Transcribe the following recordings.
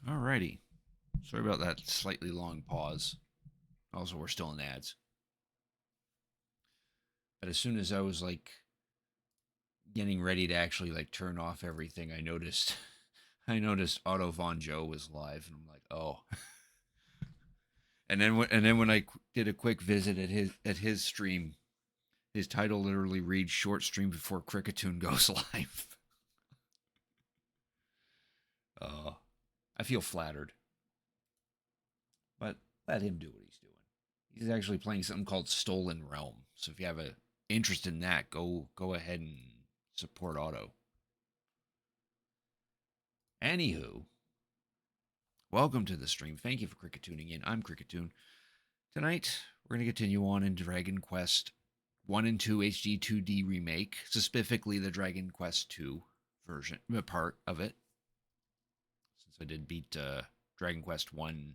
Alrighty. Sorry about that slightly long pause. Also, we're still in ads. But as soon as I was like getting ready to actually like turn off everything, I noticed I noticed Otto Von Joe was live, and I'm like, oh. And then when I did a quick visit at his stream, his title literally reads "Short stream before Cricketune goes live." Uh, I feel flattered, but let him do what he's doing. He's actually playing something called Stolen Realm. So if you have a interest in that, go ahead and support Otto. Anywho, welcome to the stream. Thank you for cricket tuning in. I'm Cricketune. Tonight we're going to continue on in Dragon Quest 1 and 2 HD-2D remake, specifically the Dragon Quest 2 version part of it. Since I did beat Dragon Quest 1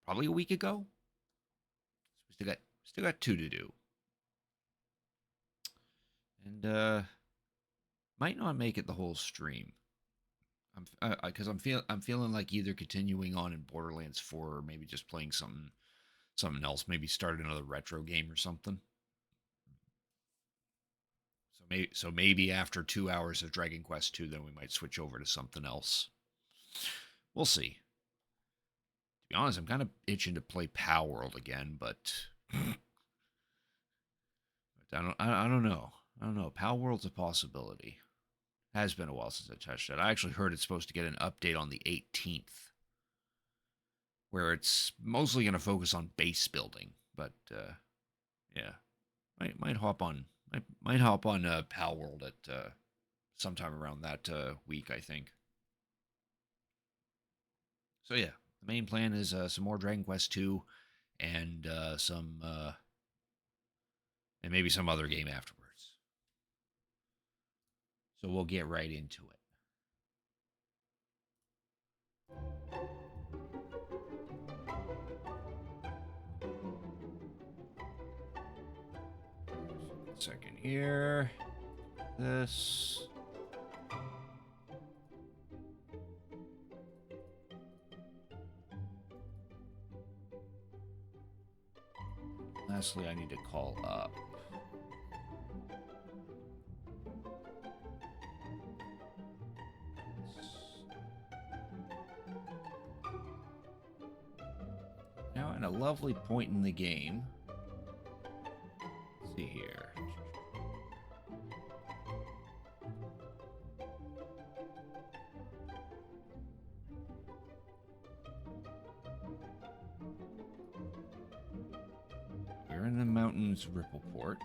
probably a week ago. So we still got 2 to do. And might not make it the whole stream. Because I'm feeling like either continuing on in Borderlands 4 or maybe just playing something else, maybe start another retro game or something. So maybe after 2 hours of Dragon Quest 2, then we might switch over to something else. We'll see. To be honest, I'm kind of itching to play Power World again, but I don't know. I don't know. Power World's a possibility. Has been a while since I touched it. I actually heard it's supposed to get an update on the 18th, where it's mostly going to focus on base building. But yeah, might hop on might hop on Power World at sometime around that week, I think. So yeah, the main plan is some more Dragon Quest 2 and some and maybe some other game afterwards. So we'll get right into it. Second here. This. Lastly, I need to call up. Now, at a lovely point in the game. Let's see here. We're in the mountains, Rippleport.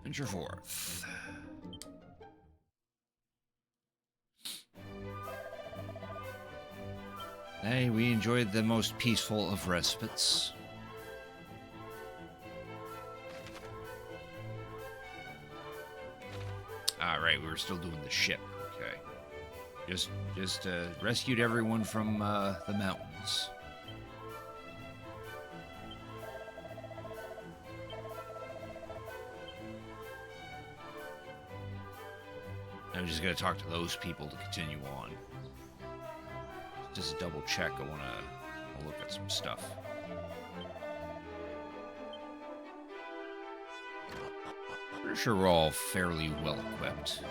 Venture forth. Hey, we enjoyed the most peaceful of respites. Alright, we were still doing the ship. Okay. Just rescued everyone from the mountains. I'm just gonna talk to those people to continue on. Just a double check. I wanna look at some stuff. Pretty sure we're all fairly well equipped.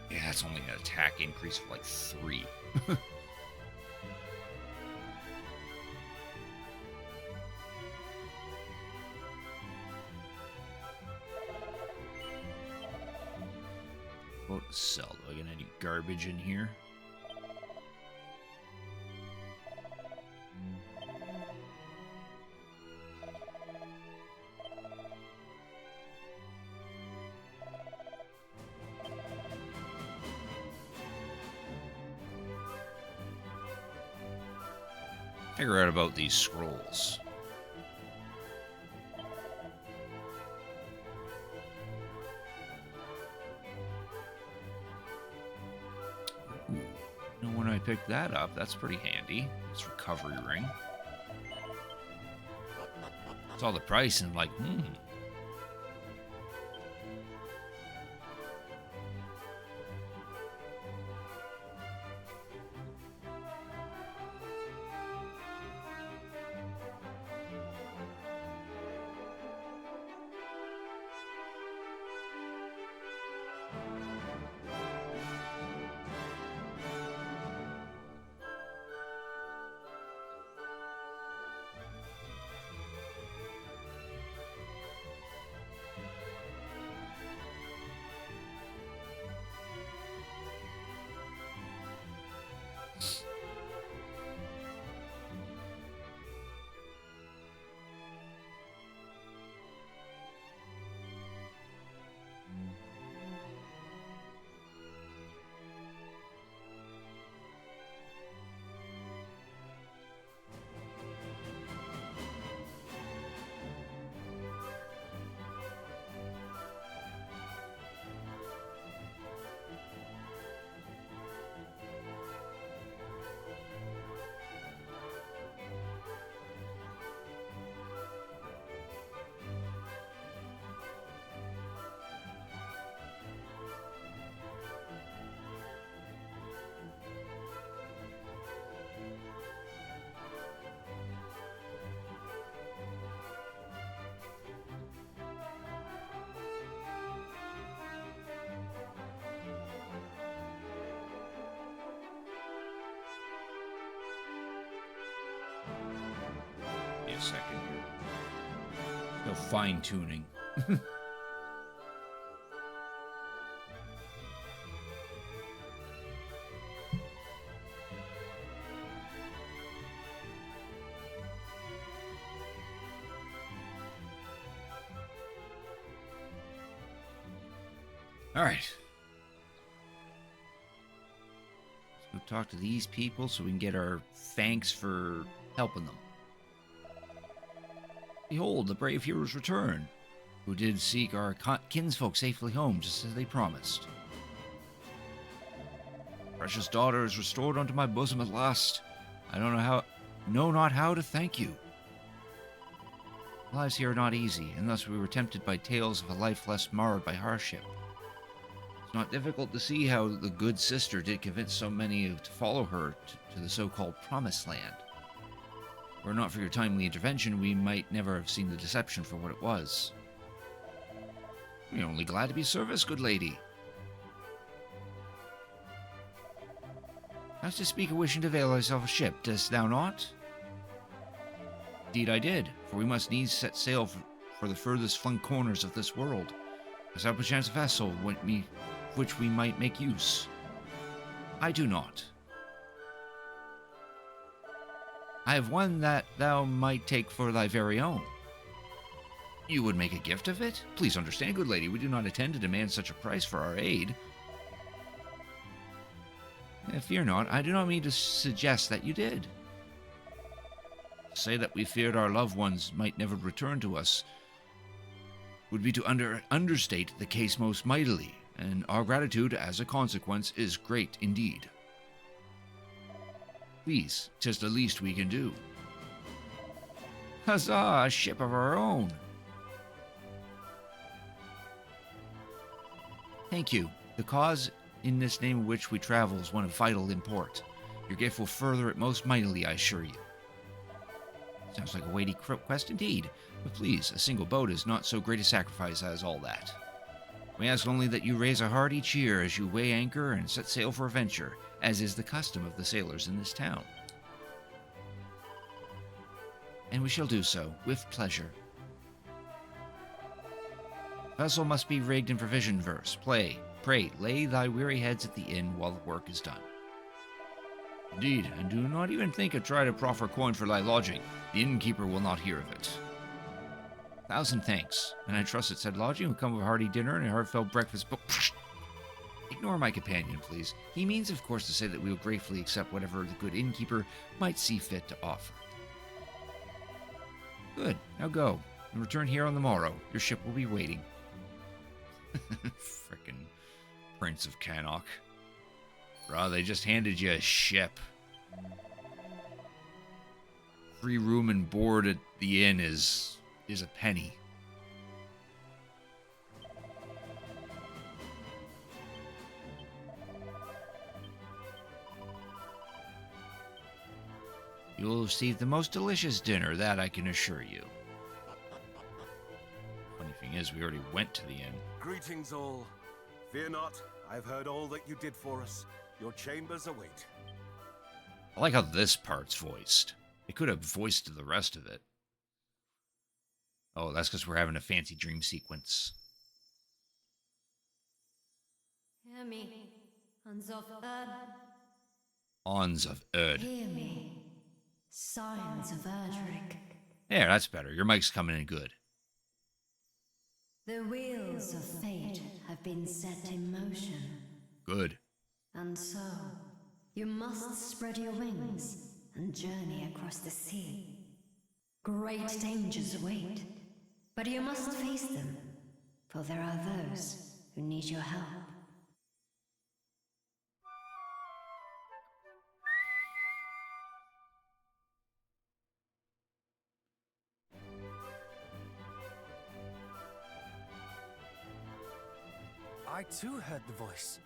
Yeah, that's only an attack increase of like 3. What to sell? Do I get any garbage in here? Figure out about these scrolls. when I picked that up. That's pretty handy. This recovery ring. Saw the price and I'm like, wait a second here. No fine tuning. All right. Let's go talk to these people so we can get our thanks for helping them. Behold, the brave heroes return, who did seek our kinsfolk safely home, just as they promised. Precious daughter is restored unto my bosom at last. I know not how to thank you. Lives here are not easy, and thus we were tempted by tales of a life less marred by hardship. It's not difficult to see how the good sister did convince so many to follow her to the so-called Promised Land. Were it not for your timely intervention, we might never have seen the deception for what it was. We are only glad to be of service, good lady. As to speak of wishing to avail thyself a ship, didst thou not? Indeed I did, for we must needs set sail for the furthest flung corners of this world. Hast thou perchance a vessel which we might make use? I do not. I have one that thou might take for thy very own. You would make a gift of it? Please understand, good lady, we do not intend to demand such a price for our aid. Fear not, I do not mean to suggest that you did. To say that we feared our loved ones might never return to us would be to understate the case most mightily, and our gratitude, as a consequence, is great indeed. Please, 'tis the least we can do. Huzzah, a ship of our own! Thank you. The cause in this name of which we travel is one of vital import. Your gift will further it most mightily, I assure you. Sounds like a weighty quest indeed, but please, a single boat is not so great a sacrifice as all that. We ask only that you raise a hearty cheer as you weigh anchor and set sail for a venture, as is the custom of the sailors in this town. And we shall do so, with pleasure. Vessel must be rigged in provision verse. Pray, lay thy weary heads at the inn while the work is done. Indeed, and do not even think of trying to proffer coin for thy lodging. The innkeeper will not hear of it. 1,000 thanks, and I trust that said lodging will come with a hearty dinner and a heartfelt breakfast. But ignore my companion, please. He means, of course, to say that we will gratefully accept whatever the good innkeeper might see fit to offer. Good, now go, and return here on the morrow. Your ship will be waiting. Frickin' Prince of Cannock. Bro, they just handed you a ship. Free room and board at the inn is a penny. You will receive the most delicious dinner, that I can assure you. Funny thing is, we already went to the inn. Greetings all. Fear not, I've heard all that you did for us. Your chambers await. I like how this part's voiced. They could have voiced the rest of it. Oh, that's because we're having a fancy dream sequence. Hear me, Hans of Erd. Ons of Erd. Hear me, Scions of Erdrick. There, that's better. Your mic's coming in good. The wheels of fate have been set in motion. Good. And so, you must spread your wings and journey across the sea. Great dangers await, but you must face them, for there are those who need your help. I too heard the voice.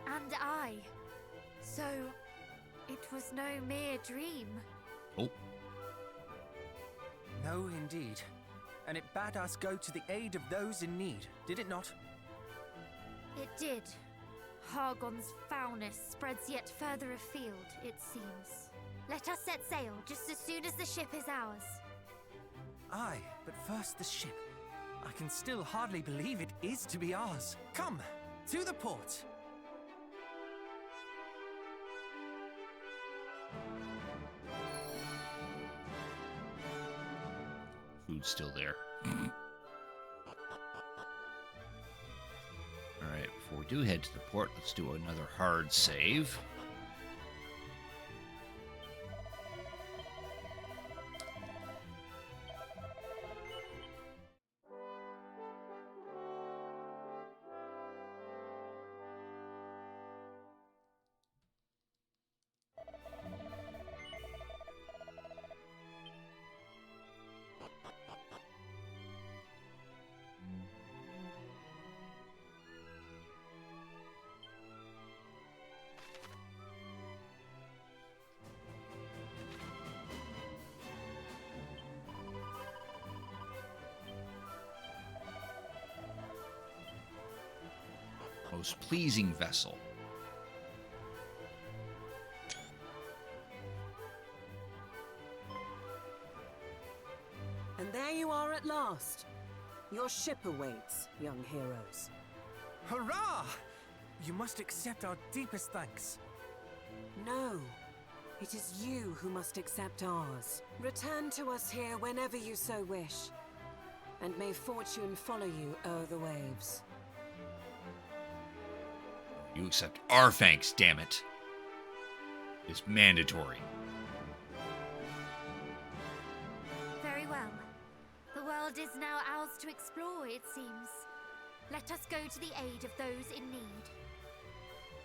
And I. So, it was no mere dream. Oh. No, indeed. And it bade us go to the aid of those in need, did it not? It did. Hargon's foulness spreads yet further afield, it seems. Let us set sail just as soon as the ship is ours. Aye, but first the ship. I can still hardly believe it is to be ours. Come, to the port. Food's still there. Alright, before we do head to the port, let's do another hard save. Most pleasing vessel. And there you are at last. Your ship awaits, young heroes. Hurrah! You must accept our deepest thanks. No, it is you who must accept ours. Return to us here whenever you so wish. And may fortune follow you o'er the waves. You accept our thanks, damn it. It's mandatory. Very well. The world is now ours to explore, it seems. Let us go to the aid of those in need.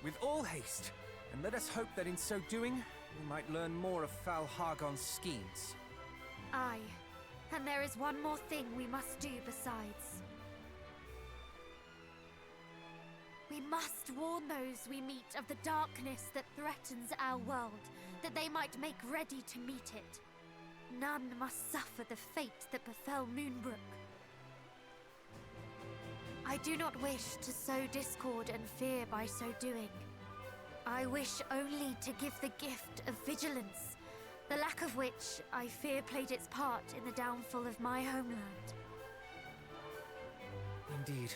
With all haste, and let us hope that in so doing, we might learn more of Fal Hargon's schemes. Aye. And there is one more thing we must do besides. We must warn those we meet of the darkness that threatens our world, that they might make ready to meet it. None must suffer the fate that befell Moonbrook. I do not wish to sow discord and fear by so doing. I wish only to give the gift of vigilance, the lack of which I fear played its part in the downfall of my homeland. Indeed.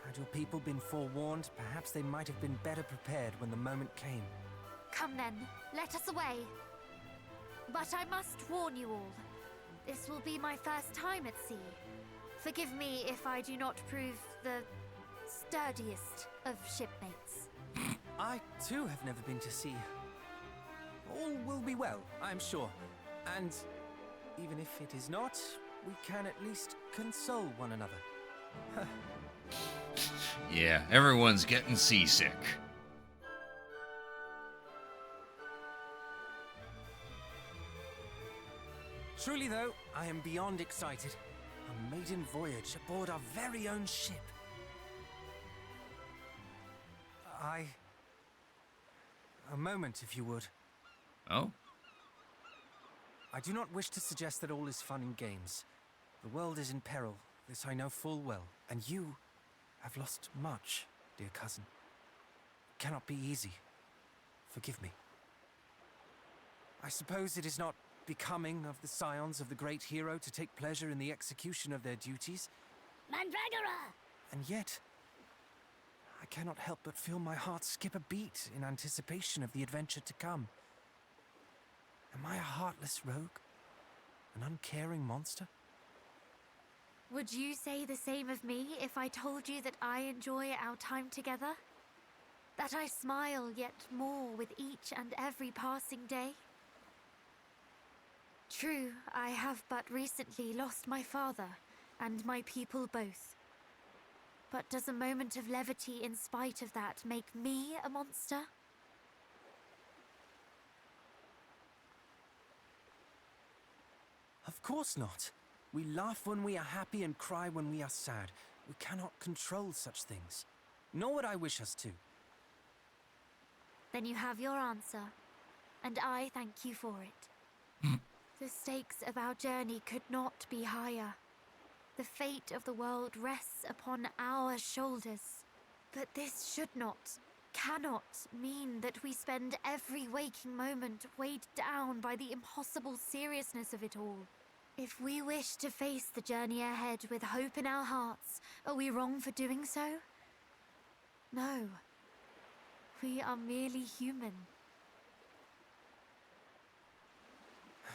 Had your people been forewarned, perhaps they might have been better prepared when the moment came. Come then, let us away. But I must warn you all. This will be my first time at sea. Forgive me if I do not prove the sturdiest of shipmates. I too have never been to sea. All will be well, I am sure. And even if it is not, we can at least console one another. Yeah, everyone's getting seasick. Truly, though, I am beyond excited. A maiden voyage aboard our very own ship. A moment, if you would. Oh? I do not wish to suggest that all is fun and games. The world is in peril, this I know full well, and you have lost much, dear cousin. It cannot be easy. Forgive me. I suppose it is not becoming of the scions of the great hero to take pleasure in the execution of their duties. Mandragora! And yet, I cannot help but feel my heart skip a beat in anticipation of the adventure to come. Am I a heartless rogue? An uncaring monster? Would you say the same of me if I told you that I enjoy our time together? That I smile yet more with each and every passing day? True, I have but recently lost my father, and my people both. But does a moment of levity in spite of that make me a monster? Of course not. We laugh when we are happy and cry when we are sad. We cannot control such things. Nor would I wish us to. Then you have your answer, and I thank you for it. The stakes of our journey could not be higher. The fate of the world rests upon our shoulders. But this should not, cannot mean that we spend every waking moment weighed down by the impossible seriousness of it all. If we wish to face the journey ahead with hope in our hearts, are we wrong for doing so? No. We are merely human.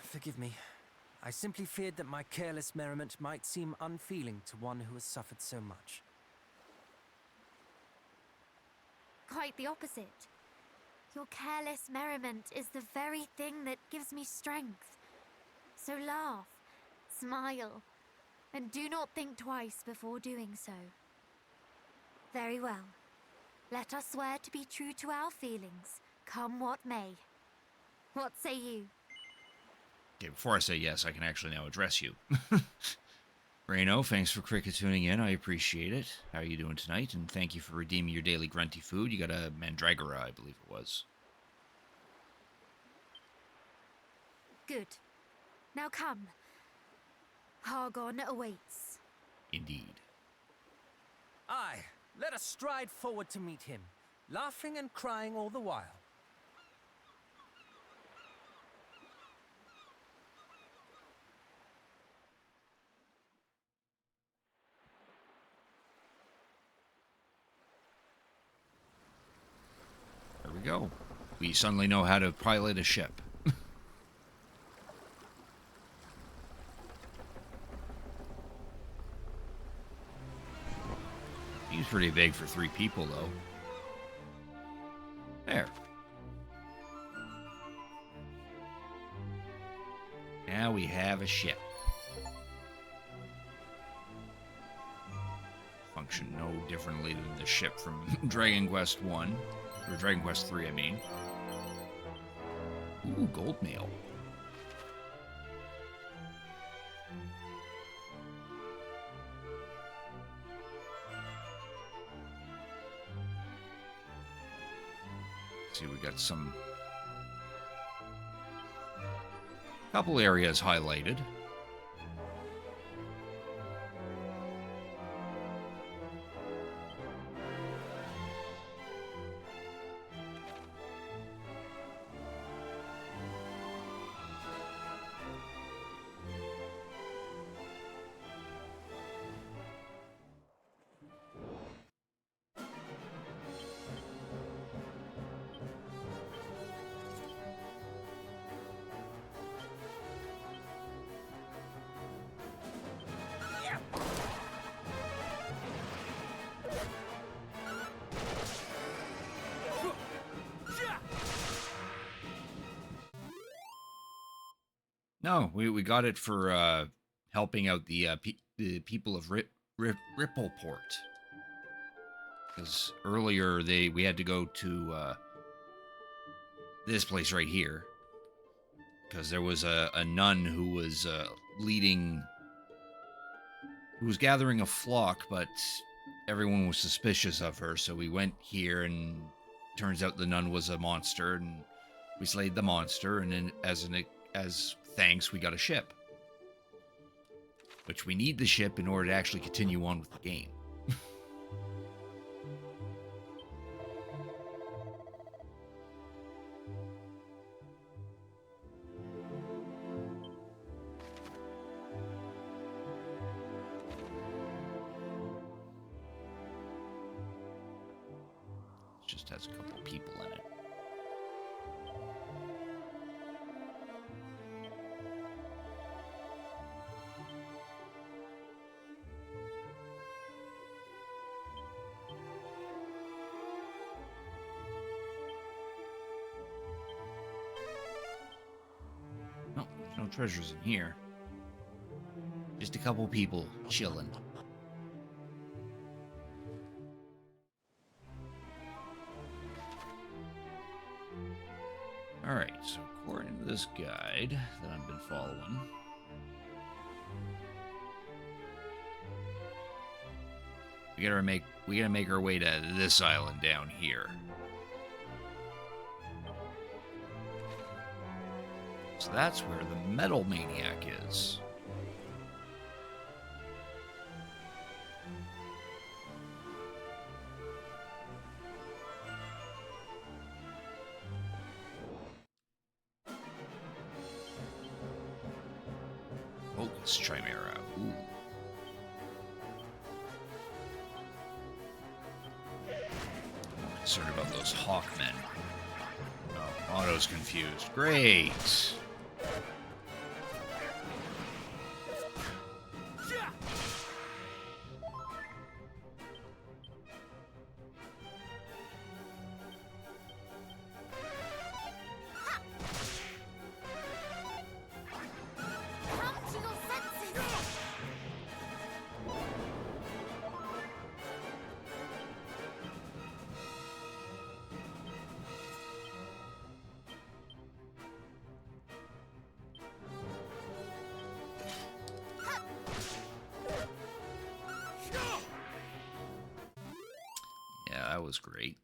Forgive me. I simply feared that my careless merriment might seem unfeeling to one who has suffered so much. Quite the opposite. Your careless merriment is the very thing that gives me strength. So laugh, smile, and do not think twice before doing so. Very well. Let us swear to be true to our feelings, come what may. What say you? Okay, before I say yes, I can actually now address you. Reno, thanks for cricket tuning in. I appreciate it. How are you doing tonight? And thank you for redeeming your daily grunty food. You got a mandragora, I believe it was. Good. Now come. Hargon awaits. Indeed. Aye, let us stride forward to meet him, laughing and crying all the while. There we go. We suddenly know how to pilot a ship. He's pretty big for 3 people, though. There. Now we have a ship. Function no differently than the ship from Dragon Quest 1. Or Dragon Quest 3, I mean. Ooh, gold mail. See, we got some couple areas highlighted. No, we got it for helping out the people of Rippleport. Because earlier we had to go to this place right here. because there was a nun who was who was gathering a flock, but everyone was suspicious of her. So we went here, and turns out the nun was a monster, and we slayed the monster, and then as thanks, we got a ship. Which we need the ship in order to actually continue on with the game. It just has a couple people in it. No, there's no treasures in here. Just a couple people chilling. Alright, so according to this guide that I've been following, we gotta make our way to this island down here. So that's where the Metal Maniac is. Focus Chimera. Ooh. I'm concerned about those Hawkmen. Oh, Otto's confused. Great. Come to your senses! Yeah, that was great.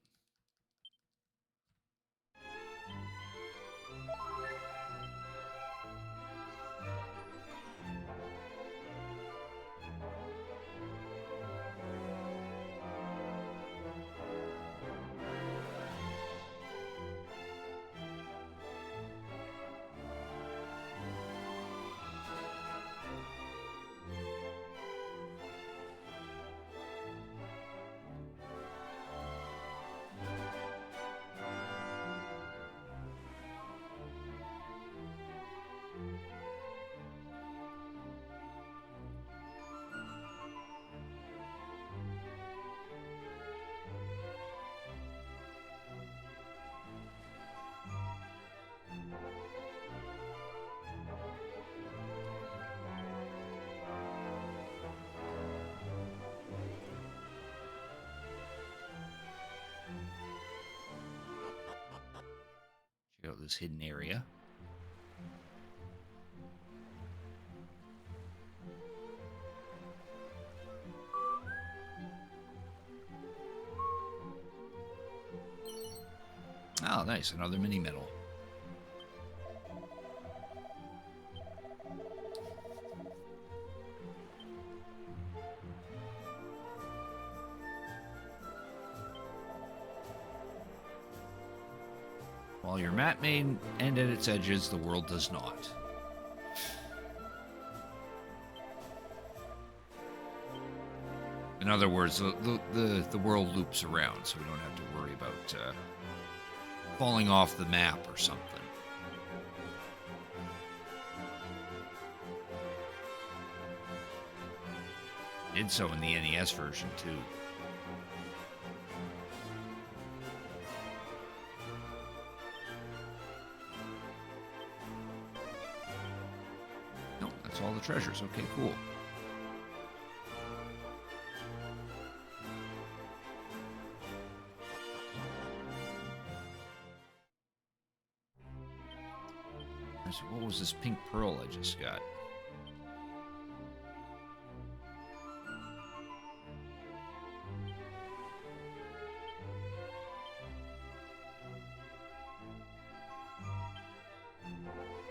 Check out this hidden area. Oh, nice. Another mini medal. While your map may end at its edges, the world does not. In other words, the world loops around, so we don't have to worry about falling off the map or something. Did so in the NES version, too. No, that's all the treasures. Okay, cool. So what was this pink pearl I just got?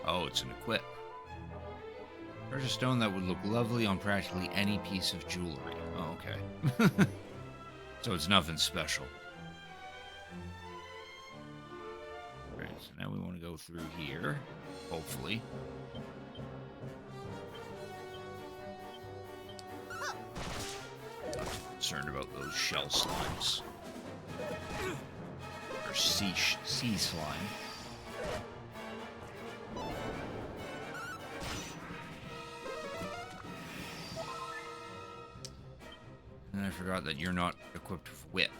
Oh, it's an equip. Treasure stone that would look lovely on practically any piece of jewelry. Oh, okay. So it's nothing special. Alright, so now we want to go through here. Hopefully. Not too concerned about those shell slimes. Or sea slime. And I forgot that you're not equipped with whip.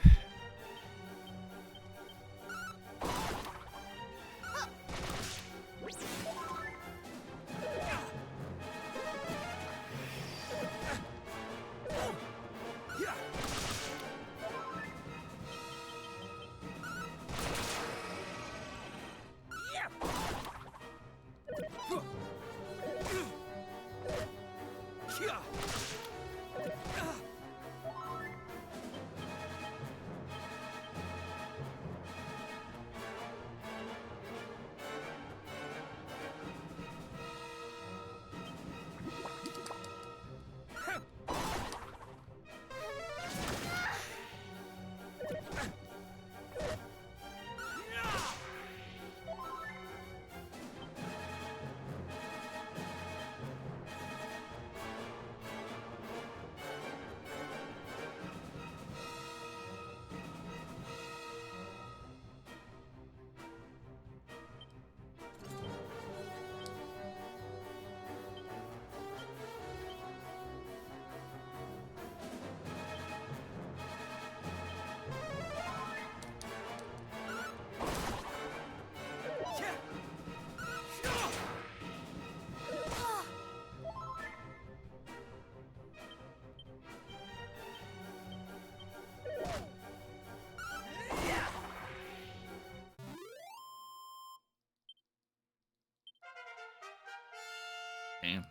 Damn.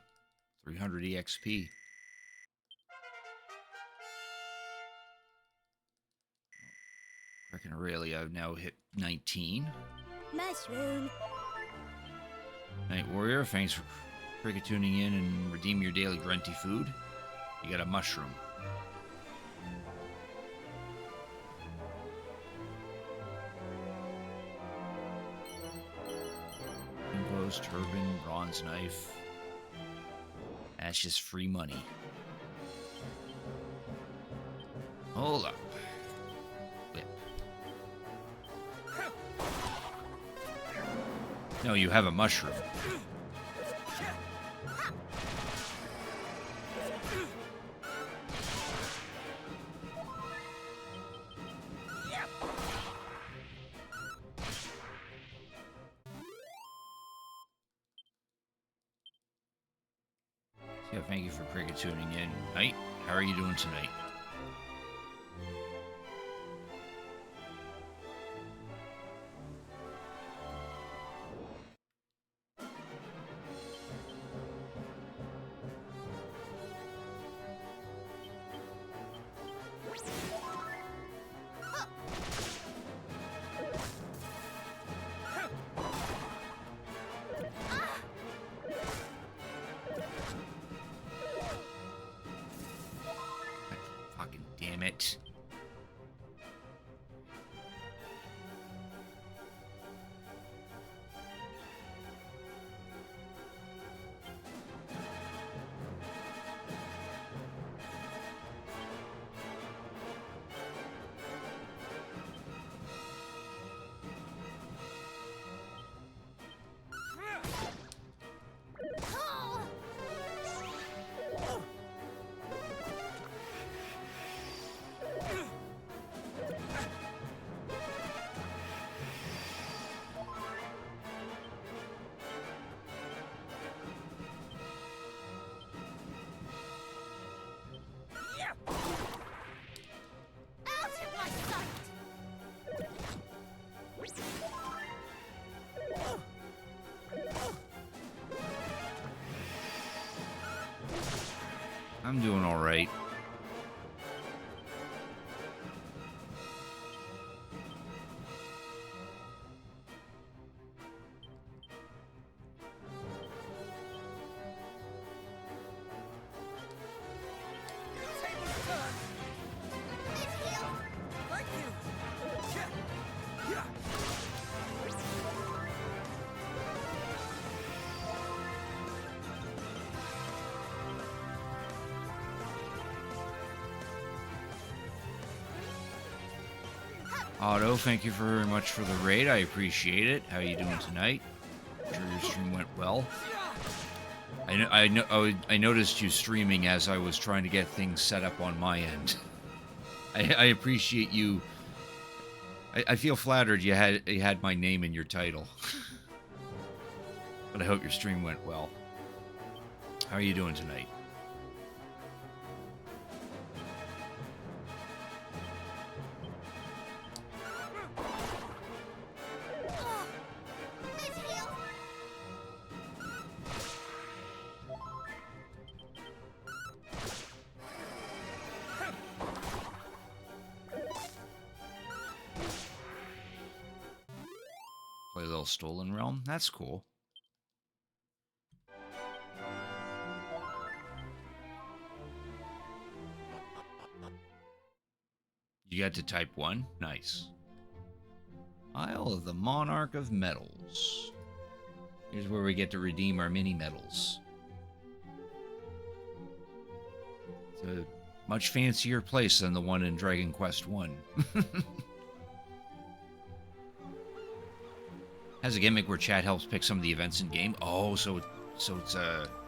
300 EXP. Reckon really I've now hit 19. Mushroom. Night Warrior, thanks for cricket tuning in and redeem your daily grunty food. You got a mushroom. Clothes, turban, bronze knife. That's just free money. Hold up. Whip. No, you have a mushroom. Yeah, thank you for cricket tuning in. Night, how are you doing tonight? Fucking damn it. I'm doing all right. Otto, thank you very much for the raid. I appreciate it. How are you doing tonight? I'm sure your stream went well. I noticed you streaming as I was trying to get things set up on my end. I appreciate you. I feel flattered you had my name in your title. But I hope your stream went well. How are you doing tonight? Play a little Stolen Realm. That's cool. You got to type 1? Nice. Isle of the Monarch of Metals. Here's where we get to redeem our mini medals. It's a much fancier place than the one in Dragon Quest 1. Has a gimmick where chat helps pick some of the events in game. Oh, so it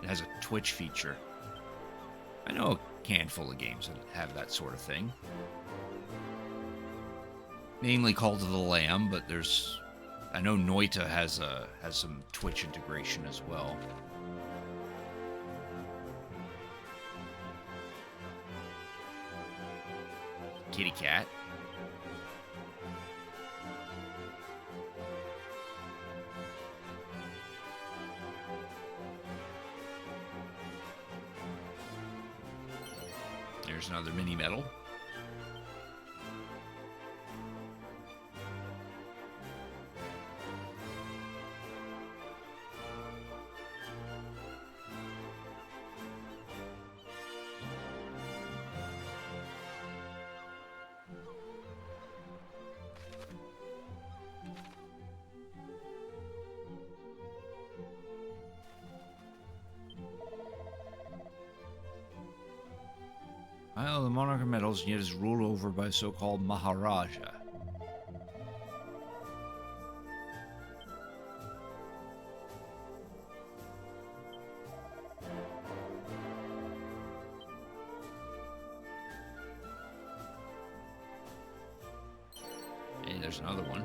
has a Twitch feature. I know a handful of games that have that sort of thing. Namely Call to the Lamb, but I know Noita has some Twitch integration as well. Kitty cat. There's another mini medal. Well, the Monarch of Metals yet is ruled over by so-called Maharaja. Hey, there's another one.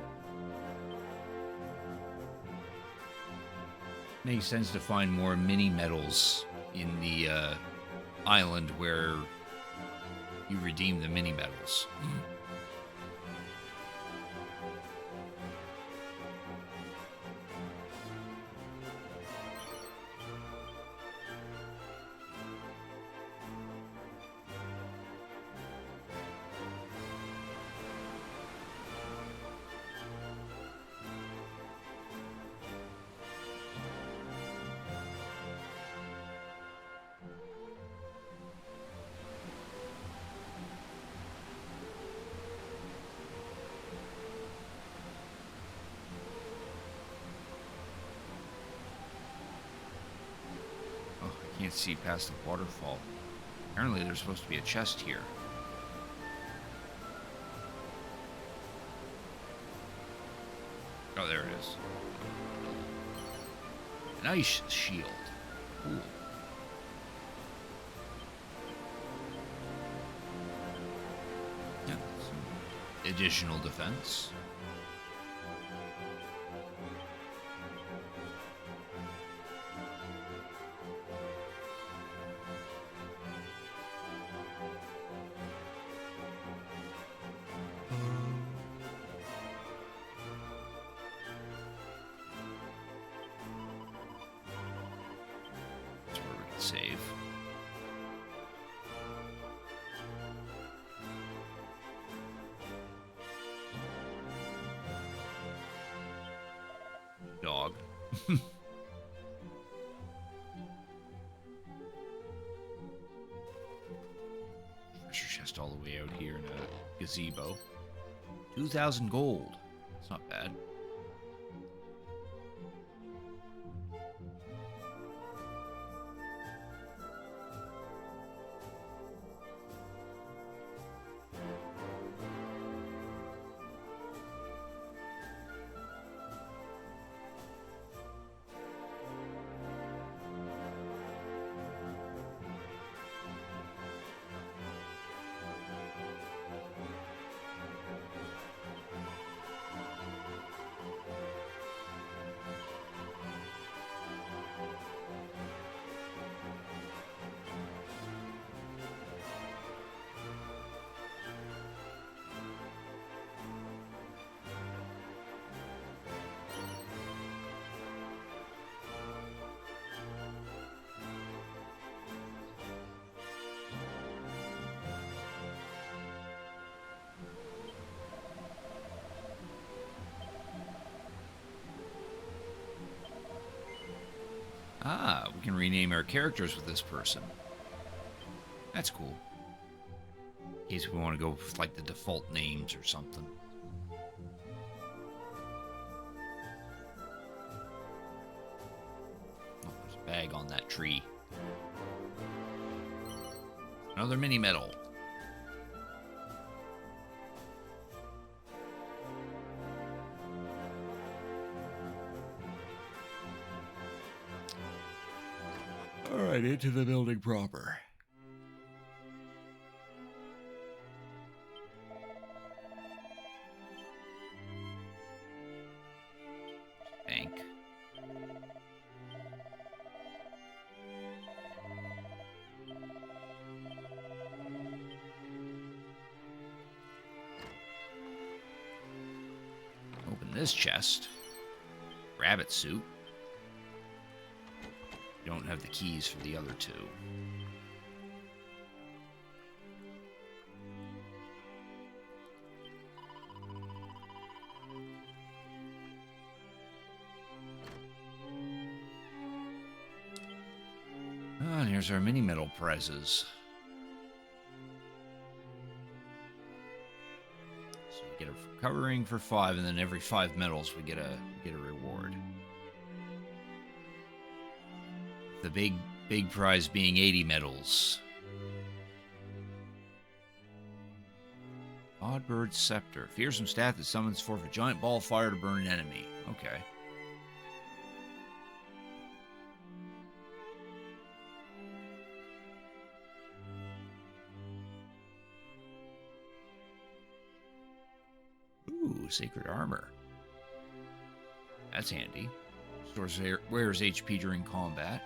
Makes sense to find more mini medals in the island where you redeem the mini medals. Can't see past the waterfall. Apparently there's supposed to be a chest here. Oh, there it is. An ice shield. Cool. Yeah, some additional defense. Save. dog. Treasure chest all the way out here in a gazebo. 2,000 gold. It's not bad. Ah, we can rename our characters with this person. That's cool. In case we want to go with, like, the default names or something. Oh, there's a bag on that tree. Another mini medal. Alright, into the building proper. Bank. Open this chest. Rabbit suit. Don't have the keys for the other two. Ah, and here's our mini medal prizes. So we get a covering for 5, and then every 5 medals we get a reward. The big prize being 80 medals. Oddbird Scepter. Fearsome stat that summons forth a giant ball of fire to burn an enemy. Okay. Ooh, sacred armor. That's handy. Stores wears HP during combat.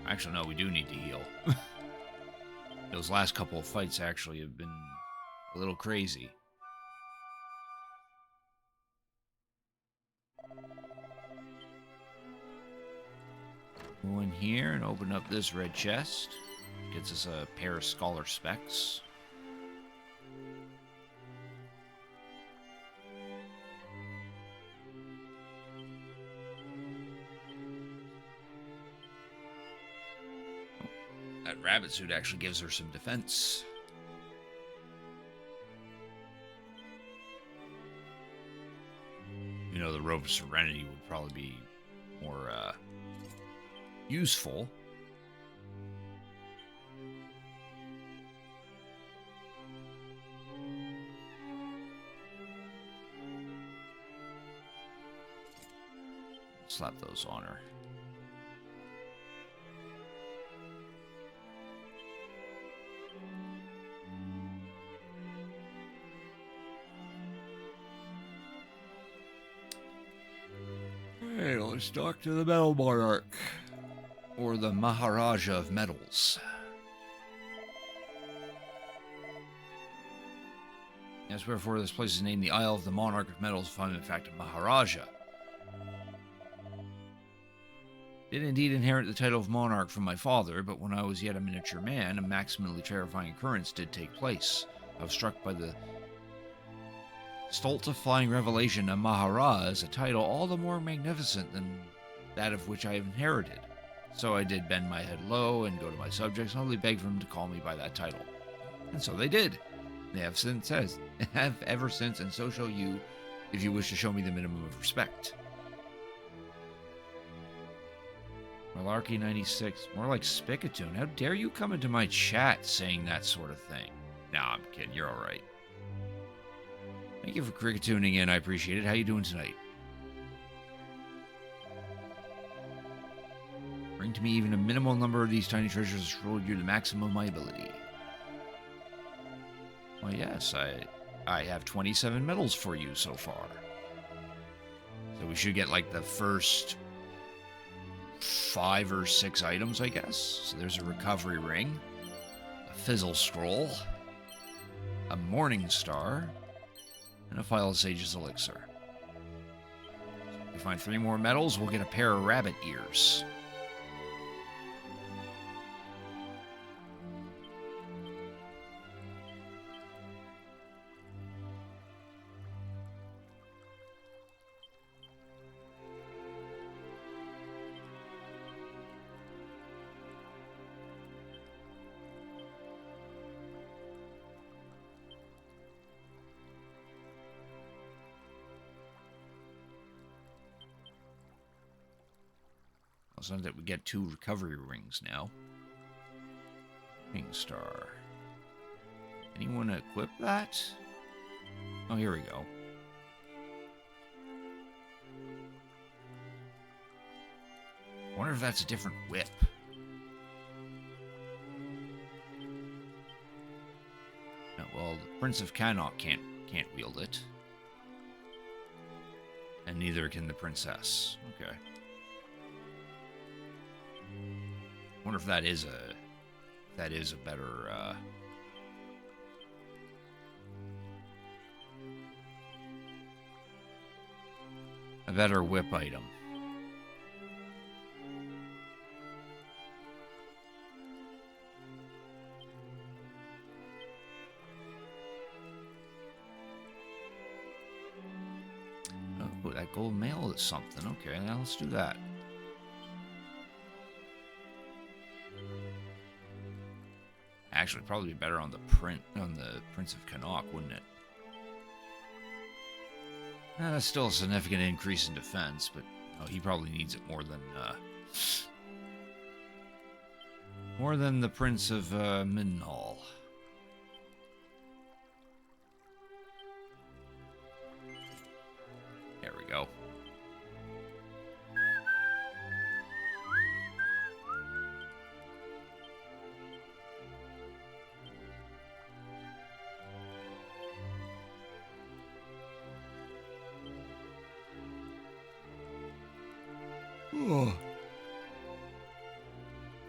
Actually, no, we do need to heal. Those last couple of fights actually have been a little crazy. Go in here and open up this red chest. Gets us a pair of scholar specs. That rabbit suit actually gives her some defense. You know, the Robe of Serenity would probably be more useful. Slap those on her. Okay, let's talk to the Metal Monarch. Or the Maharaja of Metals. Yes, wherefore this place is named the Isle of the Monarch of Metals, if I'm in fact a Maharaja. Did indeed inherit the title of monarch from my father, but when I was yet a miniature man, a maximally terrifying occurrence did take place. I was struck by the stultifying revelation that Maharaja is a title all the more magnificent than that of which I have inherited. So I did bend my head low and go to my subjects and humbly beg for them to call me by that title. And so they did. They have ever since, and so shall you, if you wish to show me the minimum of respect. Malarkey 96, more like Spickatoon. How dare you come into my chat saying that sort of thing? Nah, I'm kidding. You're all right. Thank you for cricket-tuning in. I appreciate it. How you doing tonight? Bring to me even a minimal number of these tiny treasures to roll you the maximum of my ability. Well, yes, I have 27 medals for you so far. So we should get like the first 5 or 6 items, I guess. So there's a recovery ring, a fizzle scroll, a morning star, and a phial of Sage's elixir. If we find 3 more medals, we'll get a pair of rabbit ears. So that we get 2 recovery rings now. Ring star. Anyone equip that? Oh, here we go. Wonder if that's a different whip. No, well, the Prince of Cannock can't wield it. And neither can the princess. Okay. Wonder if that is a better whip item. Oh, that gold mail is something. Okay, now let's do that. Actually, probably be better on the Prince of Cannock, wouldn't it? That's still a significant increase in defense, but he probably needs it more than the Prince of Middenhall. There we go.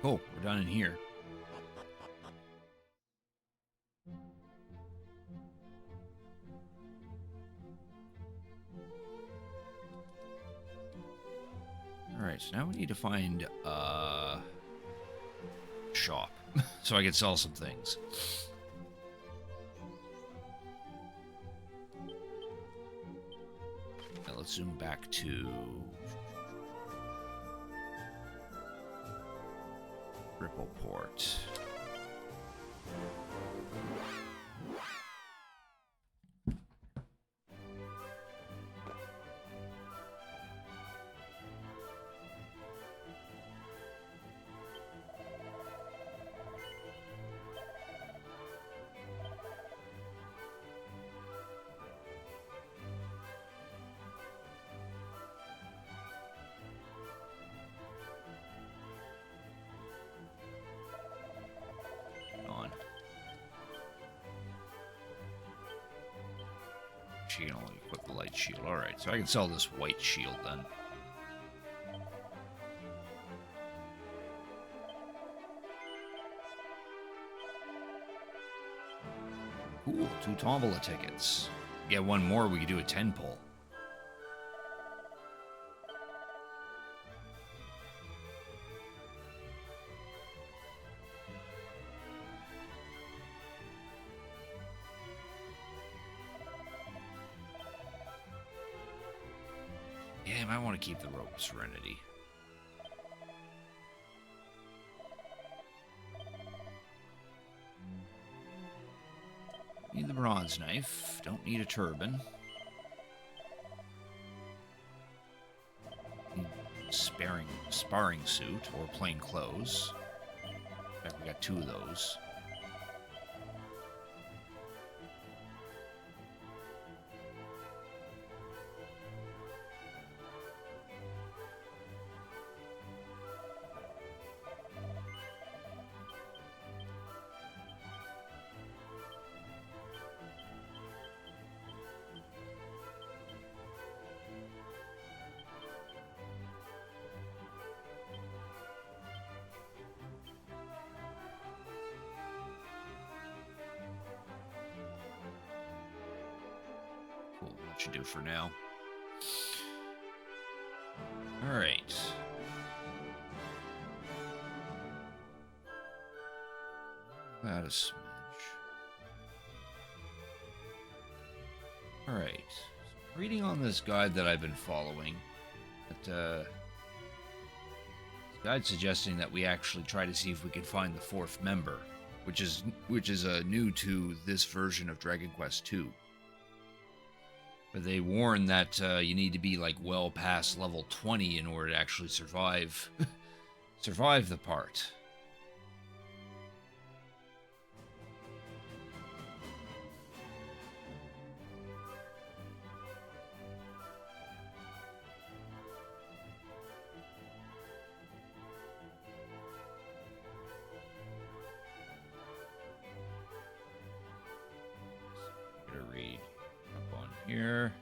Oh, we're done in here. Alright, so now we need to find a shop so I can sell some things. Now let's zoom back to Rippleport. She can only equip the light shield. Alright, so I can sell this white shield then. Cool, 2 tombola tickets. Get one more, we could do a 10 pull. Yeah, I might want to keep the Rope of Serenity. Need the bronze knife. Don't need a turban. Need sparring suit or plain clothes. In fact, we got 2 of those. Cool, that should do for now. Alright. That a smidge. Alright. So reading on this guide that I've been following, that guide suggesting that we actually try to see if we can find the 4th member, which is new to this version of Dragon Quest II. But they warn that you need to be like well past level 20 in order to actually survive survive the part. Gonna read up on here.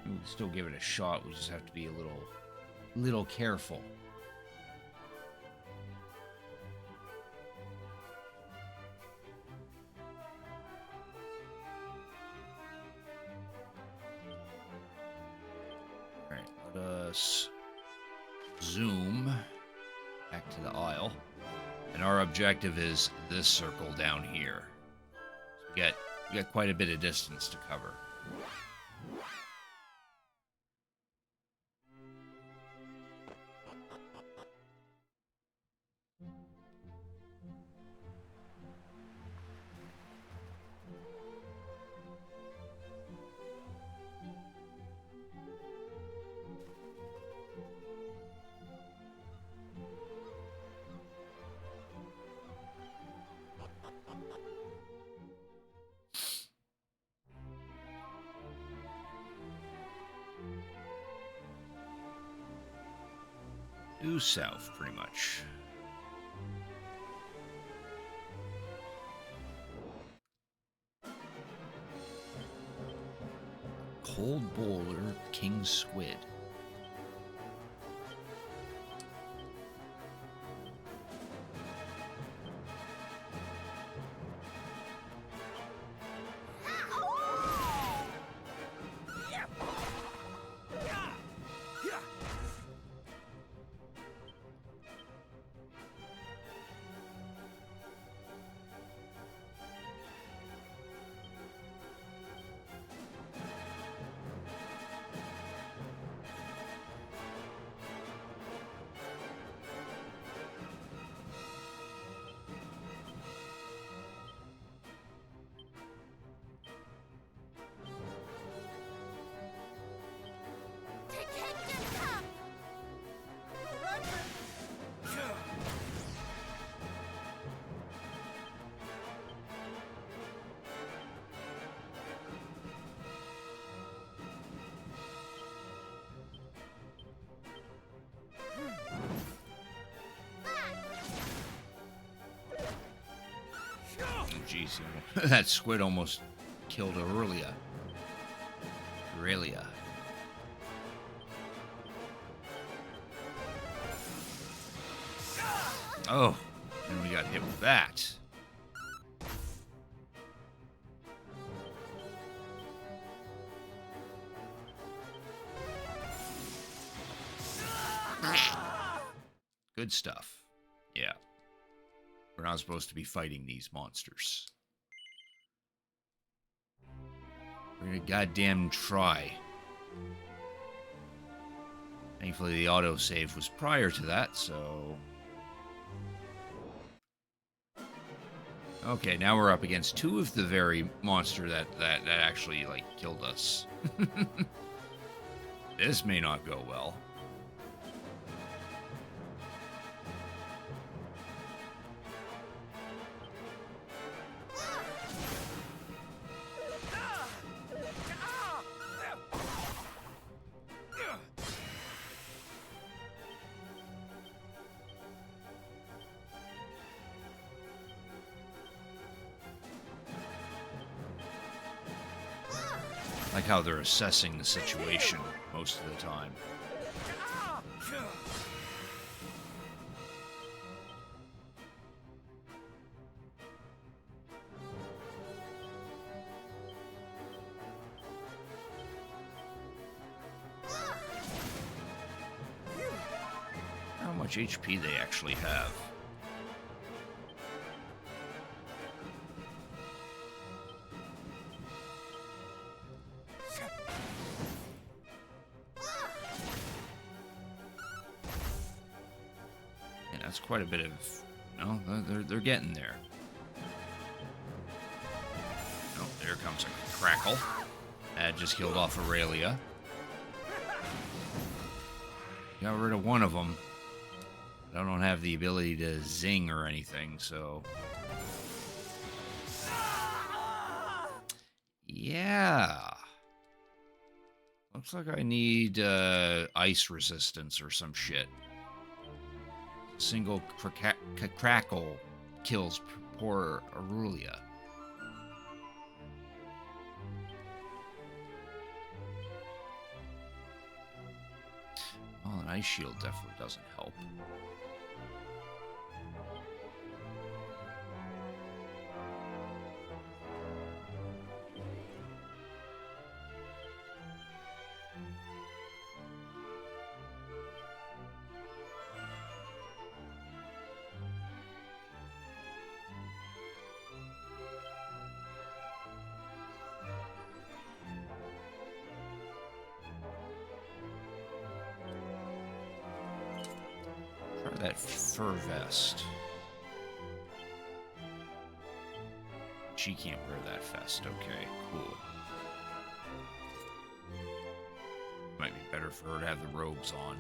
We can still give it a shot. We just have to be a little careful. All right, let us zoom back to the aisle. And our objective is this circle down here. So we got quite a bit of distance to cover. Due south, pretty much. Cold Boulder, King Squid. Jeez, that squid almost killed Aurelia. Oh, And we got hit with that. Good stuff. Yeah. We're not supposed to be fighting these monsters. We're gonna goddamn try. Thankfully, the autosave was prior to that, so... Okay, now we're up against two of the very monster that actually, like, killed us. This may not go well. Like how they're assessing the situation most of the time. How much HP they actually have. That's quite a bit of... No, they're getting there. Oh, there comes a crackle. That just killed off Aurelia. Got rid of one of them. I don't have the ability to zing or anything, so... Yeah. Looks like I need ice resistance or some shit. Single crackle kills poor Aurelia. Well, an ice shield definitely doesn't help. That fur vest. She can't wear that vest. Okay, cool. Might be better for her to have the robes on.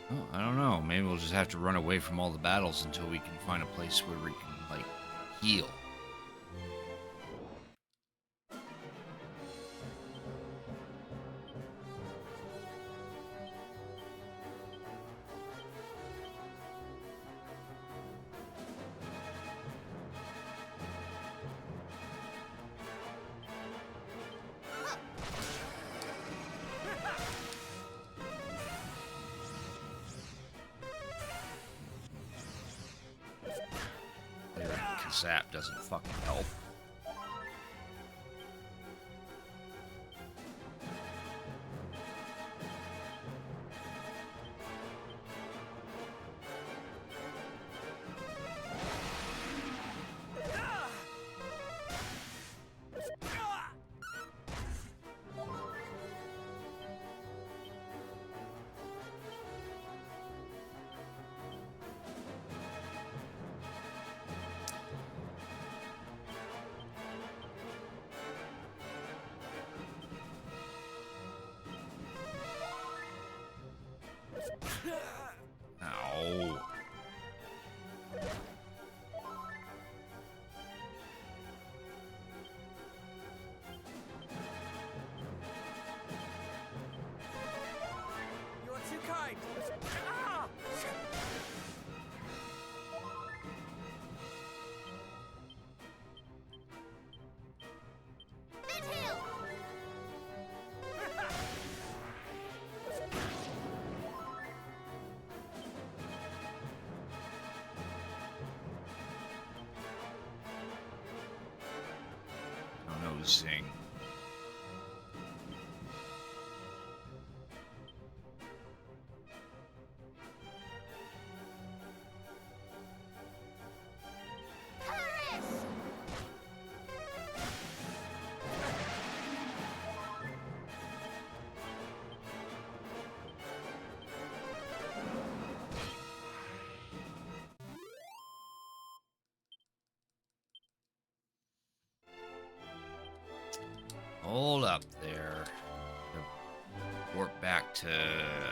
Well, I don't know. Maybe we'll just have to run away from all the battles until we can find a place where we can, like, heal. Zap doesn't fucking help. Ow. You are too kind. Ah! Mid-heel! Oh no, Zing. Perish! Hold up there. Warp back to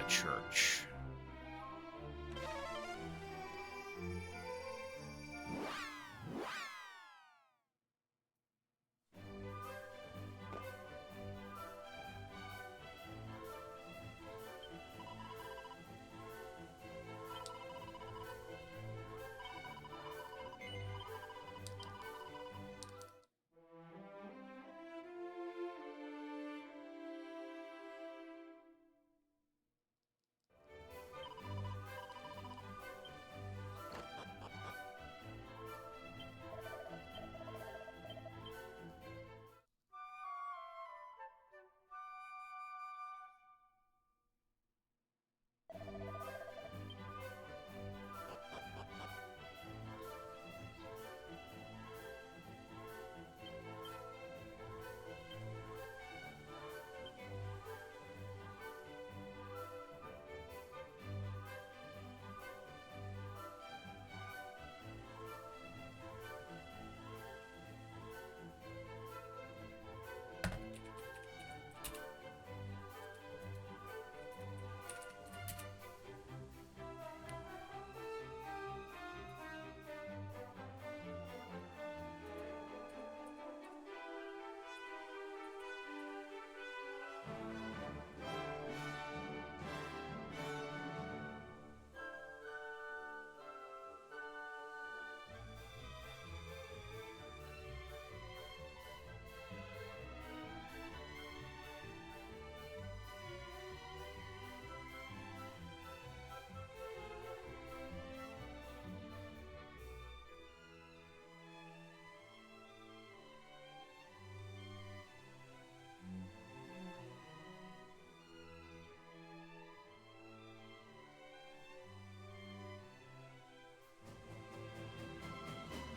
church.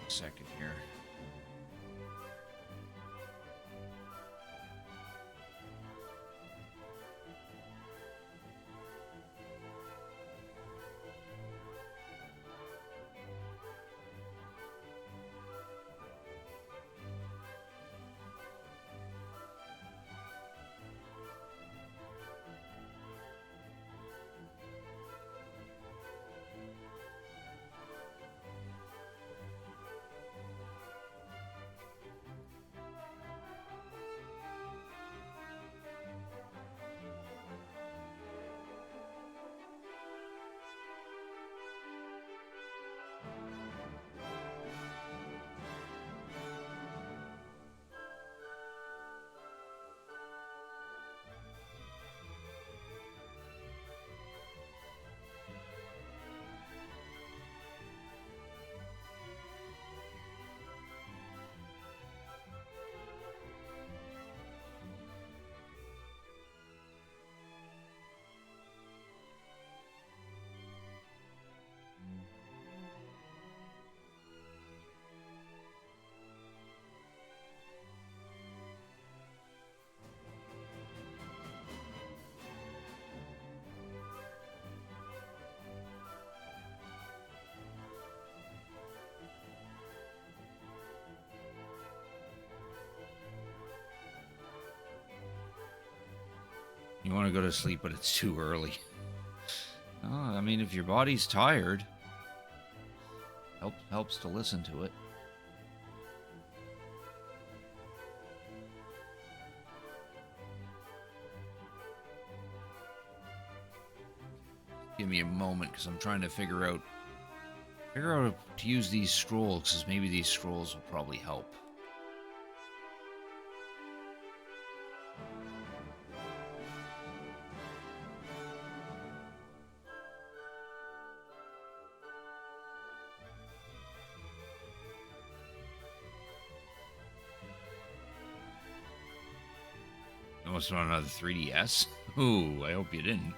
Second here. You want to go to sleep, but it's too early. Oh I mean, if your body's tired, helps to listen to it. Give me a moment, because I'm trying to figure out how to use these scrolls, because maybe these scrolls will probably help. Almost on another 3DS. Ooh, I hope you didn't.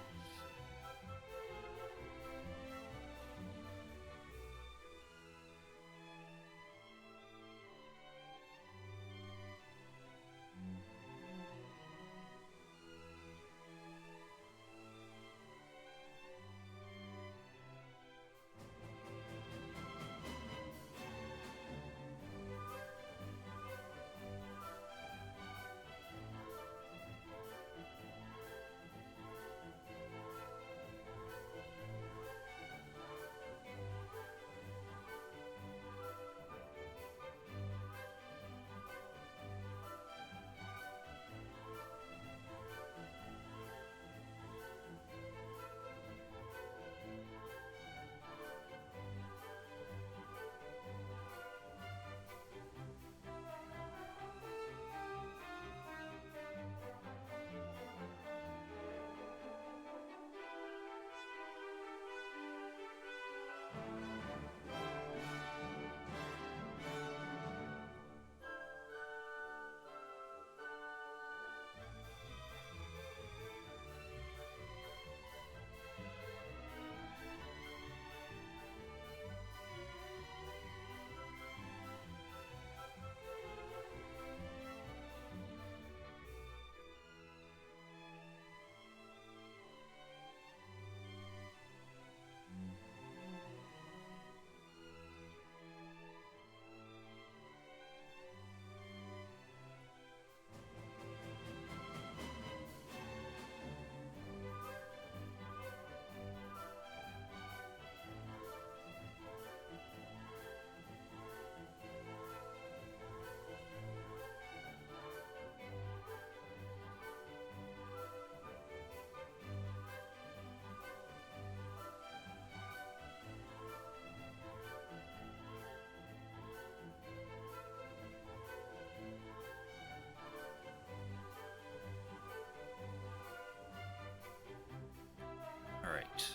Alright.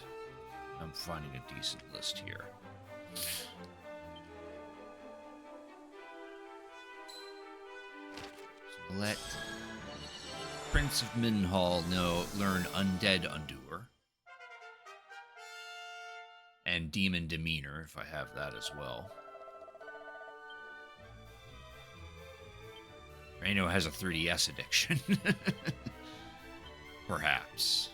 I'm finding a decent list here. So let Prince of Minhall learn Undead Undoer. And Demon Demeanor, if I have that as well. Reno has a 3DS addiction. Perhaps.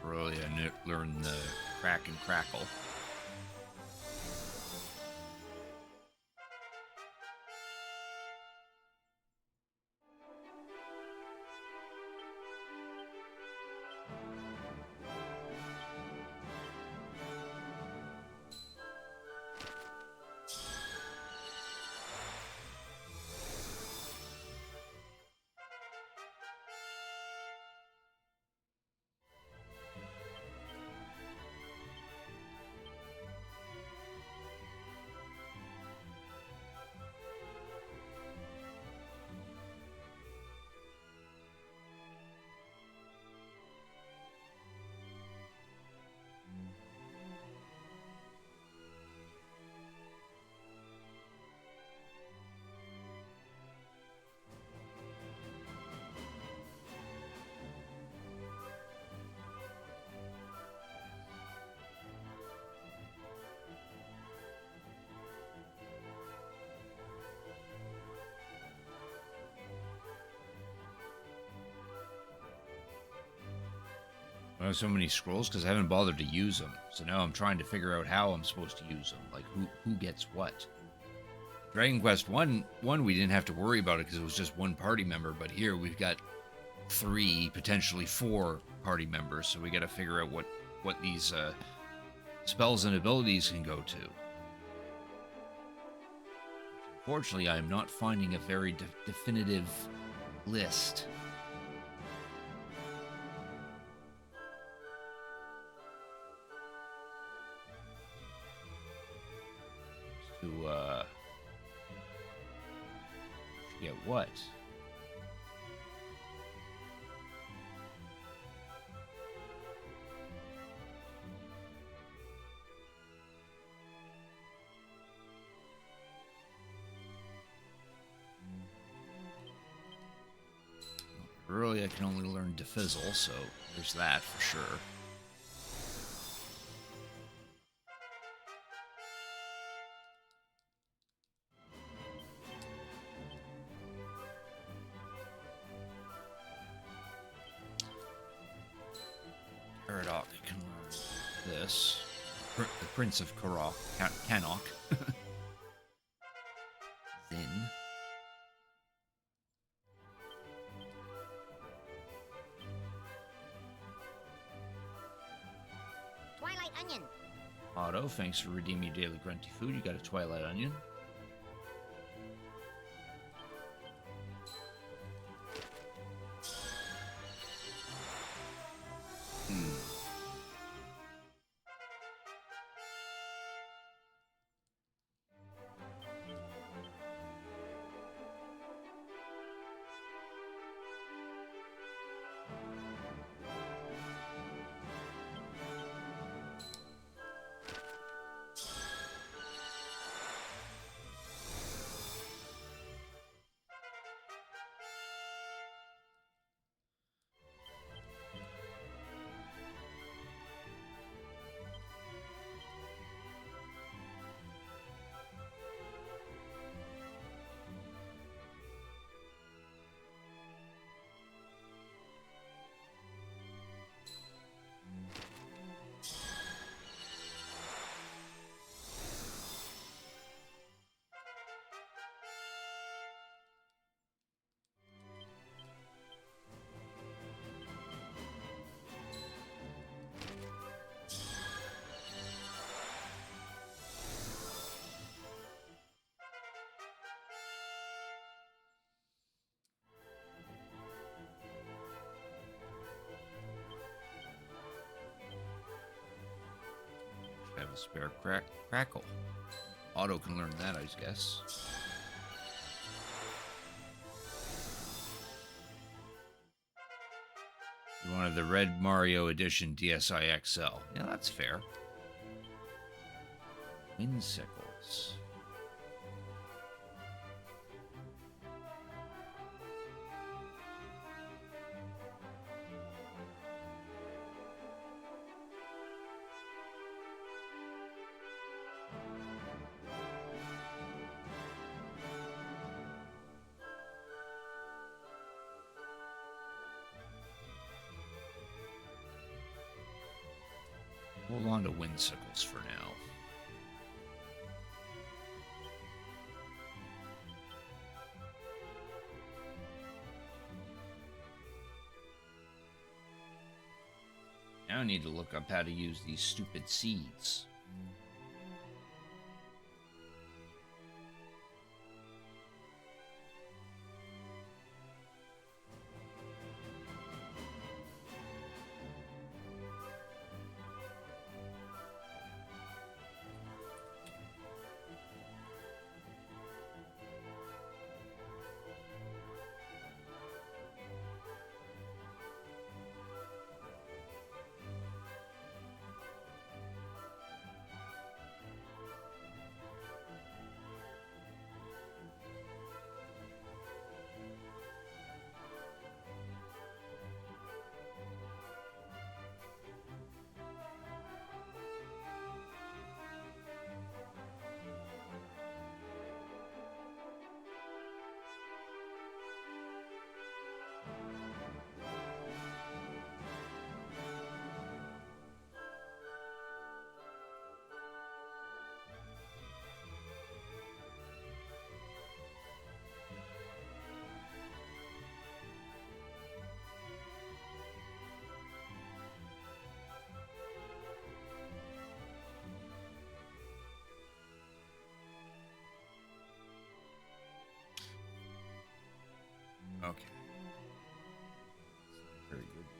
Really, I learned the crack and crackle. I have so many scrolls because I haven't bothered to use them. So now I'm trying to figure out how I'm supposed to use them. Like who gets what. Dragon Quest 1 we didn't have to worry about it because it was just one party member, but here we've got 3, potentially 4 party members, so we got to figure out what these spells and abilities can go to. Unfortunately, I am not finding a very definitive list. To get what? Really, I can only learn Defizzle, so there's that for sure. Caradoc can learn this. The Prince of Cannock. Then. Twilight Onion. Otto, thanks for redeeming your daily grunty food. You got a Twilight Onion. Have a spare crackle. Otto can learn that, I guess. You wanted the Red Mario Edition DSi XL. Yeah, that's fair. Windsickles. Hold on to Windsickles for now. Now I need to look up how to use these stupid seeds.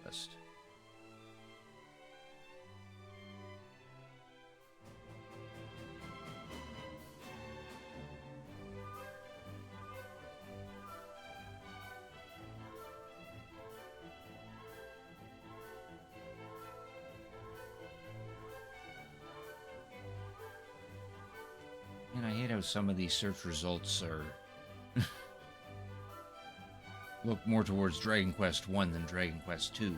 list. And I hate how some of these search results are look more towards Dragon Quest 1 than Dragon Quest 2.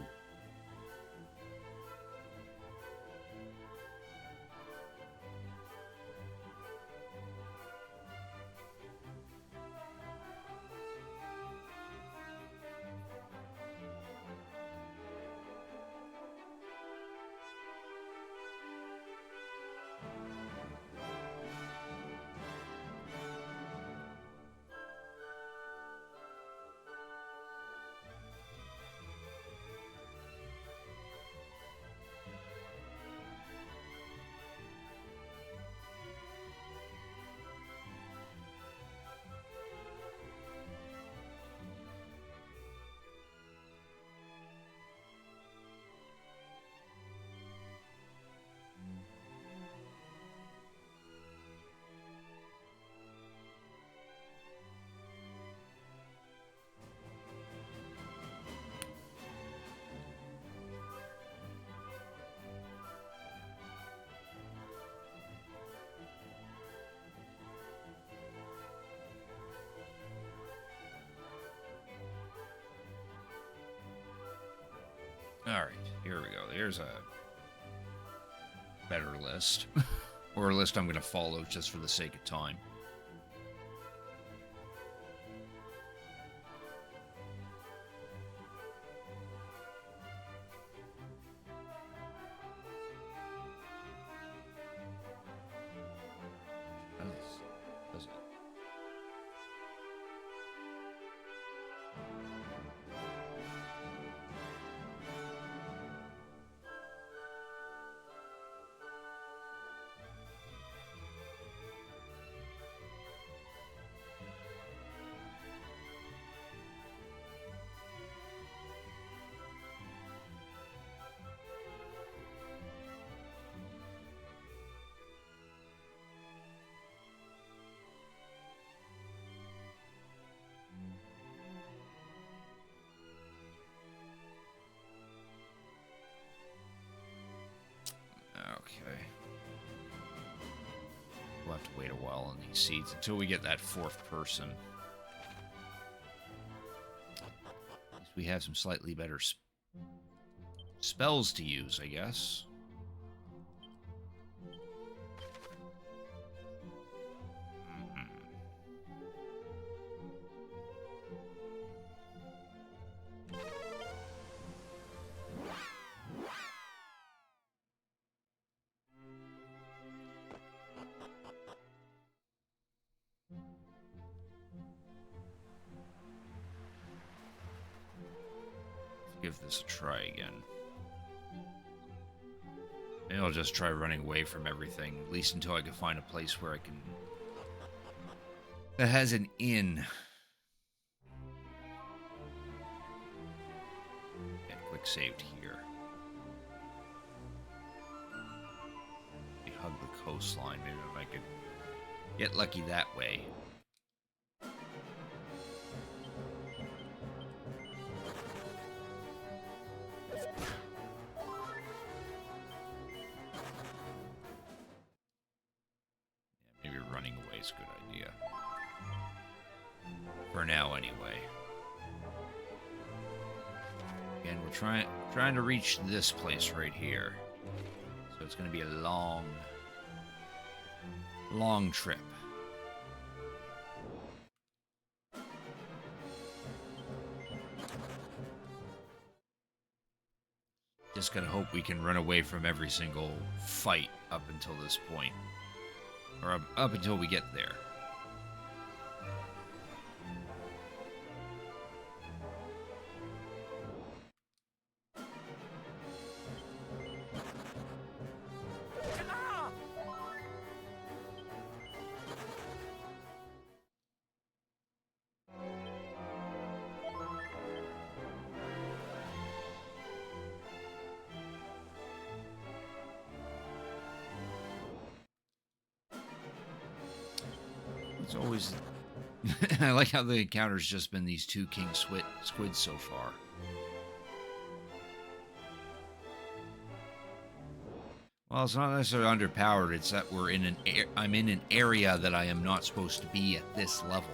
Alright, here we go. There's a better list. Or a list I'm going to follow just for the sake of time. Does it? Okay. We'll have to wait a while on these seats until we get that fourth person. At least we have some slightly better spells to use, I guess. Give this a try again. Maybe I'll just try running away from everything, at least until I can find a place where I can... that has an inn. Get quick saved here. We hug the coastline. Maybe if I could get lucky that way. It's a good idea. For now, anyway. Again, we're trying to reach this place right here. So it's going to be a long trip. Just gotta hope we can run away from every single fight up until this point. Or up until we get there. It's always... I like how the encounter's just been these two king squids so far. Well, it's not necessarily underpowered. It's that we're in I'm in an area that I am not supposed to be at this level.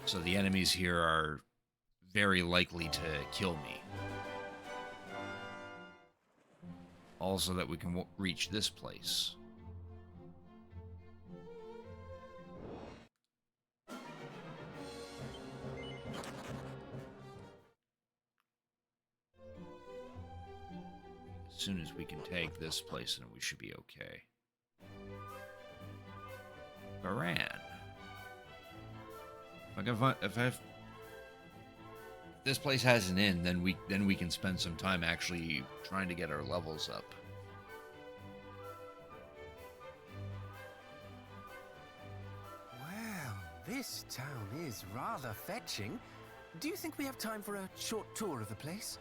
So the enemies here are very likely to kill me. Also that we can reach this place. As soon as we can take this place, then we should be okay. Baran. Like if this place has an inn, then we can spend some time actually trying to get our levels up. Well, this town is rather fetching. Do you think we have time for a short tour of the place?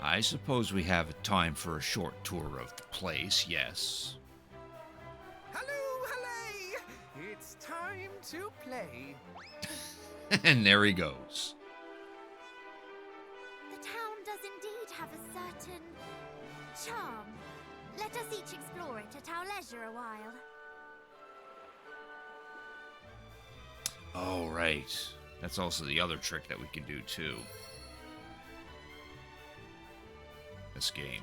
I suppose we have time for a short tour of the place, yes. Hello, hallay! It's time to play. And there he goes. The town does indeed have a certain charm. Let us each explore it at our leisure a while. Oh, right. That's also the other trick that we can do, too. This game.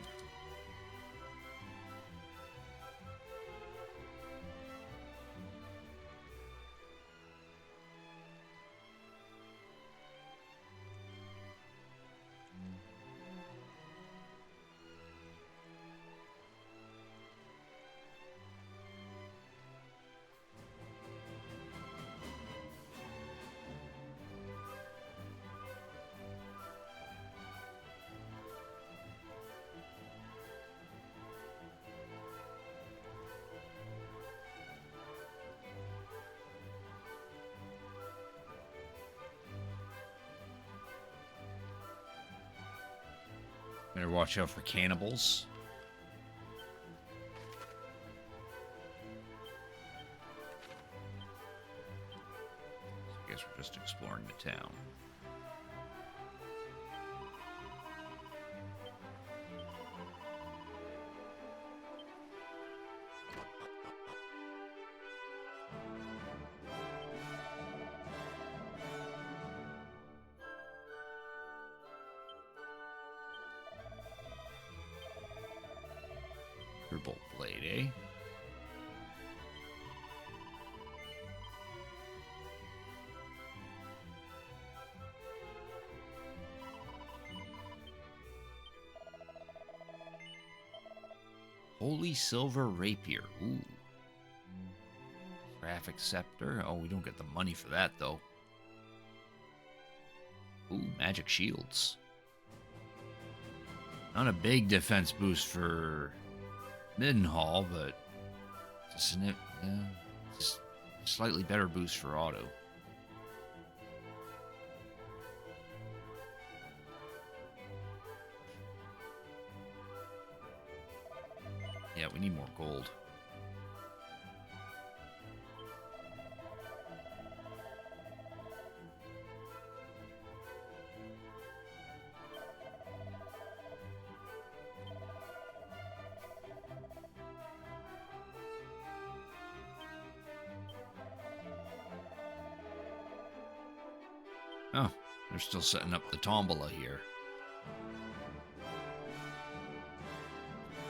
Better watch out for cannibals. I guess we're just exploring the town. Bolt blade, eh? Holy silver rapier. Ooh. Graphic scepter. Oh, we don't get the money for that though. Ooh, magic shields. Not a big defense boost for Middenhall, but just slightly better boost for auto. Yeah, we need more gold. Oh, they're still setting up the tombola here.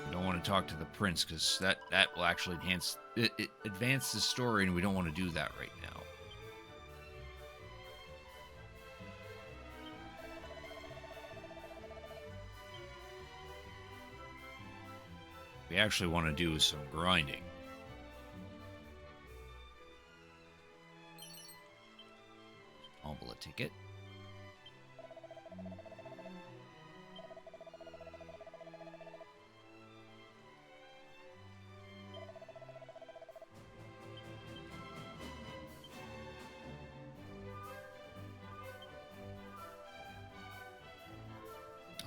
We don't want to talk to the prince because that will actually enhance it advance the story, and we don't want to do that right now. We actually want to do some grinding. Tombola ticket.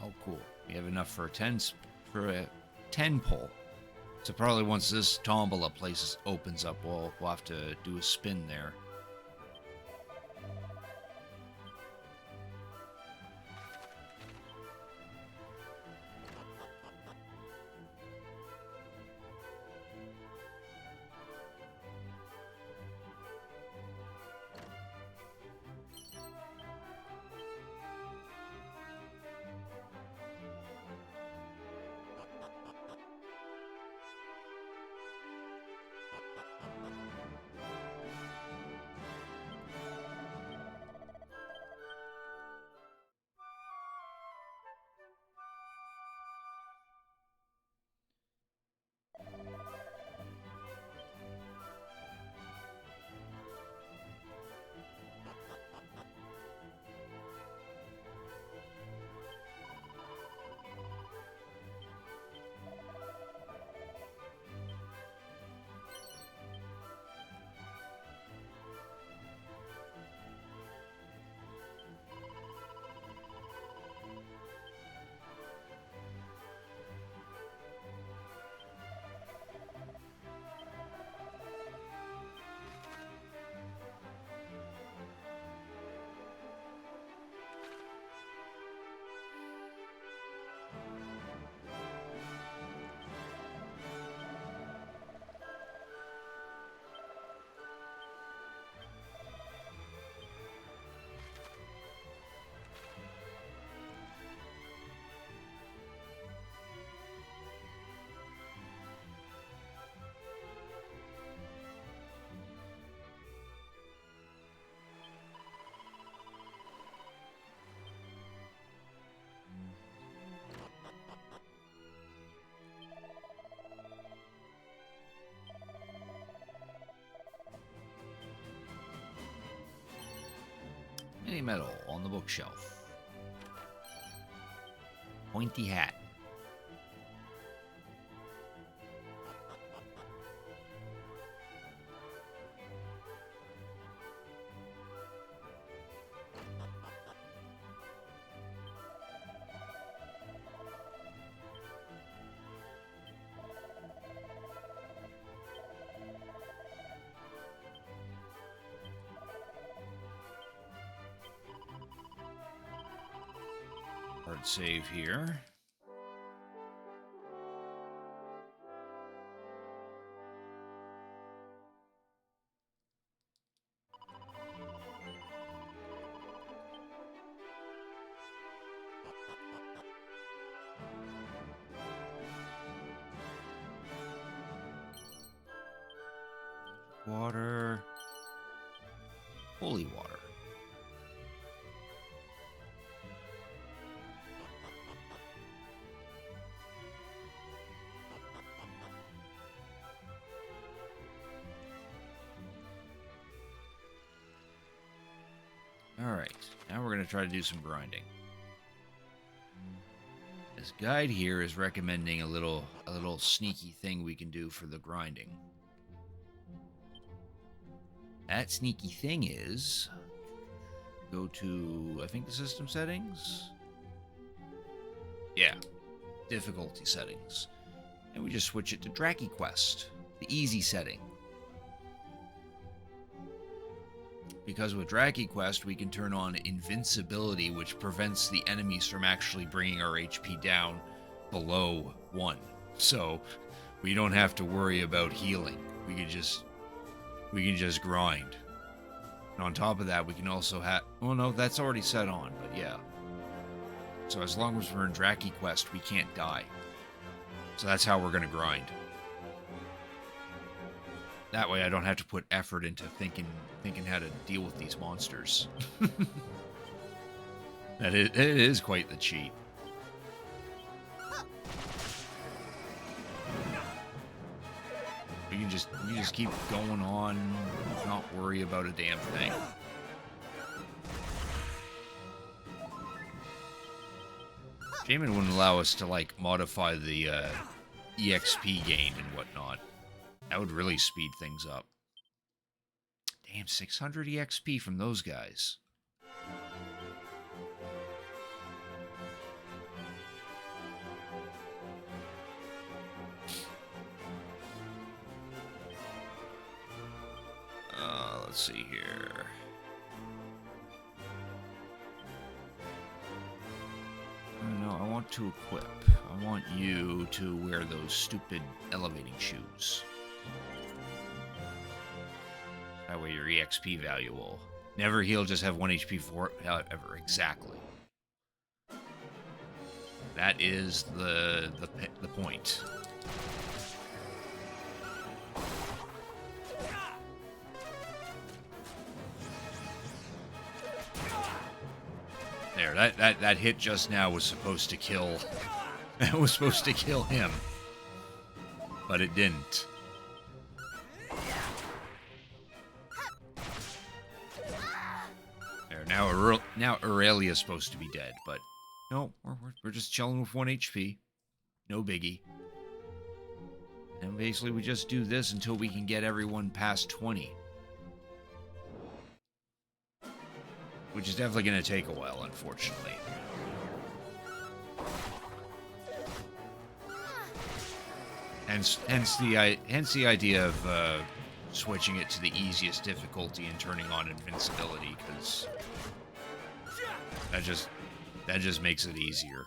Oh, cool. We have enough for a 10 pull. So probably once this tombola place opens up, we'll have to do a spin there. Mini medal on the bookshelf. Pointy hat. Hard save here. Water. Holy water. Alright, now we're going to try to do some grinding. This guide here is recommending a little sneaky thing we can do for the grinding. That sneaky thing is go to, I think, the system settings? Yeah, difficulty settings. And we just switch it to Draki Quest, the easy setting. Because with Draki Quest, we can turn on invincibility, which prevents the enemies from actually bringing our HP down below 1. So we don't have to worry about healing. We can just grind. And on top of that, we can also have... Oh no, that's already set on, but yeah. So as long as we're in Draki Quest, we can't die. So that's how we're going to grind. That way I don't have to put effort into thinking how to deal with these monsters. It is quite the cheat. You just keep going on, not worry about a damn thing. Shaman wouldn't allow us to like modify the EXP gain and whatnot. That would really speed things up. Damn, 600 EXP from those guys. let's see here. No, I want to equip. I want you to wear those stupid elevating shoes. That way your EXP value will never heal, just have 1 HP forever. Exactly. That is the point. There, that hit just now was supposed to kill. That was supposed to kill him, but it didn't. There, now Aurelia's supposed to be dead, but no, we're just chilling with 1 HP. No biggie. And basically we just do this until we can get everyone past 20. Which is definitely going to take a while, unfortunately. Hence the idea of switching it to the easiest difficulty and turning on invincibility, because that just makes it easier.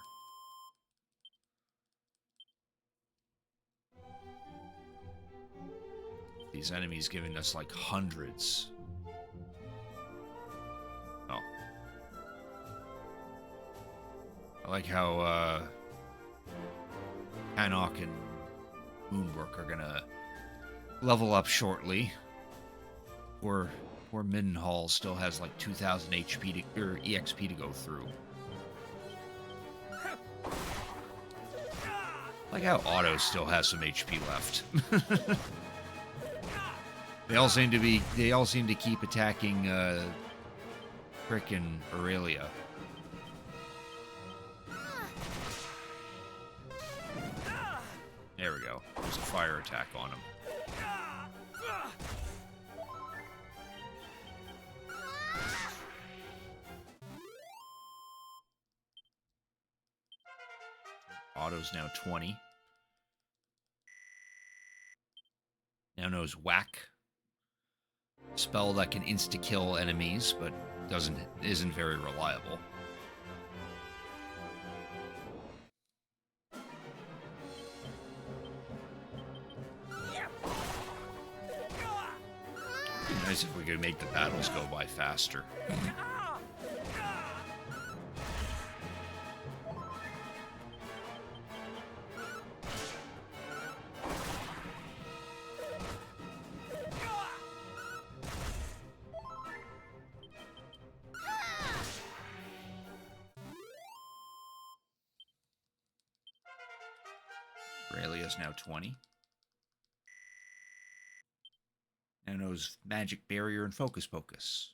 These enemies giving us like hundreds. Oh. I like how Hanok and Moonbrook are gonna level up shortly. Poor Mindenhall still has like 2,000 HP or EXP to go through. I like how Otto still has some HP left. They all seem to keep attacking frickin' Aurelia. There we go. There's a fire attack on him. Otto's now 20. Now knows Whack. Spell that can insta-kill enemies, but isn't very reliable. It'd be nice if we could make the battles go by faster. Aurelia's now 20. Now knows Magic Barrier and Focus Pocus.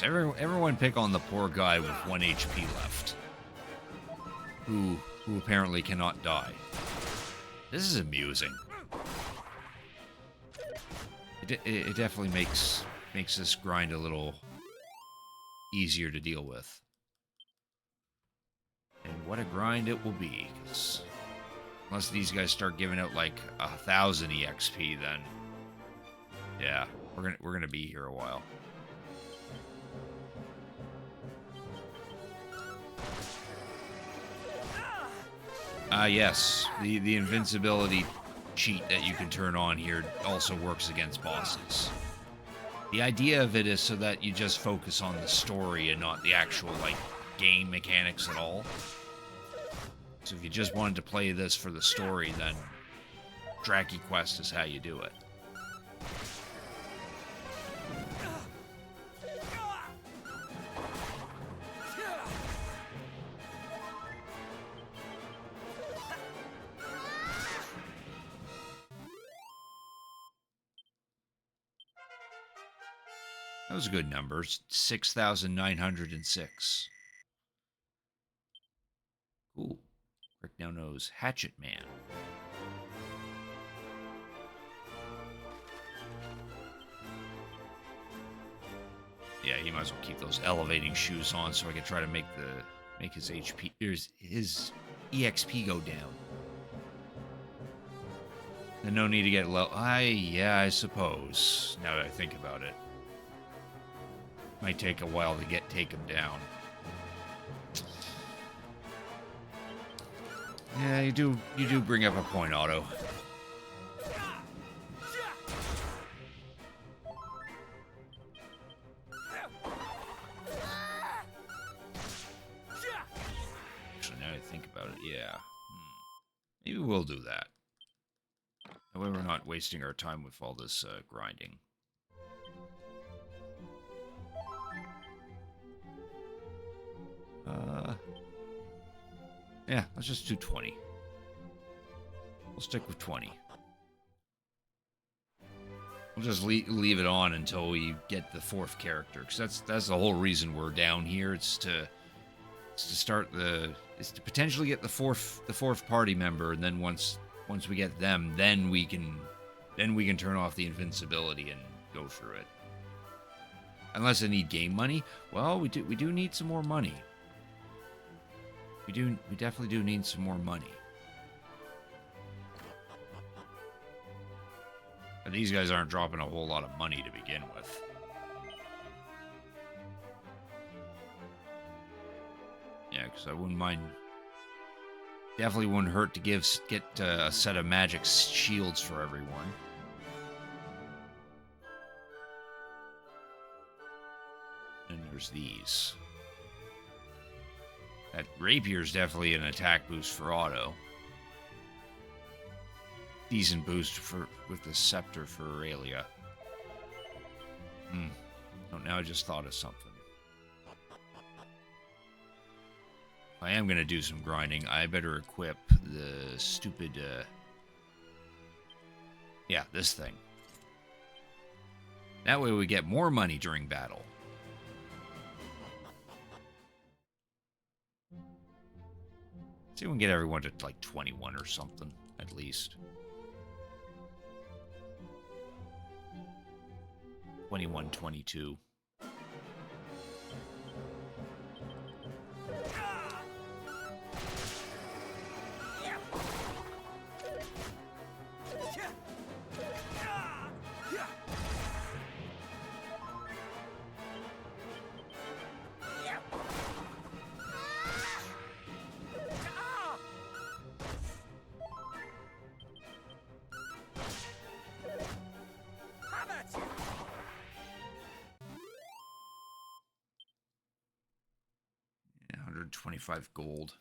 Everyone pick on the poor guy with 1 HP left, who apparently cannot die. This is amusing. It definitely makes this grind a little easier to deal with. And what a grind it will be, 'cause unless these guys start giving out like 1,000 EXP, then yeah, we're gonna be here a while. Yes, the invincibility cheat that you can turn on here also works against bosses. The idea of it is so that you just focus on the story and not the actual, like, game mechanics at all. So if you just wanted to play this for the story, then Draki Quest is how you do it. Those are good numbers. 6,906. now knows Hatchet Man. Yeah, he might as well keep those elevating shoes on so I can try to make his HP, his EXP go down. And no need to get low. Yeah, I suppose. Now that I think about it, might take a while to take him down. Yeah, you do bring up a point, Otto. Actually, now that I think about it, yeah. Maybe we'll do that. That way we're not wasting our time with all this grinding. Yeah, let's just do 20. We'll stick with 20. We'll just leave it on until we get the 4th character, because that's the whole reason we're down here. It's to potentially get the fourth party member, and then once we get them, then we can turn off the invincibility and go through it. Unless I need game money, well, we do need some more money. We definitely do need some more money. But these guys aren't dropping a whole lot of money to begin with. Yeah, because I wouldn't mind. Definitely wouldn't hurt to get a set of magic shields for everyone. And there's these. That rapier's definitely an attack boost for Otto. Decent boost with the scepter for Aurelia. Oh, now I just thought of something. If I am gonna do some grinding, I better equip the stupid yeah, this thing. That way we get more money during battle. See if we can get everyone to like 21 or something, at least. 21, 22. Yeah, 125 gold.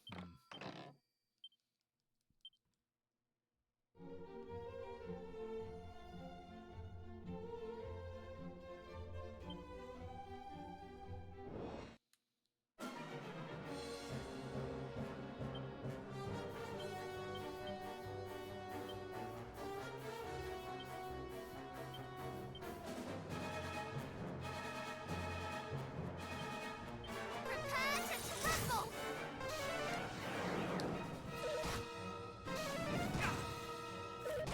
Prepare to tremble!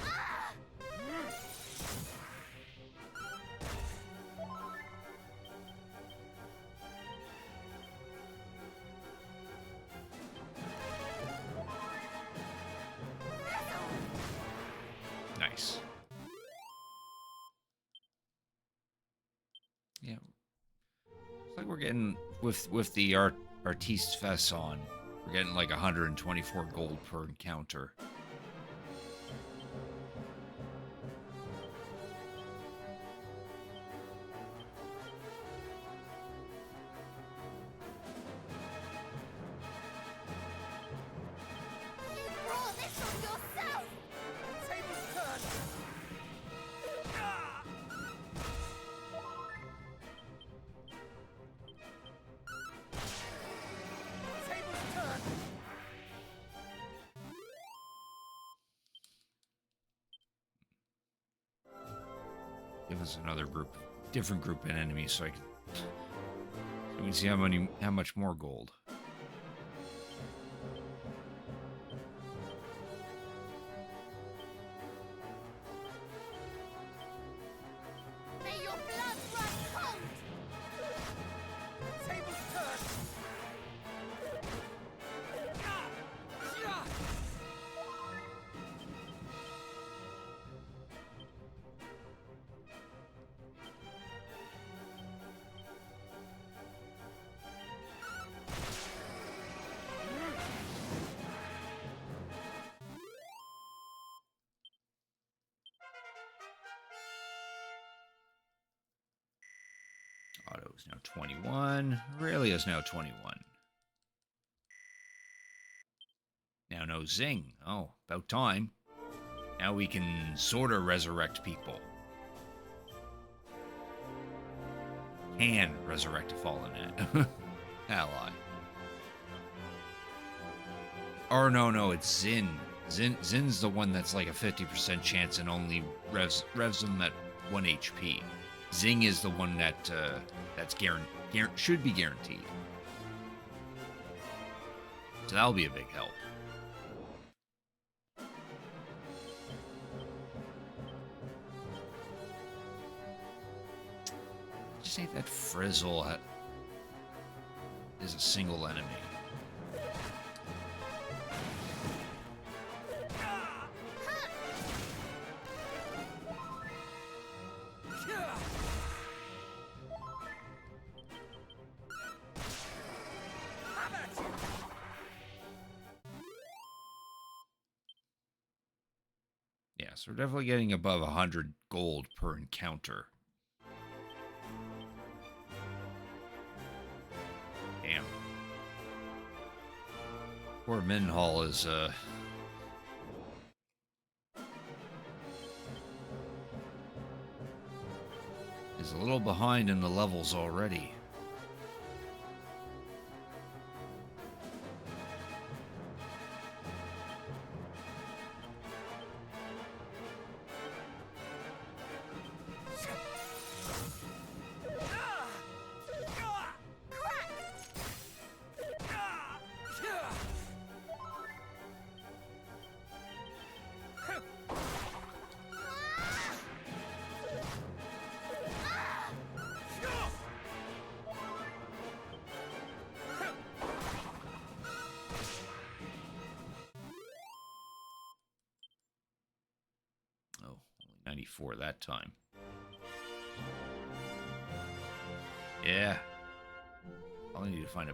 Ah! Nice. Yeah. Looks like we're getting with the Artiste Fest on. We're getting like 124 gold per encounter. You brought this on yourself! Tables turn! Tables turn! Give us another different group of enemies, so we can see how much more gold. Otto is now 21. Aurelia is now 21. Now no Zing. Oh, about time. Now we can sort of resurrect people. Can resurrect a fallen ally. Or no, it's Zin. Zin's the one that's like a 50% chance and only revs them at 1 HP. Zing is the one that that's should be guaranteed. So that'll be a big help. Just think that Frizzle is a single enemy. Yeah, so we're definitely getting above 100 gold per encounter. Damn. Poor Minhall is a little behind in the levels already. Oh, only 94 that time. Yeah. I'll need to find a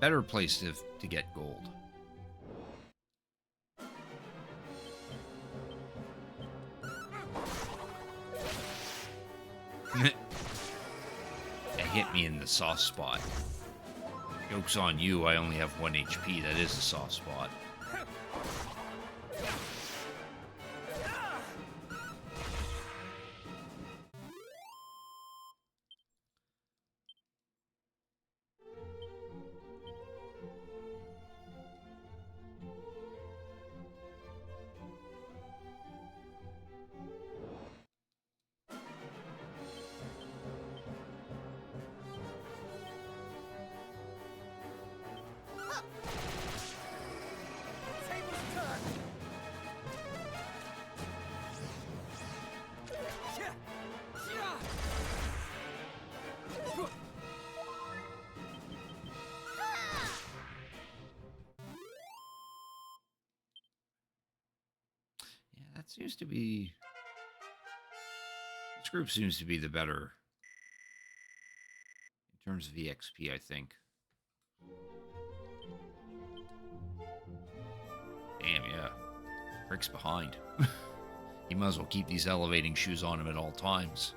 better place to get gold. It hit me in the soft spot. Joke's on you, I only have 1 HP. That is a soft spot. That seems to be... This group seems to be the better in terms of EXP, I think. Damn, yeah. Rick's behind. He might as well keep these elevating shoes on him at all times.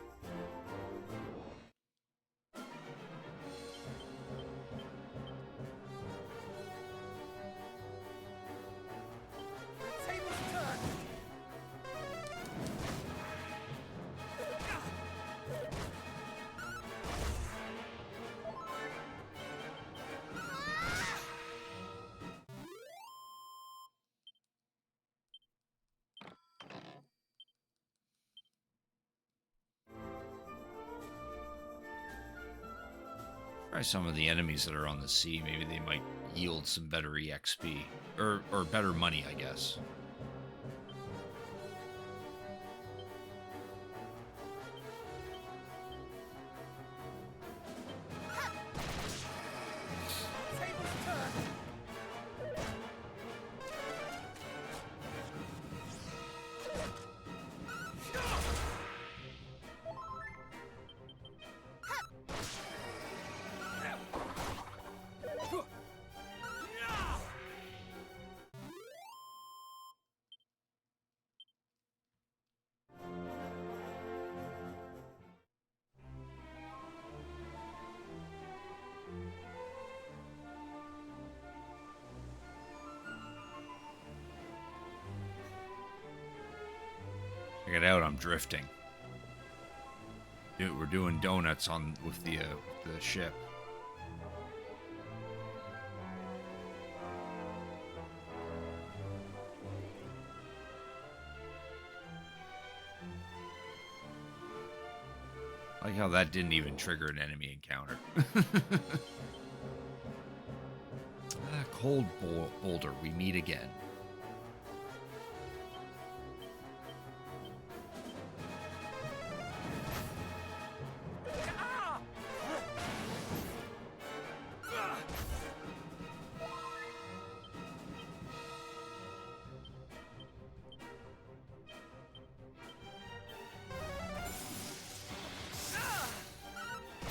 Try some of the enemies that are on the sea. Maybe they might yield some better EXP. Or better money, I guess. Check it out, I'm drifting. Dude, we're doing donuts on with the ship. I like how that didn't even trigger an enemy encounter. Cold Boulder, we meet again.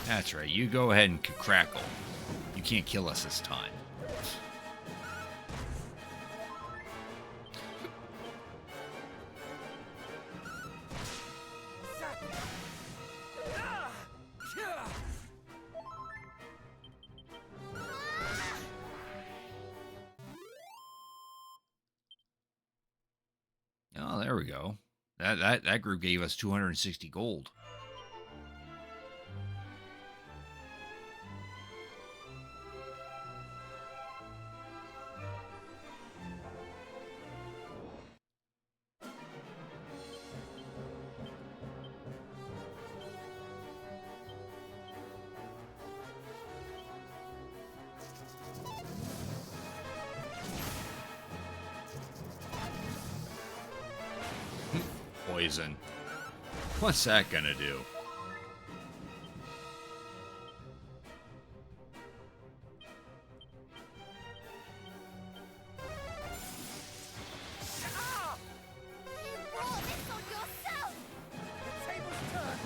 That's right, you go ahead and crackle. You can't kill us this time. Oh, there we go. That group gave us 260 gold. Poison. What's that gonna do? You brought this on yourself! The tables turn!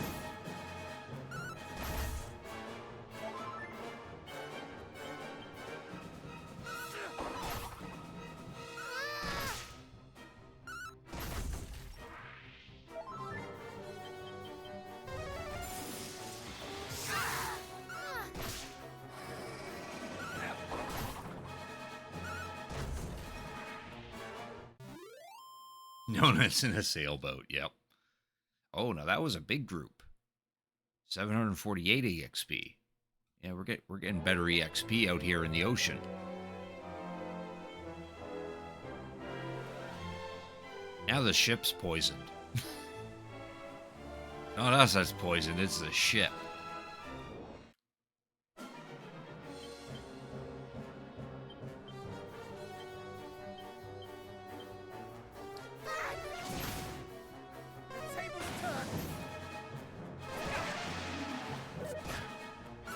Donuts in a sailboat, yep. Oh, now that was a big group. 748 EXP. Yeah, we're getting better EXP out here in the ocean. Now the ship's poisoned. Not us that's poisoned, it's the ship. The tables turn! The tables turn!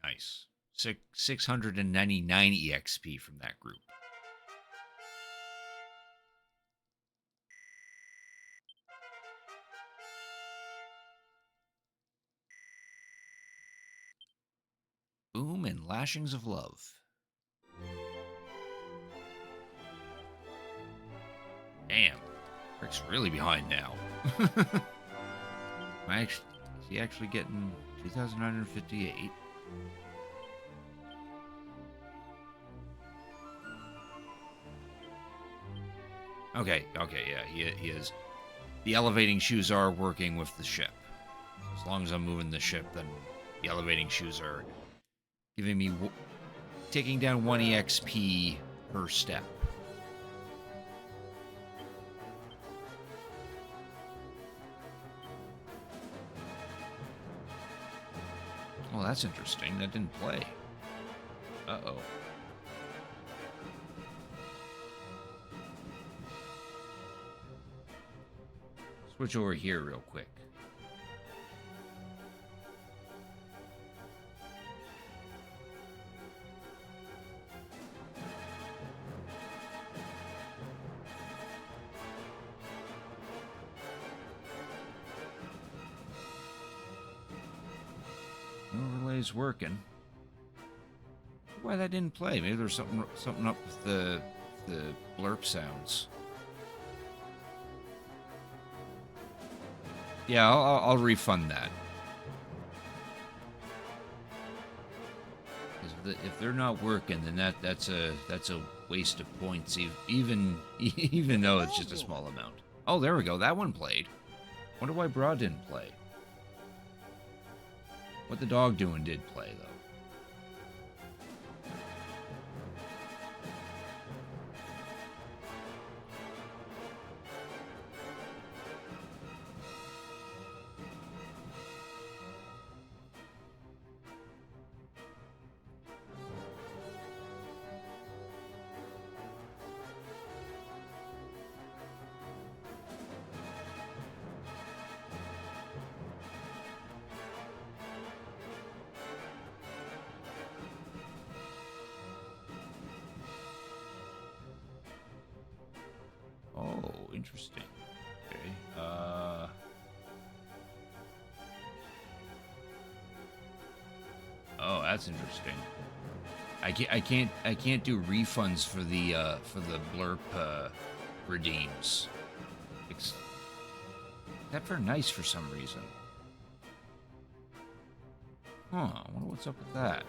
Nice. 699 EXP from that group. Boom and Lashings of Love. Damn. Rick's really behind now. Is he actually getting 2,958? Okay, yeah, he is. The elevating shoes are working with the ship. As long as I'm moving the ship, then the elevating shoes are giving me... taking down 1 EXP per step. Well, that's interesting. That didn't play. Uh-oh. Switch over here real quick. Overlay's working. Why that didn't play? Maybe there's something up with the blurp sounds. Yeah, I'll refund that. If they're not working, then that's a waste of points, even though it's just a small amount. Oh, there we go. That one played. Wonder why Bra didn't play. What the dog doing did play though. Oh, interesting. Okay. Oh, that's interesting. I can't do refunds for the blurp redeems. Except for nice for some reason. Huh, I wonder what's up with that.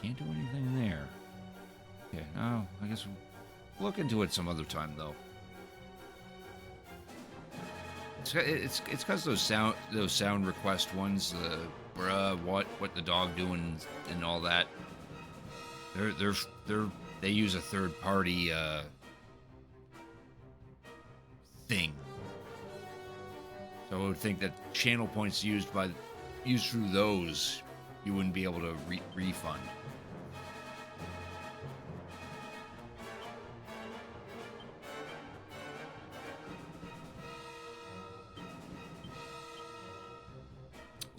Can't do anything there. Okay, no, I guess we'll look into it some other time, though. It's because those sound request ones, the bruh, what the dog doing, and all that. They use a third party thing. So I would think that channel points used through those, you wouldn't be able to refund.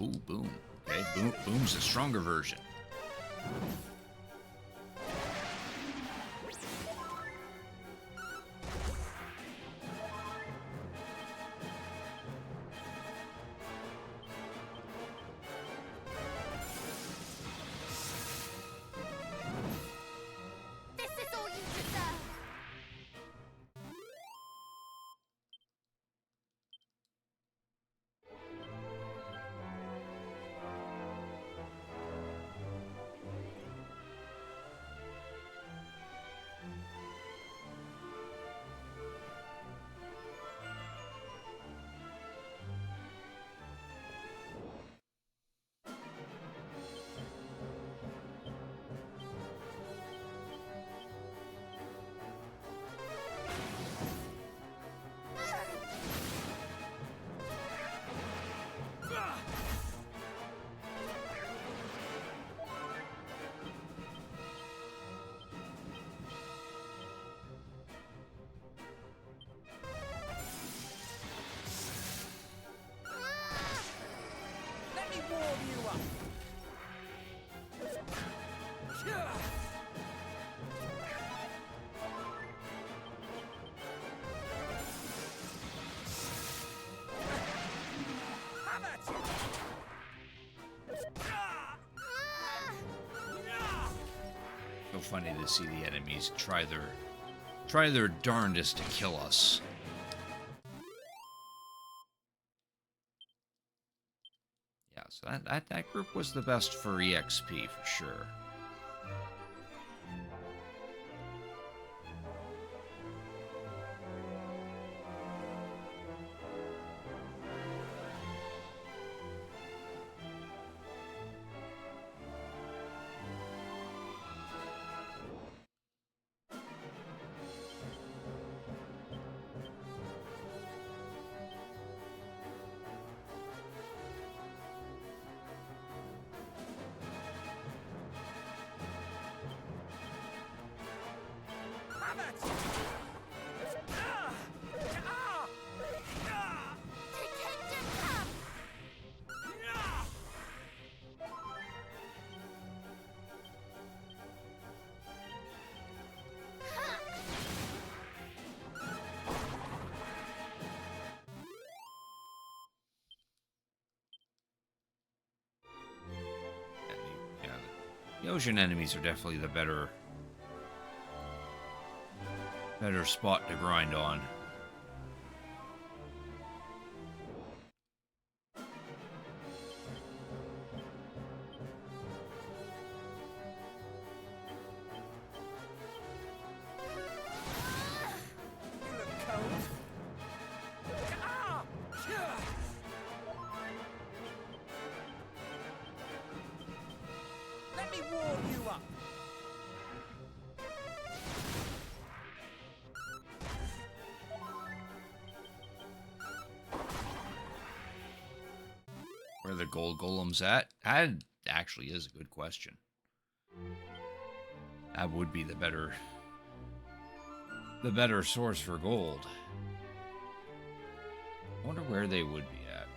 Ooh, boom. Okay, boom's a stronger version. This is all you deserve. Let me warm you up. Have at you. So funny to see the enemies try their darndest to kill us. Yeah, so that group was the best for EXP for sure. Have at you. ocean enemies are definitely the better spot to grind on. You look cold. Ah! Let me warm you up. Where are the gold golems at? That actually is a good question. That would be the better source for gold. I wonder where they would be at.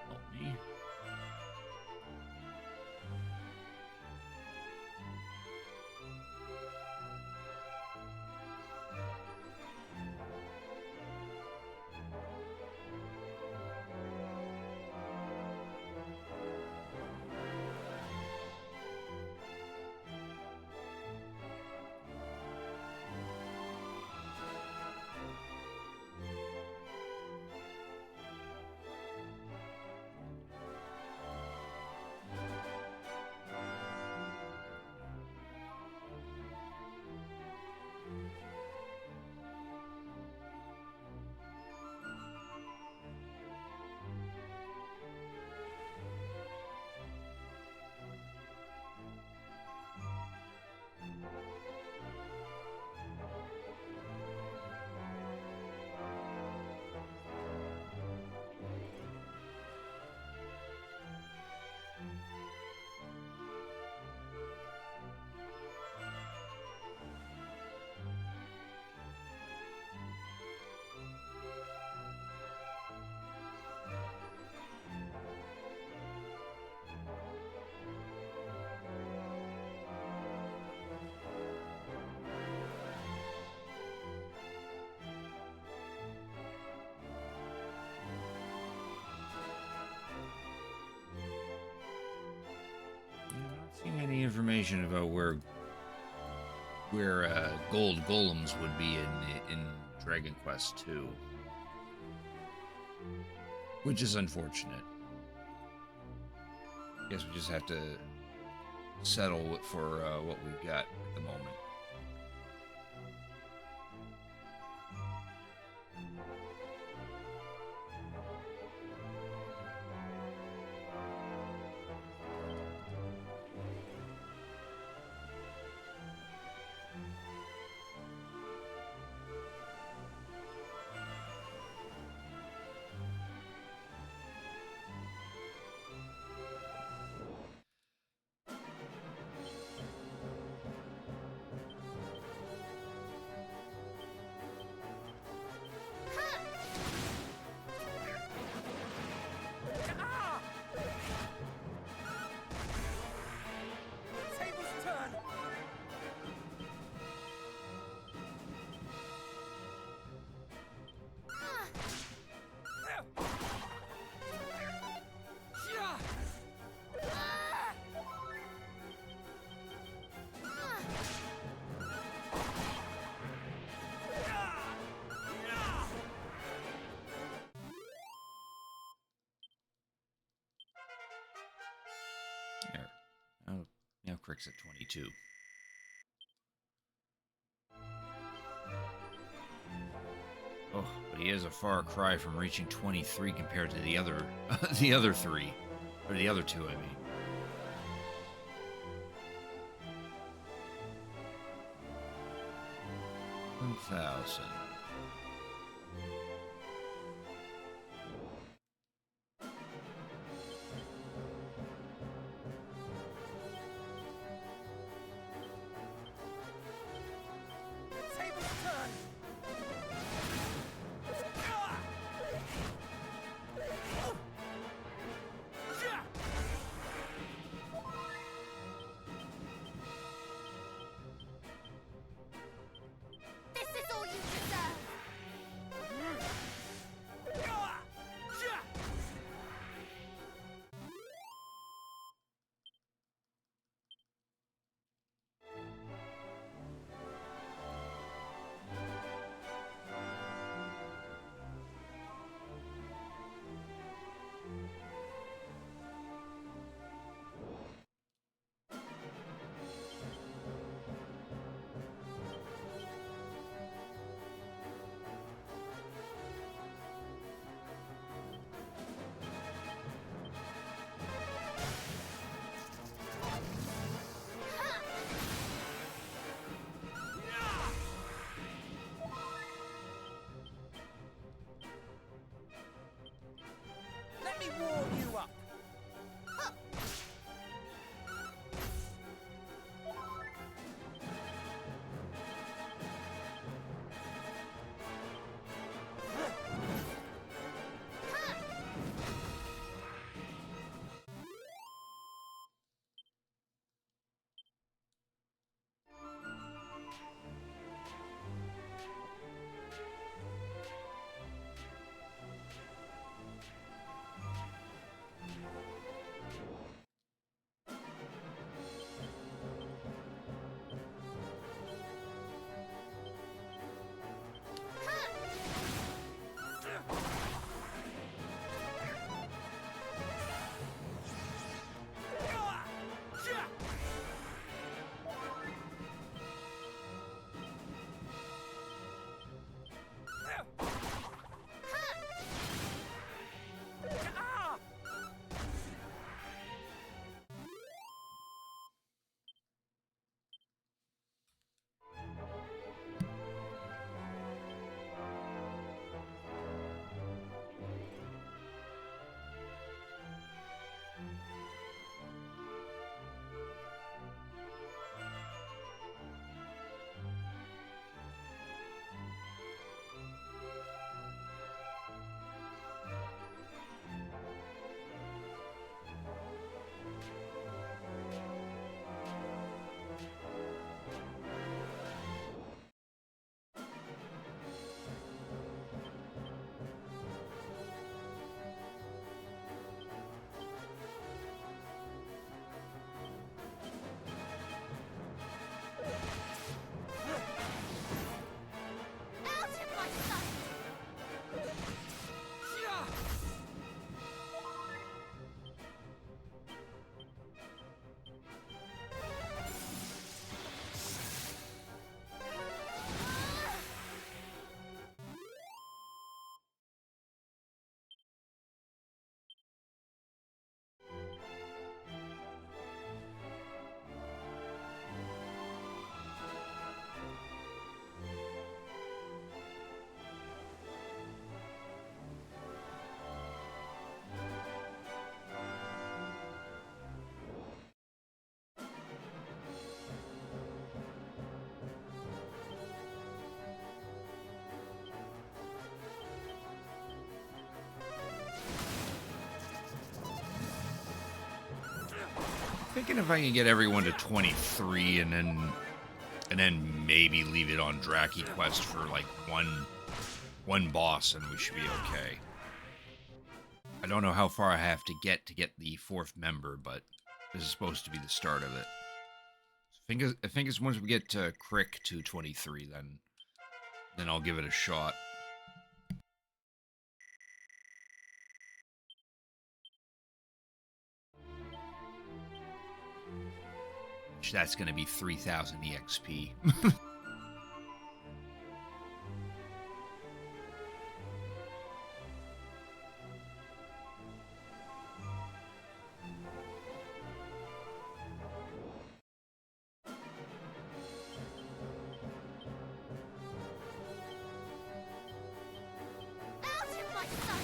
Help me. Seeing any information about where gold golems would be in Dragon Quest 2, which is unfortunate. Guess we just have to settle for what we've got at the moment. Crick's at 22. Oh, but he is a far cry from reaching 23 compared to the other, the other three, or the other two, I mean. $1,000. Tables turn! This is all you deserve! Let me warm you up! Out of my sight! Thinking if I can get everyone to 23 and then maybe leave it on Draki Quest for like one boss and we should be okay. I don't know how far I have to get the fourth member, but this is supposed to be the start of it. I think it's once we get to Crick to 23, then I'll give it a shot. That's going to be 3,000 EXP. Out of my sight!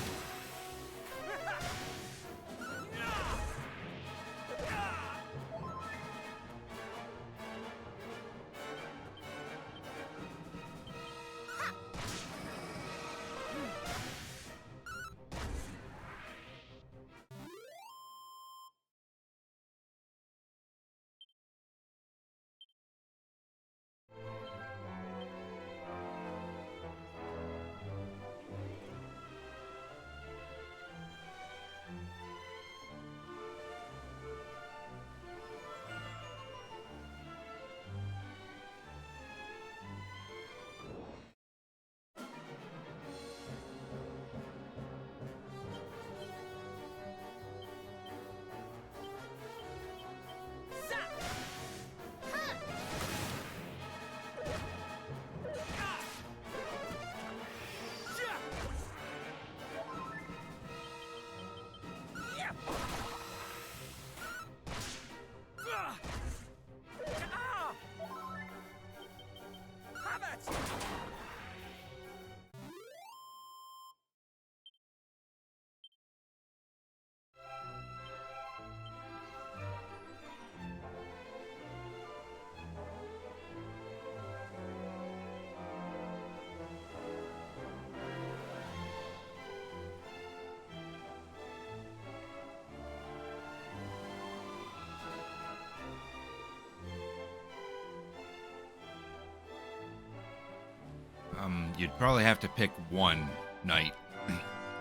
You'd probably have to pick one night,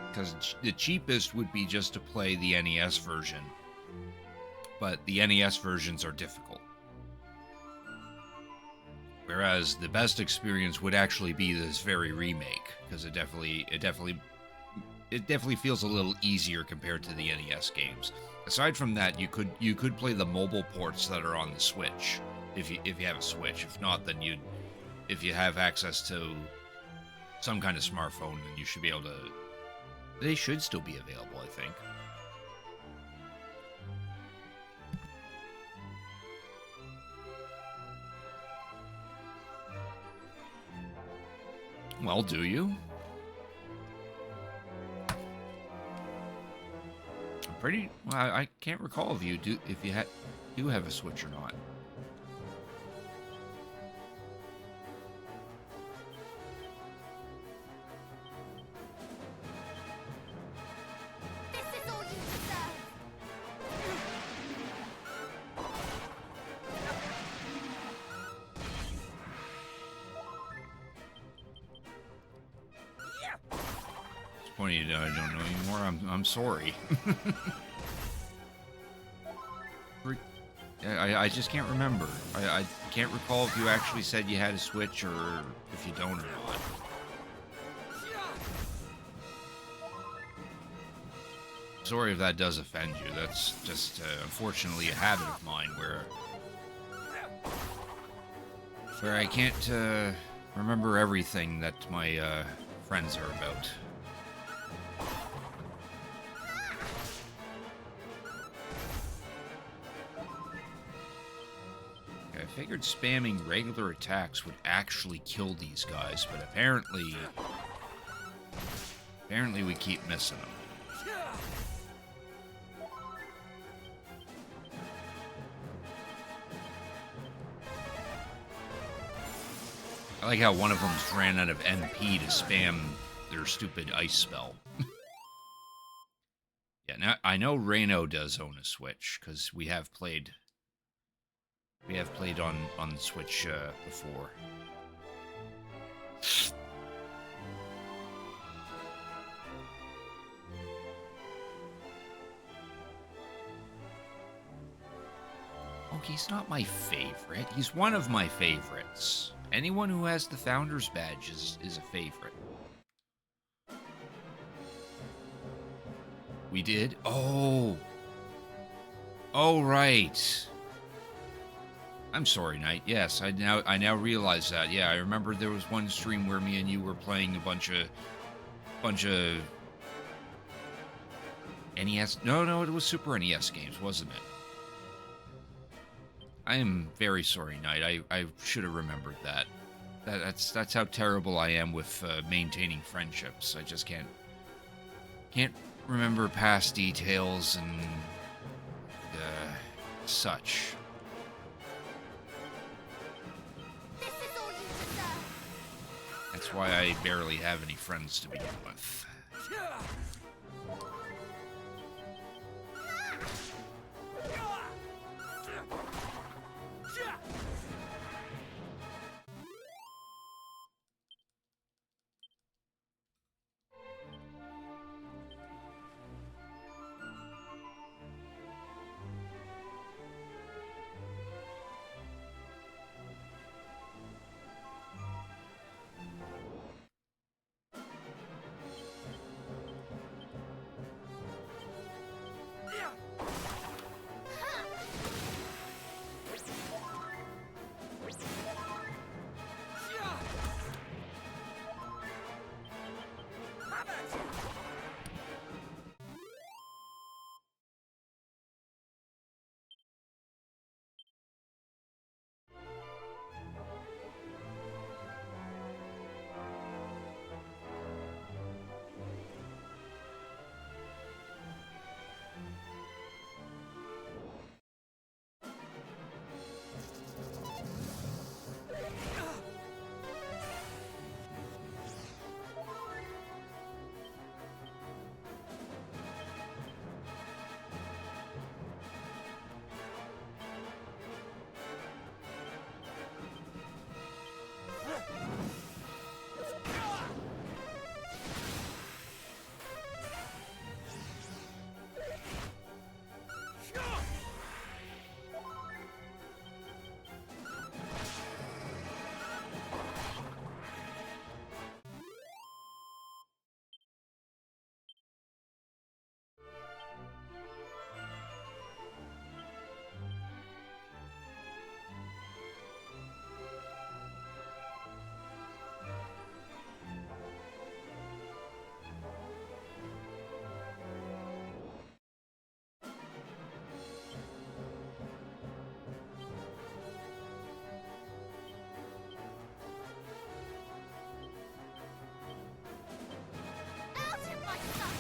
because the cheapest would be just to play the NES version, but the NES versions are difficult. Whereas the best experience would actually be this very remake, because it definitely feels a little easier compared to the NES games. Aside from that, you could play the mobile ports that are on the Switch if you have a Switch. If not, then if you have access to some kind of smartphone, then you should be able to. They should still be available, I think. Well, do you? I can't recall if you do have a Switch or not. This is all you deserve! Disappointed I don't know anymore. I'm sorry. I just can't remember. I can't recall if you actually said you had a Switch or if you don't or not. Sorry if that does offend you. That's just unfortunately a habit of mine where I can't remember everything that my friends are about. I figured spamming regular attacks would actually kill these guys, but apparently we keep missing them. I like how one of them's ran out of MP to spam their stupid ice spell. Yeah, now I know Reno does own a Switch, because we have played on the Switch before. Oh, he's not my favorite. He's one of my favorites. Anyone who has the Founder's Badge is a favorite. We did? Oh. Oh, right. I'm sorry, Knight. Yes, I now realize that. Yeah, I remember there was one stream where me and you were playing a bunch of NES. No, it was Super NES games, wasn't it? I am very sorry, Knight. I should have remembered that. That's how terrible I am with maintaining friendships. I just can't remember past details and such. This is all you deserve. That's why I barely have any friends to begin with. Out of my sight.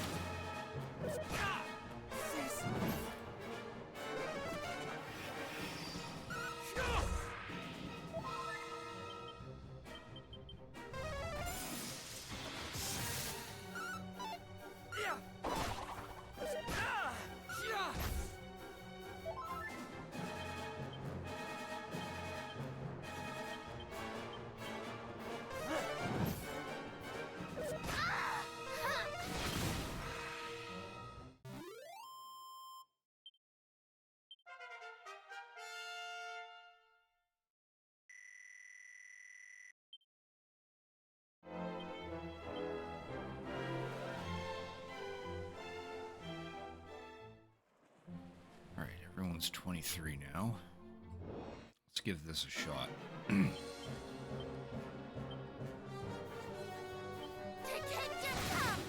Alright, everyone's 23 now. Let's give this a shot. Detective come.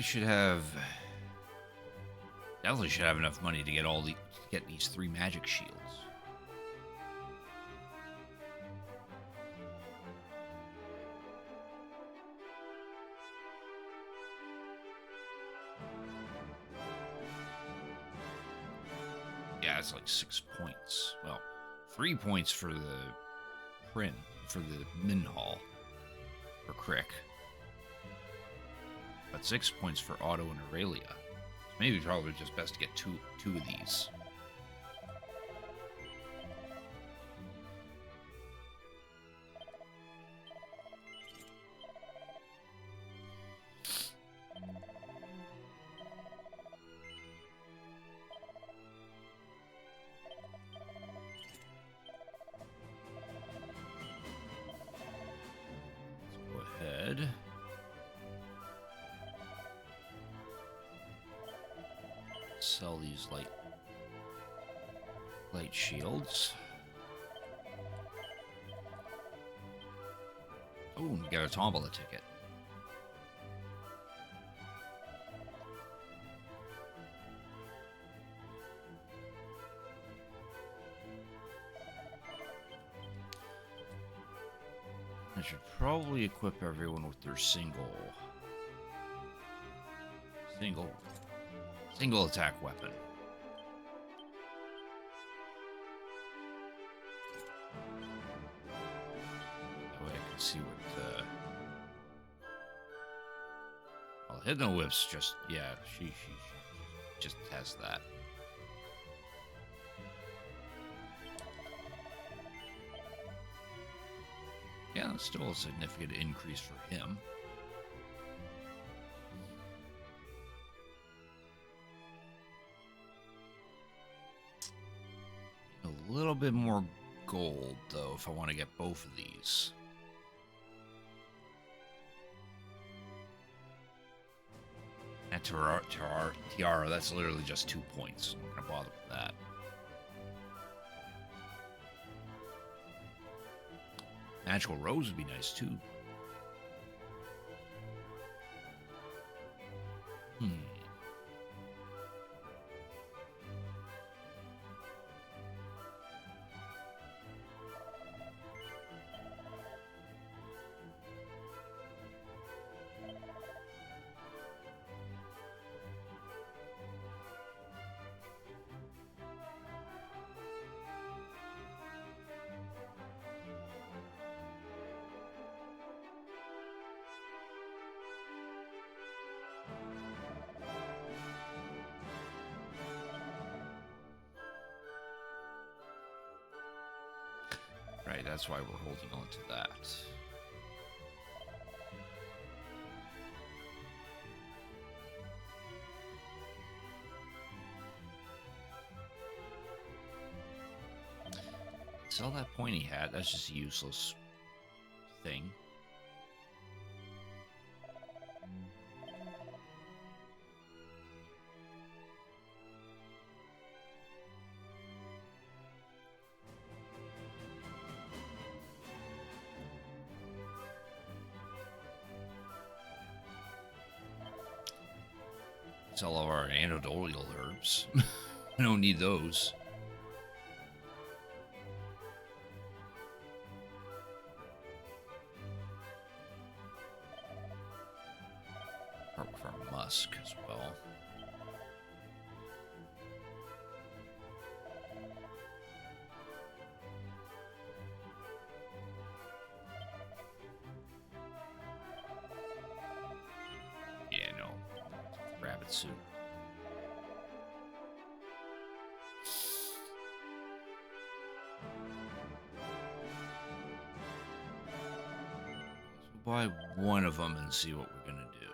should have... Definitely should have enough money to get get these 3 magic shields. Yeah, it's like 6 points. Well, 3 points for the for the Minhall, for Crick. But 6 points for Otto and Aurelia. Maybe probably just best to get two of these. Sell these light shields. Oh, we got a tombola ticket. I should probably equip everyone with their single attack weapon. That way I can see what well, Hypno Whip's just, yeah, she just has that. Yeah, that's still a significant increase for him. A little bit more gold, though, if I want to get both of these. And Tiara, that's literally just 2 points. I'm not going to bother with that. Magical Rose would be nice, too. Right, that's why we're holding on to that. Sell that pointy hat, that's just a useless thing. Sell all our antidotal herbs. I don't need those. For musk as well. Yeah, no. Rabbit suit. Buy one of them and see what we're gonna do.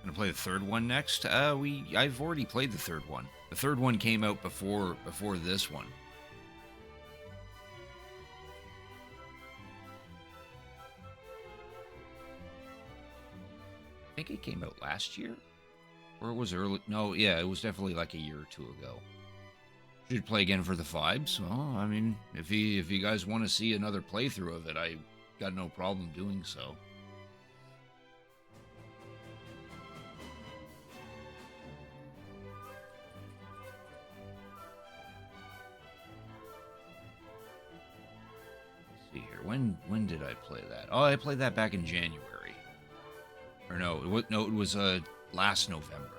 Gonna play the third one next. I've already played the third one. The third one came out before this one. I think it came out last year, or it was early. No, yeah, it was definitely like a year or two ago. Should play again for the vibes. Well, I mean, if you guys want to see another playthrough of it, I got no problem doing so. when did I play that? Oh, I played that back in January. Or no, it was last November.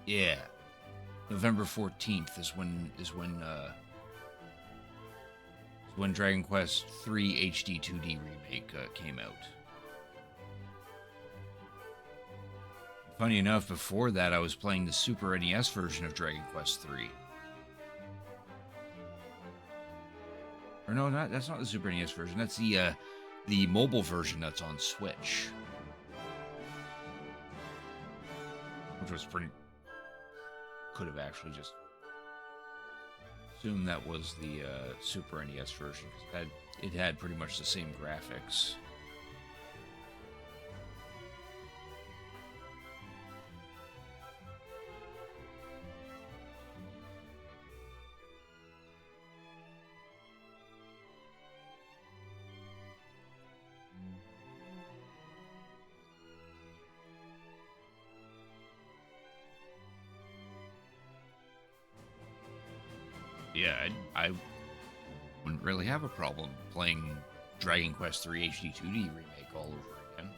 Yeah. November 14th is when Dragon Quest III HD-2D remake came out. Funny enough, before that I was playing the Super NES version of Dragon Quest III. Or no, that's not the Super NES version. That's the mobile version that's on Switch. Which was pretty... Could have actually just assumed that was the Super NES version, because it had pretty much the same graphics. Yeah, I wouldn't really have a problem playing Dragon Quest III HD-2D remake all over again.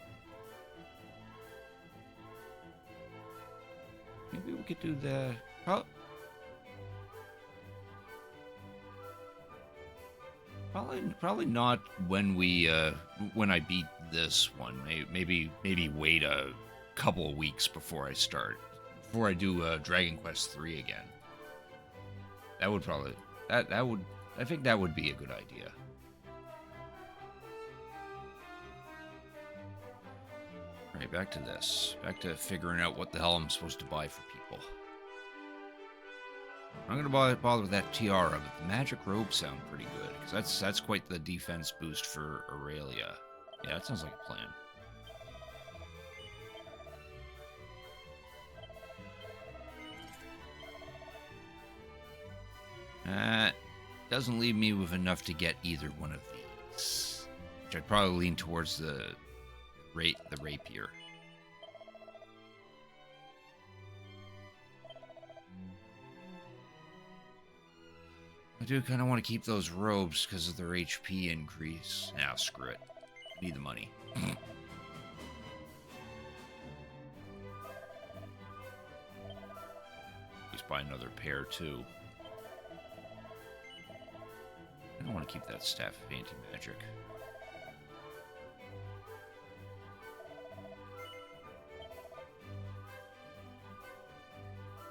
Maybe we could do the... Probably not when when I beat this one. Maybe wait a couple of weeks before I do Dragon Quest III again. That would probably I think that would be a good idea. All right, back to this. Back to figuring out what the hell I'm supposed to buy for people. I'm gonna bother with that tiara, but the magic robes sound pretty good, because that's quite the defense boost for Aurelia. Yeah, that sounds like a plan. Doesn't leave me with enough to get either one of these, which I'd probably lean towards the rapier. I do kind of want to keep those robes because of their HP increase. Nah, screw it. Need the money. Just buy another pair too. I don't want to keep that staff of anti-magic.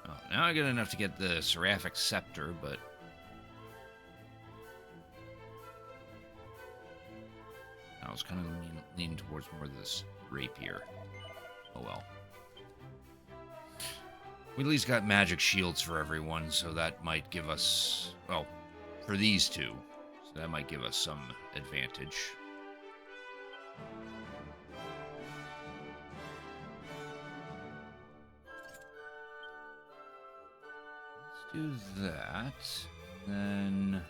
Oh, now I get enough to get the Seraphic Scepter, but... I was kind of leaning towards more of this rapier. Oh well. We at least got magic shields for everyone, so that might give us... Well, for these two. So that might give us some advantage. Let's do that. Then...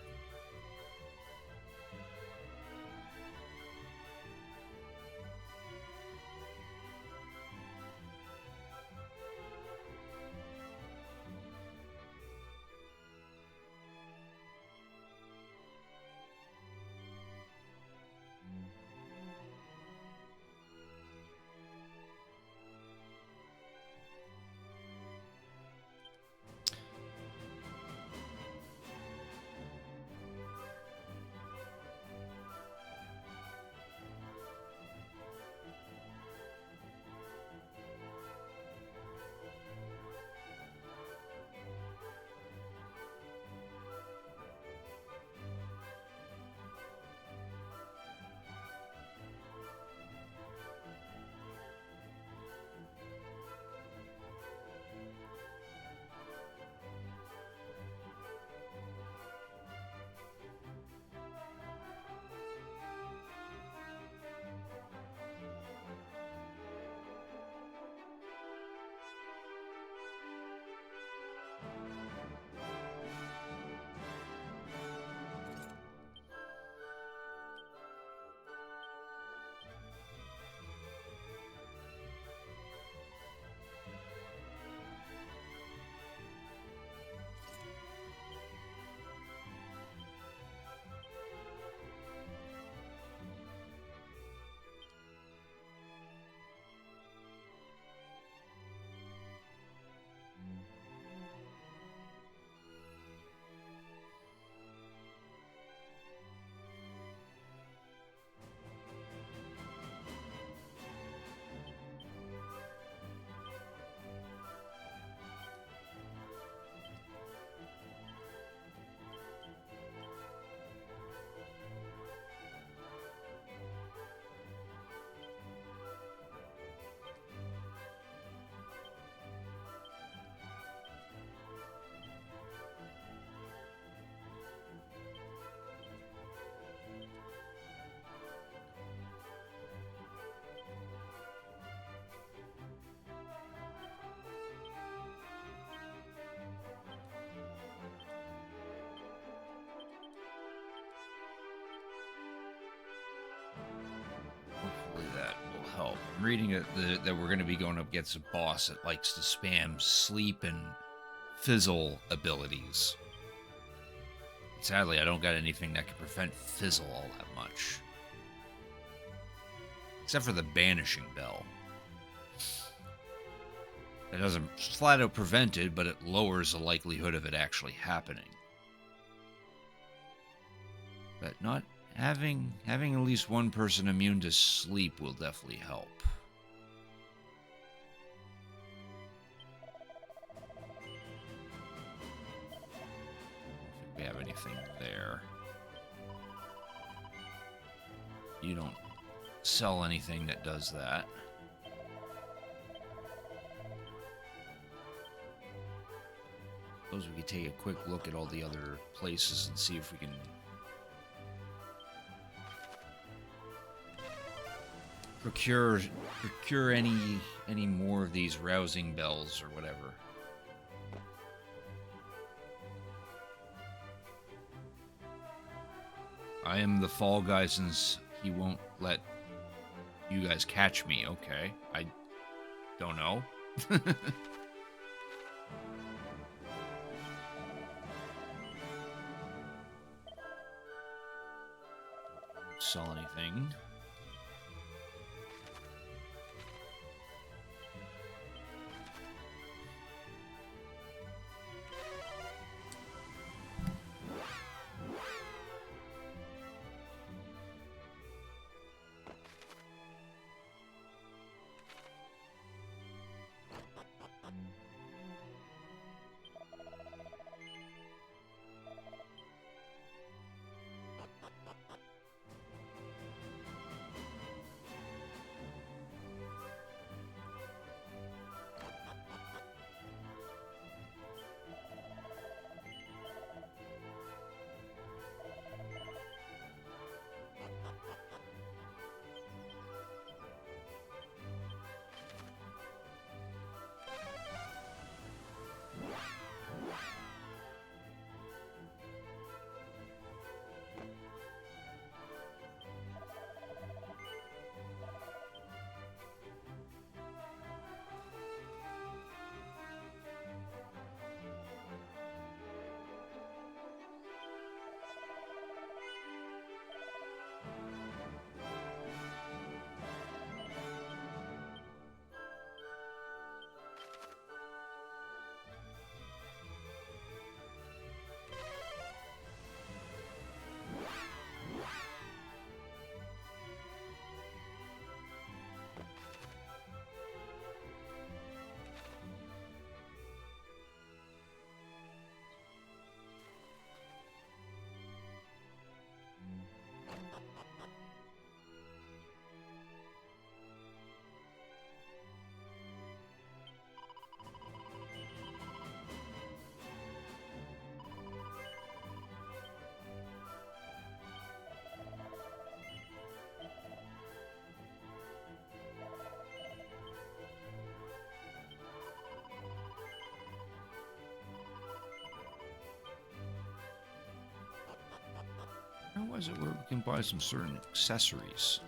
I'm reading that we're going to be going up against a boss that likes to spam sleep and fizzle abilities. Sadly, I don't got anything that can prevent fizzle all that much. Except for the banishing bell. It doesn't flat out prevent it, but it lowers the likelihood of it actually happening. But not having at least one person immune to sleep will definitely help. I don't think we have anything there. You don't sell anything that does that. Suppose we could take a quick look at all the other places and see if we can procure any more of these rousing bells or whatever. I am the fall guy since he won't let you guys catch me. Okay, I don't know. Sell anything. How was it where we can buy some certain accessories?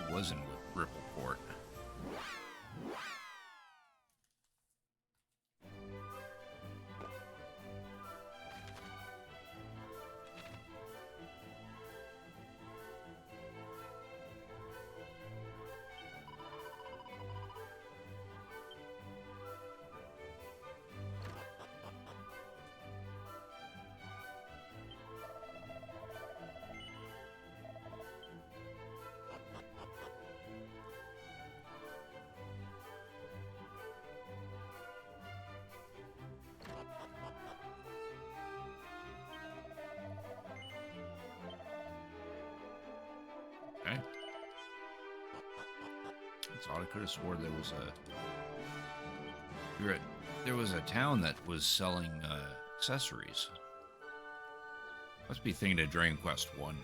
It was in Rippleport. That's odd. I could have swore there was there was a town that was selling accessories. Must be thinking of Dragon Quest 1.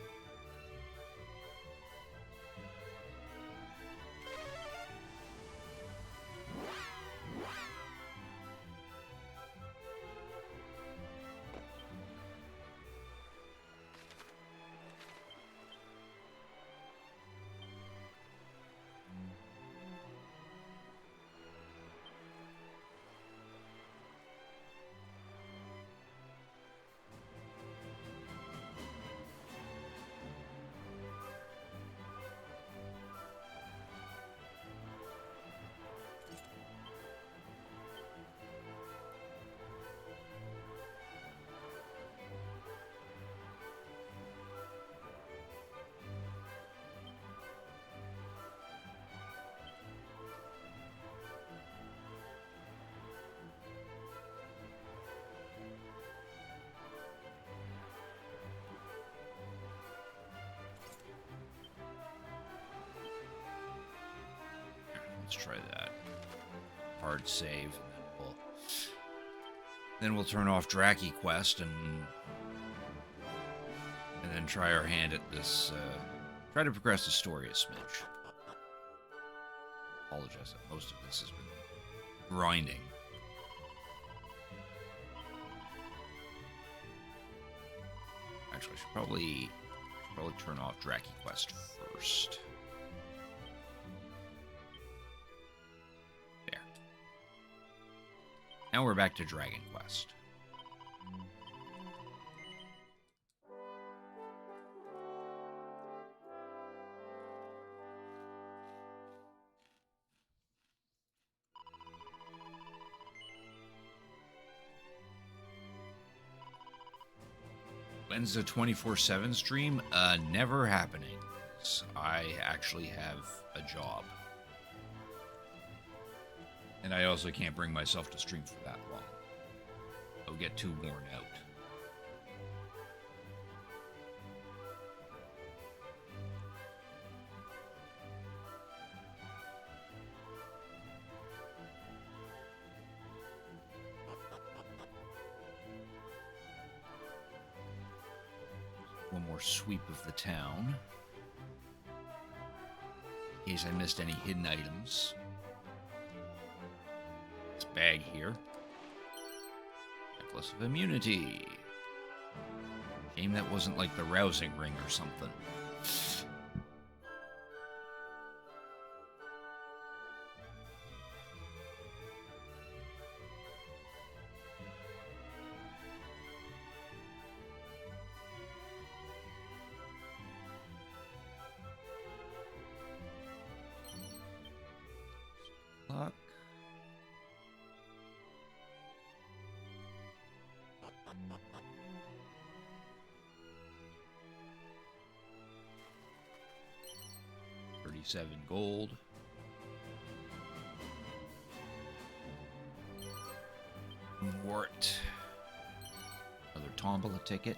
Let's try that. Hard save. Then we'll turn off Draki Quest and then try our hand at this. Try to progress the story a smidge. Apologize that most of this has been grinding. Actually, I should probably turn off Draki Quest first. Now we're back to Dragon Quest. When's the 24/7 stream? Never happening. I actually have a job. And I also can't bring myself to stream for that long. I'll get too worn out. One more sweep of the town. In case I missed any hidden items. Bag here. Necklace of immunity. Shame that wasn't like the rousing ring or something. Luck. $37 gold. Wart. Another tombola ticket.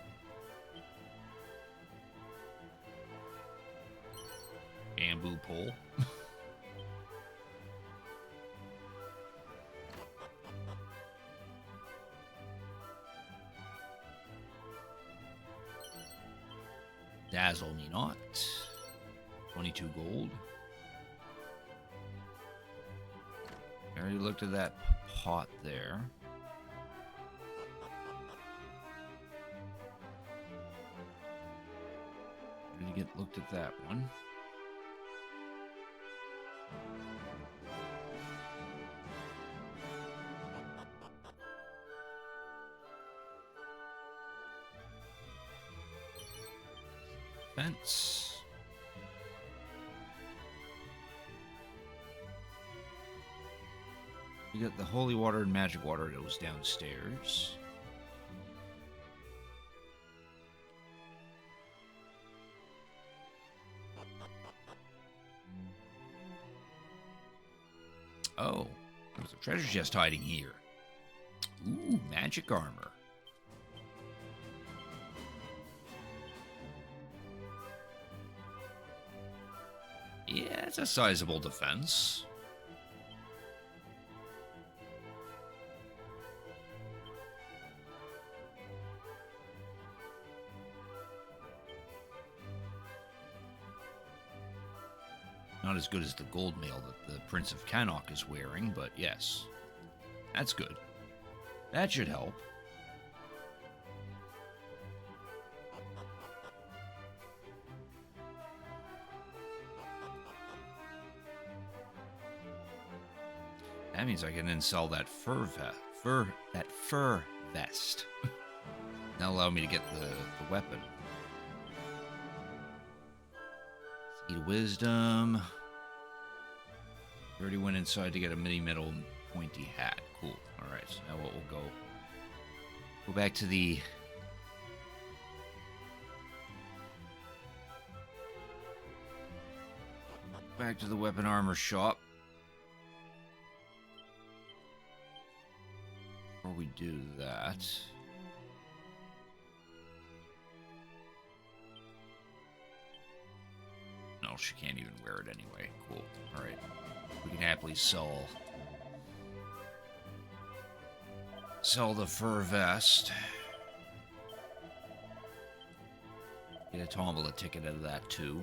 Bamboo pole. Dazzle me not. 22 gold. I already looked at that pot there. Already looked at that one. Fence. We got the holy water and magic water that was downstairs. Oh, there's a treasure chest hiding here. Ooh, magic armor. Yeah, it's a sizable defense. Not as good as the gold mail that the Prince of Cannock is wearing, but yes. That's good. That should help. That means I can then sell that fur vest. That'll allow me to get the weapon. Seed of Wisdom. Already went inside to get a mini metal pointy hat. Cool. Alright, so now what we'll go back to the weapon armor shop. Before we do that, no, she can't even wear it anyway. Cool. Alright. We can happily sell the fur vest. Get a tombola ticket out of that too.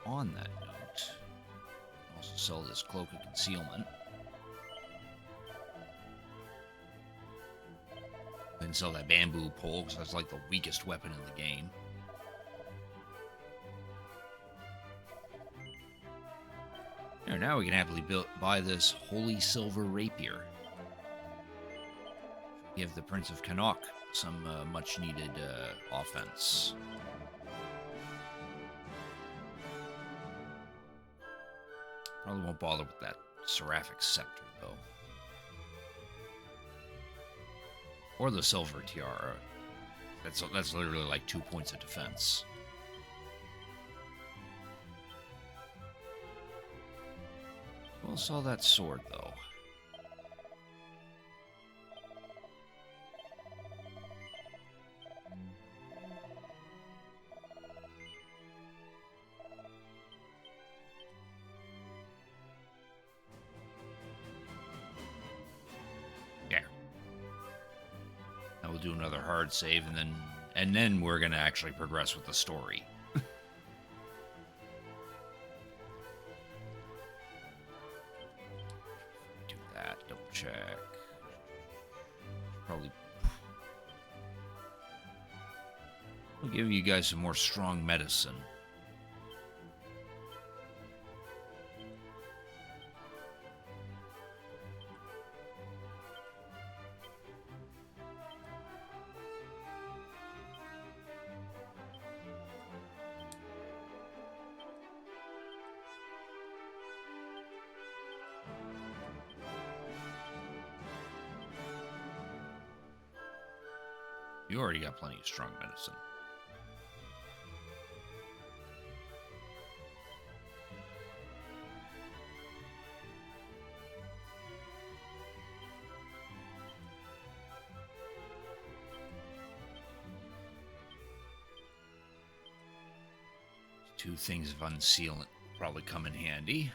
On that note, also sell this cloak of concealment. Then sell that bamboo pole because that's like the weakest weapon in the game. There, now we can happily buy this holy silver rapier. Give the Prince of Cannock some much needed offense. Probably won't bother with that seraphic scepter, though. Or the silver tiara. That's literally like 2 points of defense. We'll sell that sword, though. We'll do another hard save, and then we're gonna actually progress with the story. Do that. Double check. Probably. I'll give you guys some more strong medicine. You already got plenty of strong medicine. Two things of unsealant probably come in handy.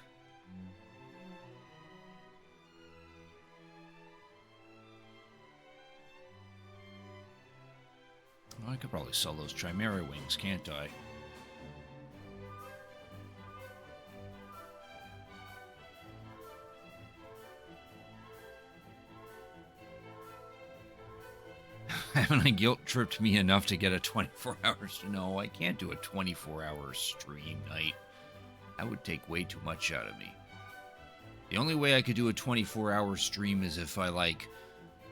Well, I could probably sell those Chimera wings, can't I? Haven't I guilt-tripped me enough to get a 24 hours? No, I can't do a 24-hour stream night. That would take way too much out of me. The only way I could do a 24-hour stream is if I, like,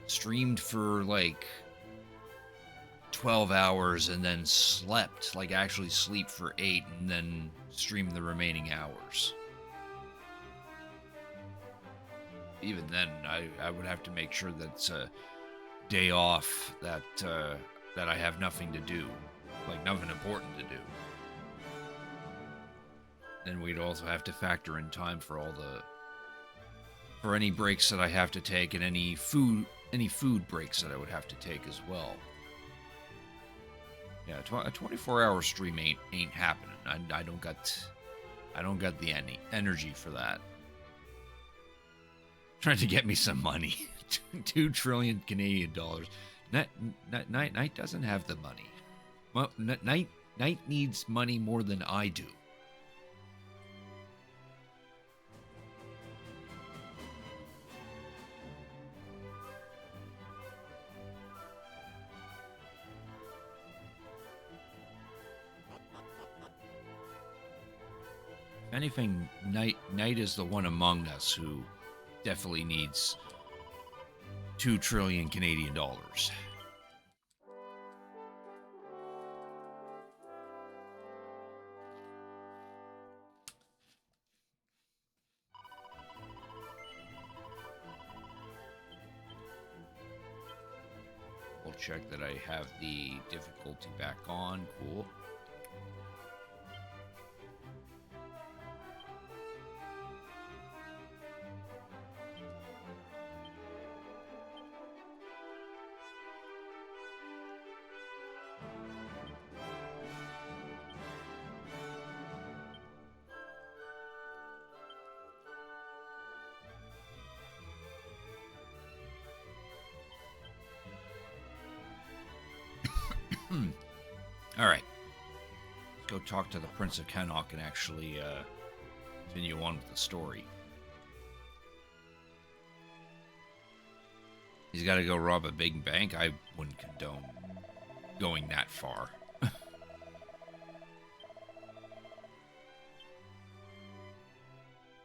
streamed for, like, 12 hours and then slept, like actually sleep for 8 and then stream the remaining hours. Even then, I would have to make sure that's a day off that I have nothing to do, like nothing important to do. Then we'd also have to factor in time for any breaks that I have to take and any food breaks that I would have to take as well. Yeah, a 24-hour stream ain't happening. I don't got the energy for that. Trying to get me some money. 2 trillion Canadian dollars. Knight doesn't have the money. Well, Knight needs money more than I do. If anything, Knight is the one among us who definitely needs 2 trillion Canadian dollars. We'll check that I have the difficulty back on. Cool. All right. Let's go talk to the Prince of Kenok and actually continue on with the story. He's got to go rob a big bank. I wouldn't condone going that far.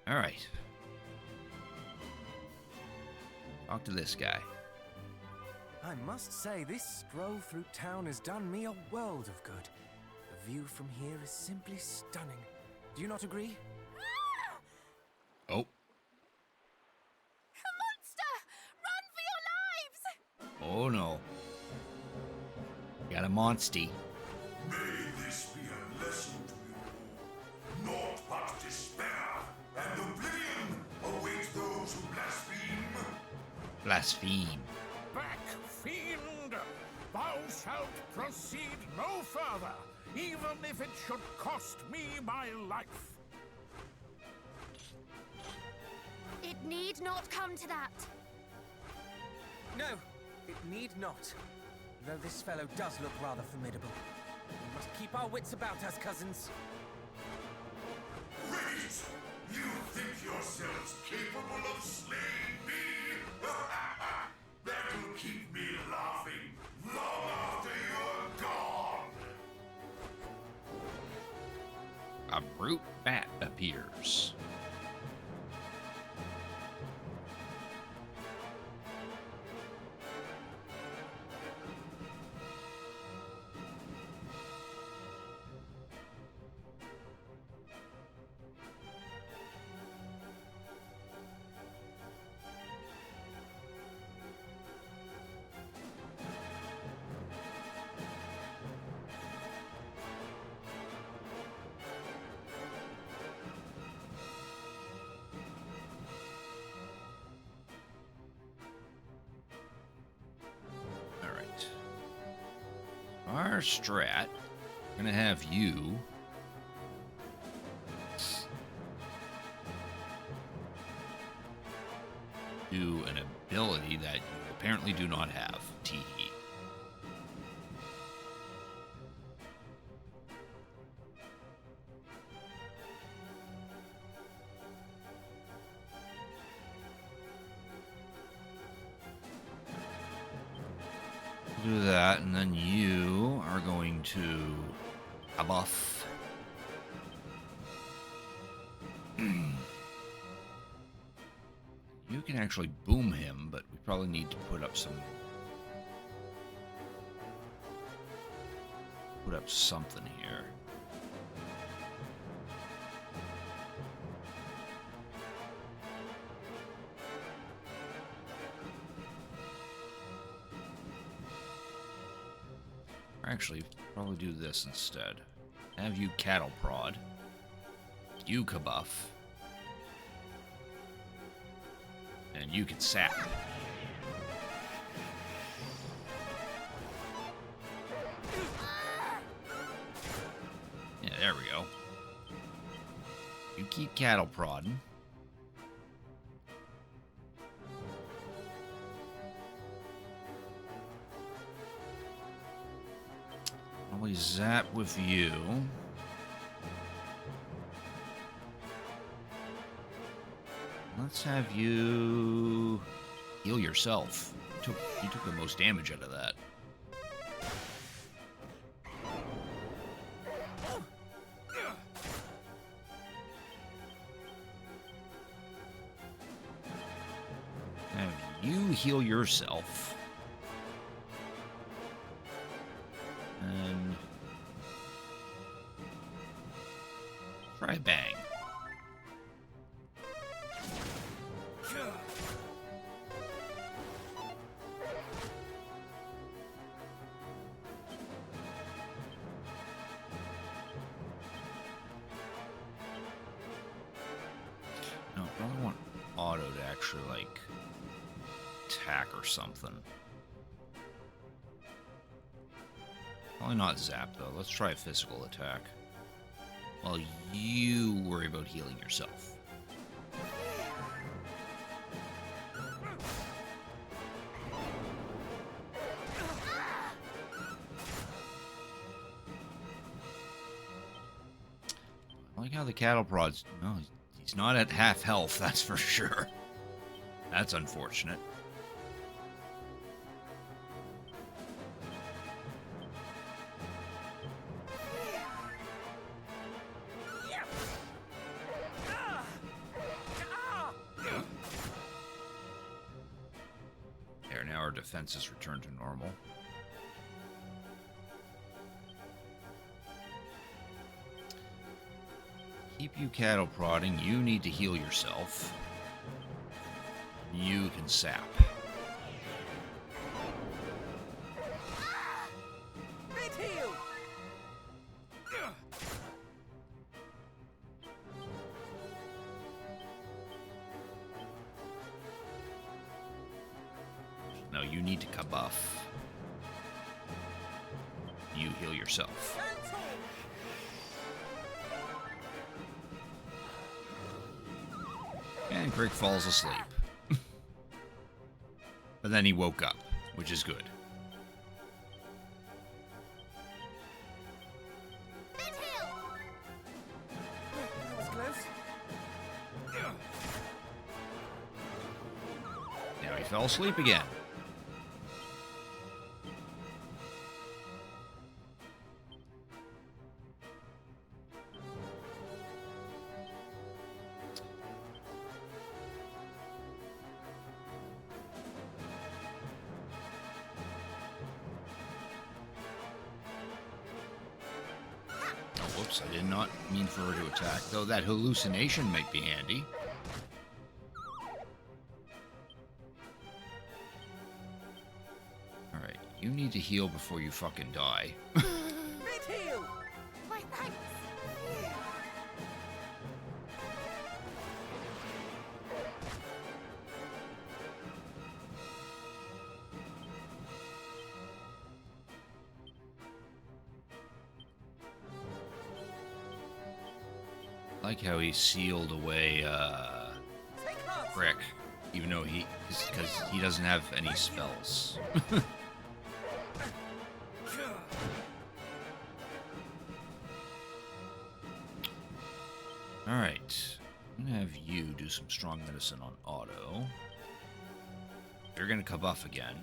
All right. Talk to this guy. I must say, this stroll through town has done me a world of good. The view from here is simply stunning. Do you not agree? Oh. A monster! Run for your lives! Oh no. Got a monstie. May this be a lesson to you all. Naught but despair and oblivion await those who blaspheme. Blaspheme. Back, fiend! Thou shalt proceed no further, even if it should cost me my life. It need not come to that. No, it need not. Though this fellow does look rather formidable. We must keep our wits about us, cousins. Wait! You think yourselves capable of slaying me? That'll keep me laughing long after you're gone! A brute bat appears. Our strat, gonna have you do an ability that you apparently do not have. Tee. Do that, and then you are going to a buff. You can actually boom him, but we probably need to put up something here. Actually, probably do this instead. Have you cattle prod. You kabuff. And you can sap. keep cattle prodding. Probably zap with you. Let's have you heal yourself. You took the most damage out of that. Have you heal yourself. And try bang. No, I probably want auto to actually, like, attack or something. Probably not zap, though. Let's try a physical attack. While you worry about healing yourself. I like how the cattle prods... No, he's not at half health, that's for sure. That's unfortunate. There, now our defenses return to normal. Keep you cattle prodding. You need to heal yourself. You can sap. No, you need to kabuff. You heal yourself. And Crick falls asleep. But then he woke up, which is good. That was close. Now he fell asleep again. Whoops, I did not mean for her to attack, though that hallucination might be handy. Alright, you need to heal before you fucking die. My thanks. I like how he sealed away, Crick, even though because he doesn't have any spells. Alright, I'm gonna have you do some strong medicine on auto. You're gonna kabuff again.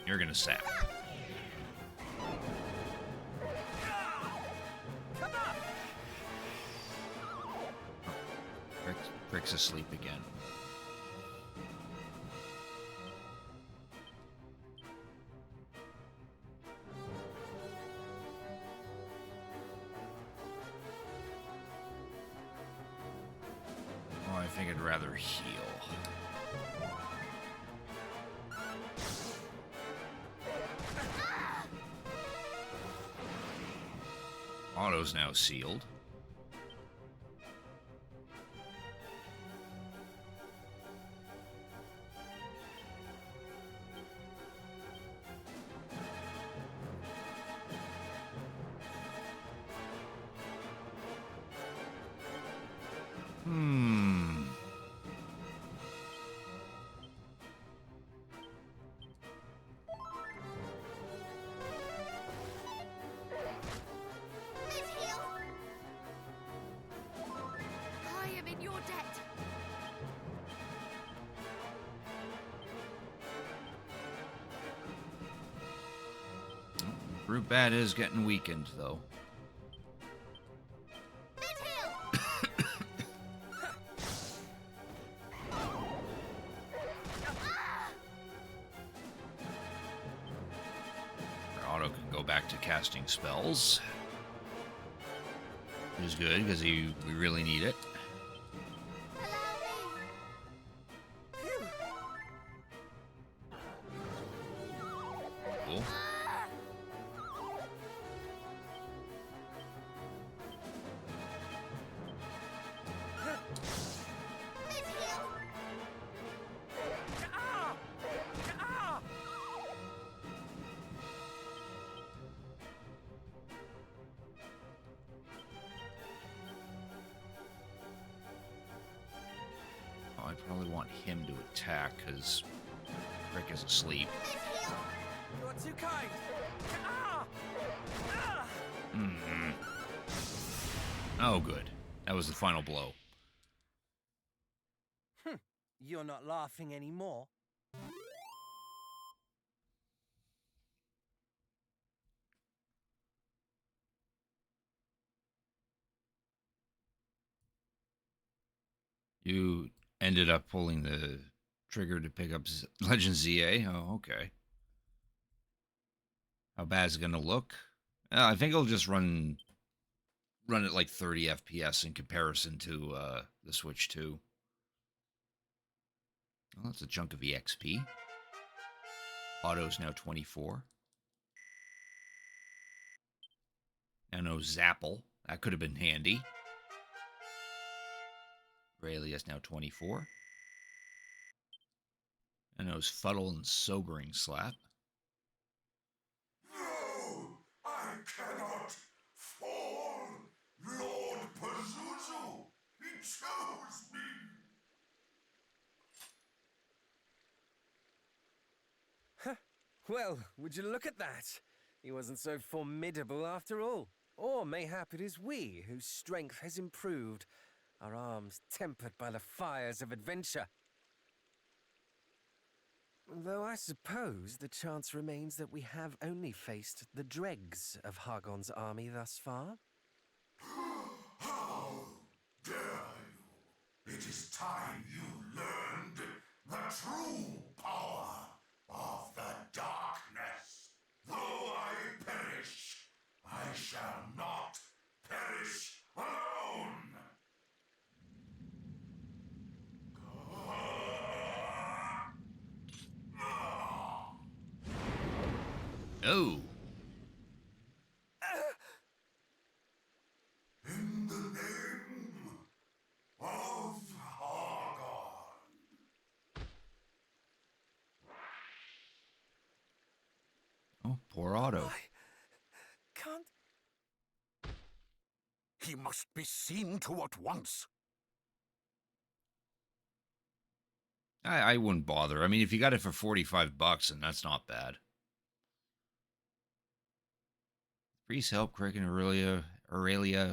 You're gonna sap. Crick's asleep again. Oh, I think I'd rather heal. Auto's now sealed. Hmm. Midhill! I am in your debt. Brute Bat is getting weakened, though. Midhill! Otto can go back to casting spells. Which is good, because we really need it. Allow me. Cool. Midhill! Oh, I probably want him to attack, because Rick is asleep. You are too kind. Mm-hmm. Oh, good. That was the final blow. You're not laughing anymore. You ended up pulling the trigger to pick up Legend ZA? Oh, okay. How bad is it going to look? I think it'll just run at like 30 FPS in comparison to the Switch 2. Well, that's a chunk of EXP. Auto's now 24. Now no Zapple. That could have been handy. Aurelia's now 24. And those Fuddle and Sobering Slap. No! I cannot fall! Lord Pazuzu! He chose me! Well, would you look at that? He wasn't so formidable after all. Or mayhap it is we whose strength has improved, our arms tempered by the fires of adventure. Though I suppose the chance remains that we have only faced the dregs of Hargon's army thus far. How dare you! It is time you learned the true power of the darkness. Though I perish, I shall not perish alone! Oh! In the name of Hargon. Oh, poor Otto. Can't... He must be seen to at once. I wouldn't bother. I mean, if you got it for $45, then that's not bad. Priest help Crick and Aurelia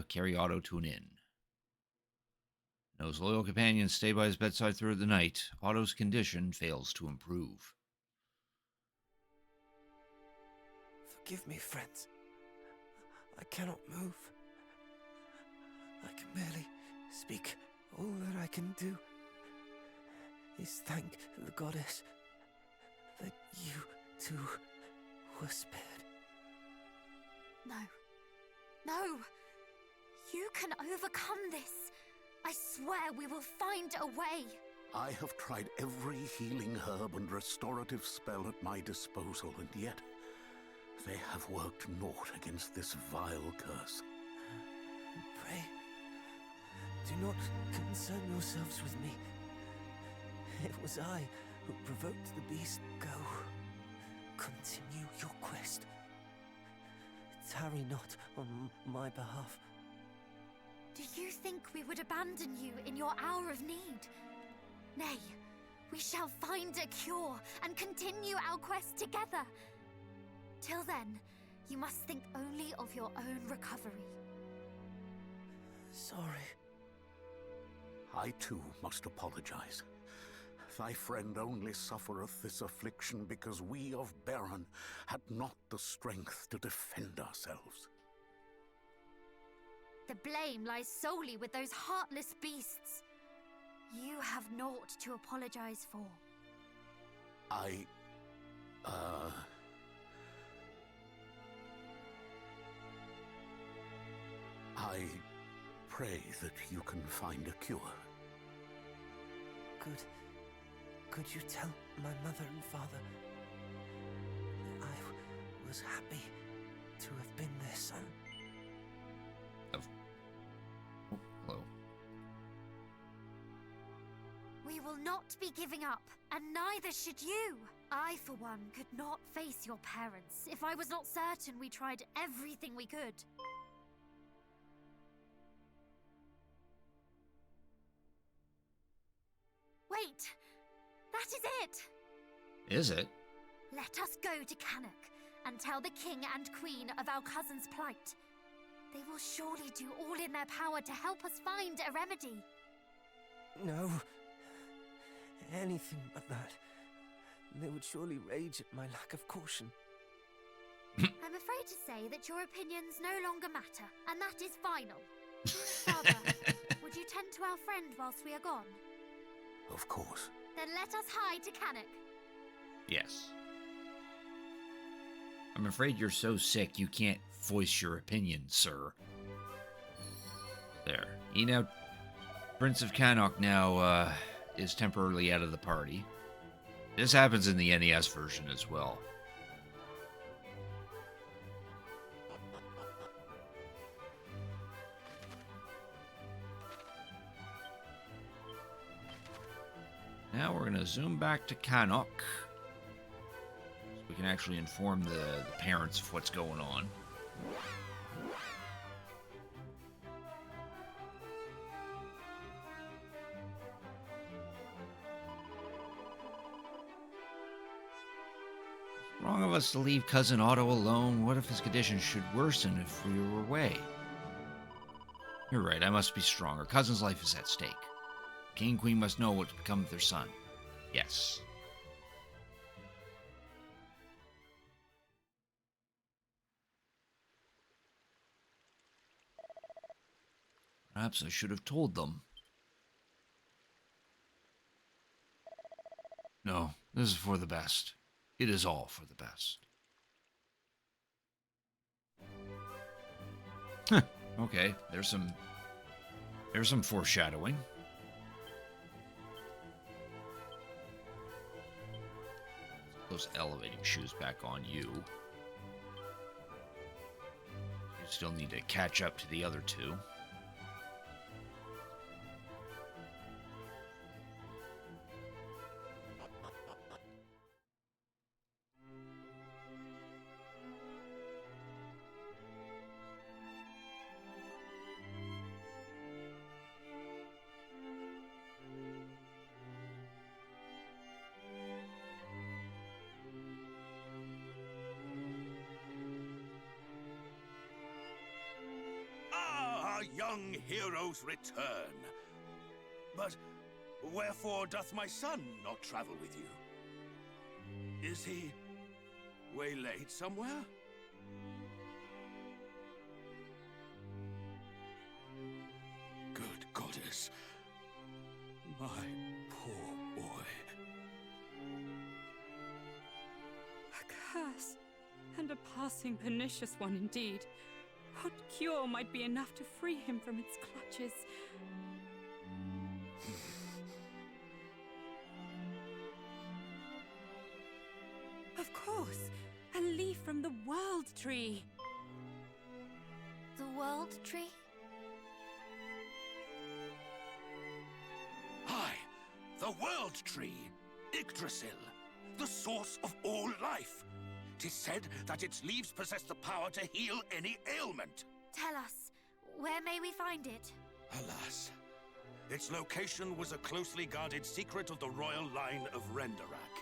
carry Otto to an inn. Those loyal companions stay by his bedside through the night. Otto's condition fails to improve. Forgive me, friends. I cannot move. I can barely speak. All that I can do is thank the goddess that you two were spared. No. No! You can overcome this! I swear we will find a way! I have tried every healing herb and restorative spell at my disposal, and yet they have worked naught against this vile curse. Pray, do not concern yourselves with me. It was I who provoked the beast. Go. Continue your quest. Tarry not on my behalf. Do you think we would abandon you in your hour of need. Nay, we shall find a cure and continue our quest together. Till then, you must think only of your own recovery. Sorry. I too must apologize. Thy friend only suffereth this affliction because we of Baron had not the strength to defend ourselves. The blame lies solely with those heartless beasts. You have naught to apologize for. I pray that you can find a cure. Could you tell my mother and father that I was happy to have been their son? Hello. We will not be giving up, and neither should you. I, for one, could not face your parents if I was not certain we tried everything we could. Wait! That is it! Is it? Let us go to Cannock and tell the king and queen of our cousin's plight. They will surely do all in their power to help us find a remedy. No. Anything but that. They would surely rage at my lack of caution. I'm afraid to say that your opinions no longer matter, and that is final. Father, would you tend to our friend whilst we are gone? Of course. Then let us hide to Cannock. Yes. I'm afraid you're so sick you can't voice your opinion, sir. There. Prince of Cannock now, is temporarily out of the party. This happens in the NES version as well. Now we're going to zoom back to Cannock, so we can actually inform the parents of what's going on. Wrong of us to leave Cousin Otto alone. What if his condition should worsen if we were away? You're right, I must be stronger. Cousin's life is at stake. King and Queen must know what's become of their son. Yes. Perhaps I should have told them. No, this is for the best. It is all for the best. Huh, okay, there's some foreshadowing. Those elevating shoes back on you. You still need to catch up to the other two. Our young heroes return. But wherefore doth my son not travel with you? Is he waylaid somewhere? Good goddess. My poor boy. A curse, and a passing pernicious one indeed. What cure might be enough to free him from its clutches? Of course, a leaf from the World Tree. The World Tree? Aye, the World Tree, Yggdrasil, the source of all life. 'Tis said that its leaves possess the power to heal any ailment. Tell us, where may we find it? Alas, its location was a closely guarded secret of the royal line of Renderak,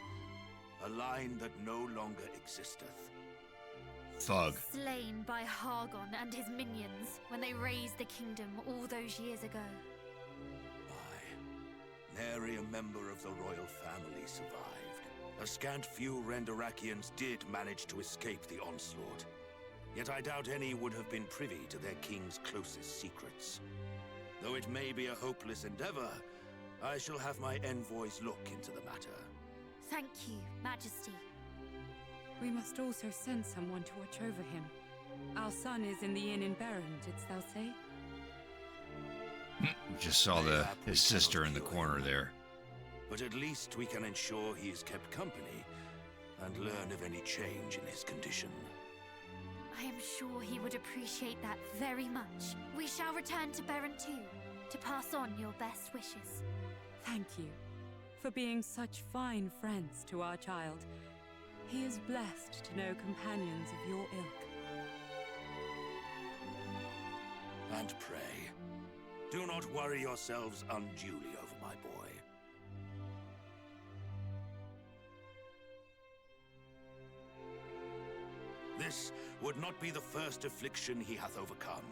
a line that no longer existeth. Thug. Slain by Hargon and his minions when they razed the kingdom all those years ago. Aye, nary a member of the royal family survived. A scant few Renderakians did manage to escape the onslaught. Yet I doubt any would have been privy to their king's closest secrets. Though it may be a hopeless endeavor, I shall have my envoys look into the matter. Thank you, Majesty. We must also send someone to watch over him. Our son is in the inn in Berryn, didst thou say? Just saw his sister in the corner there. But at least we can ensure he is kept company and learn of any change in his condition. I am sure he would appreciate that very much. We shall return to Berryn too, to pass on your best wishes. Thank you for being such fine friends to our child. He is blessed to know companions of your ilk. And pray, do not worry yourselves unduly over my boy. This would not be the first affliction he hath overcome,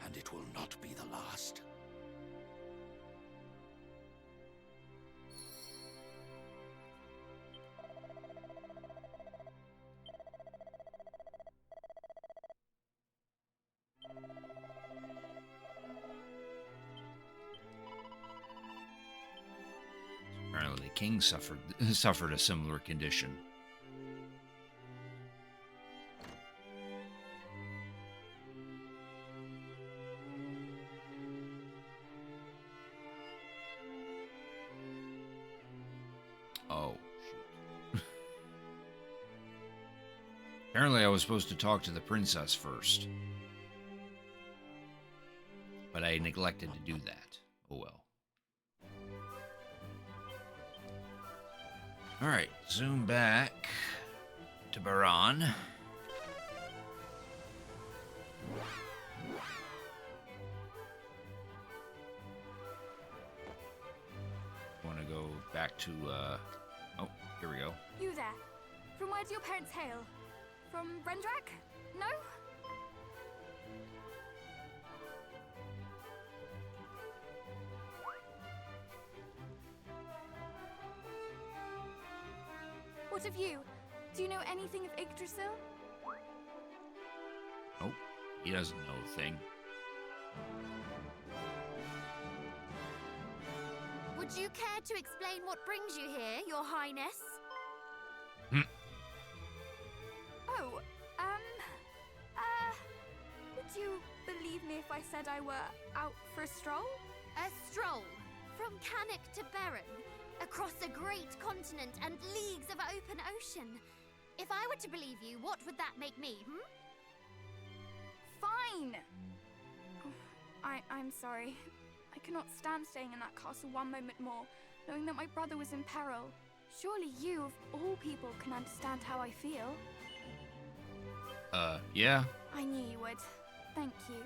and it will not be the last. Apparently, the king suffered a similar condition. Oh, shoot. Apparently, I was supposed to talk to the princess first, but I neglected to do that. Oh well. Alright, zoom back to Baran. Want to go back to, oh, here we go. You there. From where do your parents hail? From Renderak? No? What of you? Do you know anything of Yggdrasil? Nope, he doesn't know a thing. Would you care to explain what brings you here, Your Highness? Oh, would you believe me if I said I were out for a stroll? A stroll? From Cannock to Berryn? Across a great continent and leagues of open ocean? If I were to believe you, what would that make me, Fine! Oh, I'm sorry. I cannot stand staying in that castle one moment more, knowing that my brother was in peril. Surely you, of all people, can understand how I feel. Yeah. I knew you would. Thank you.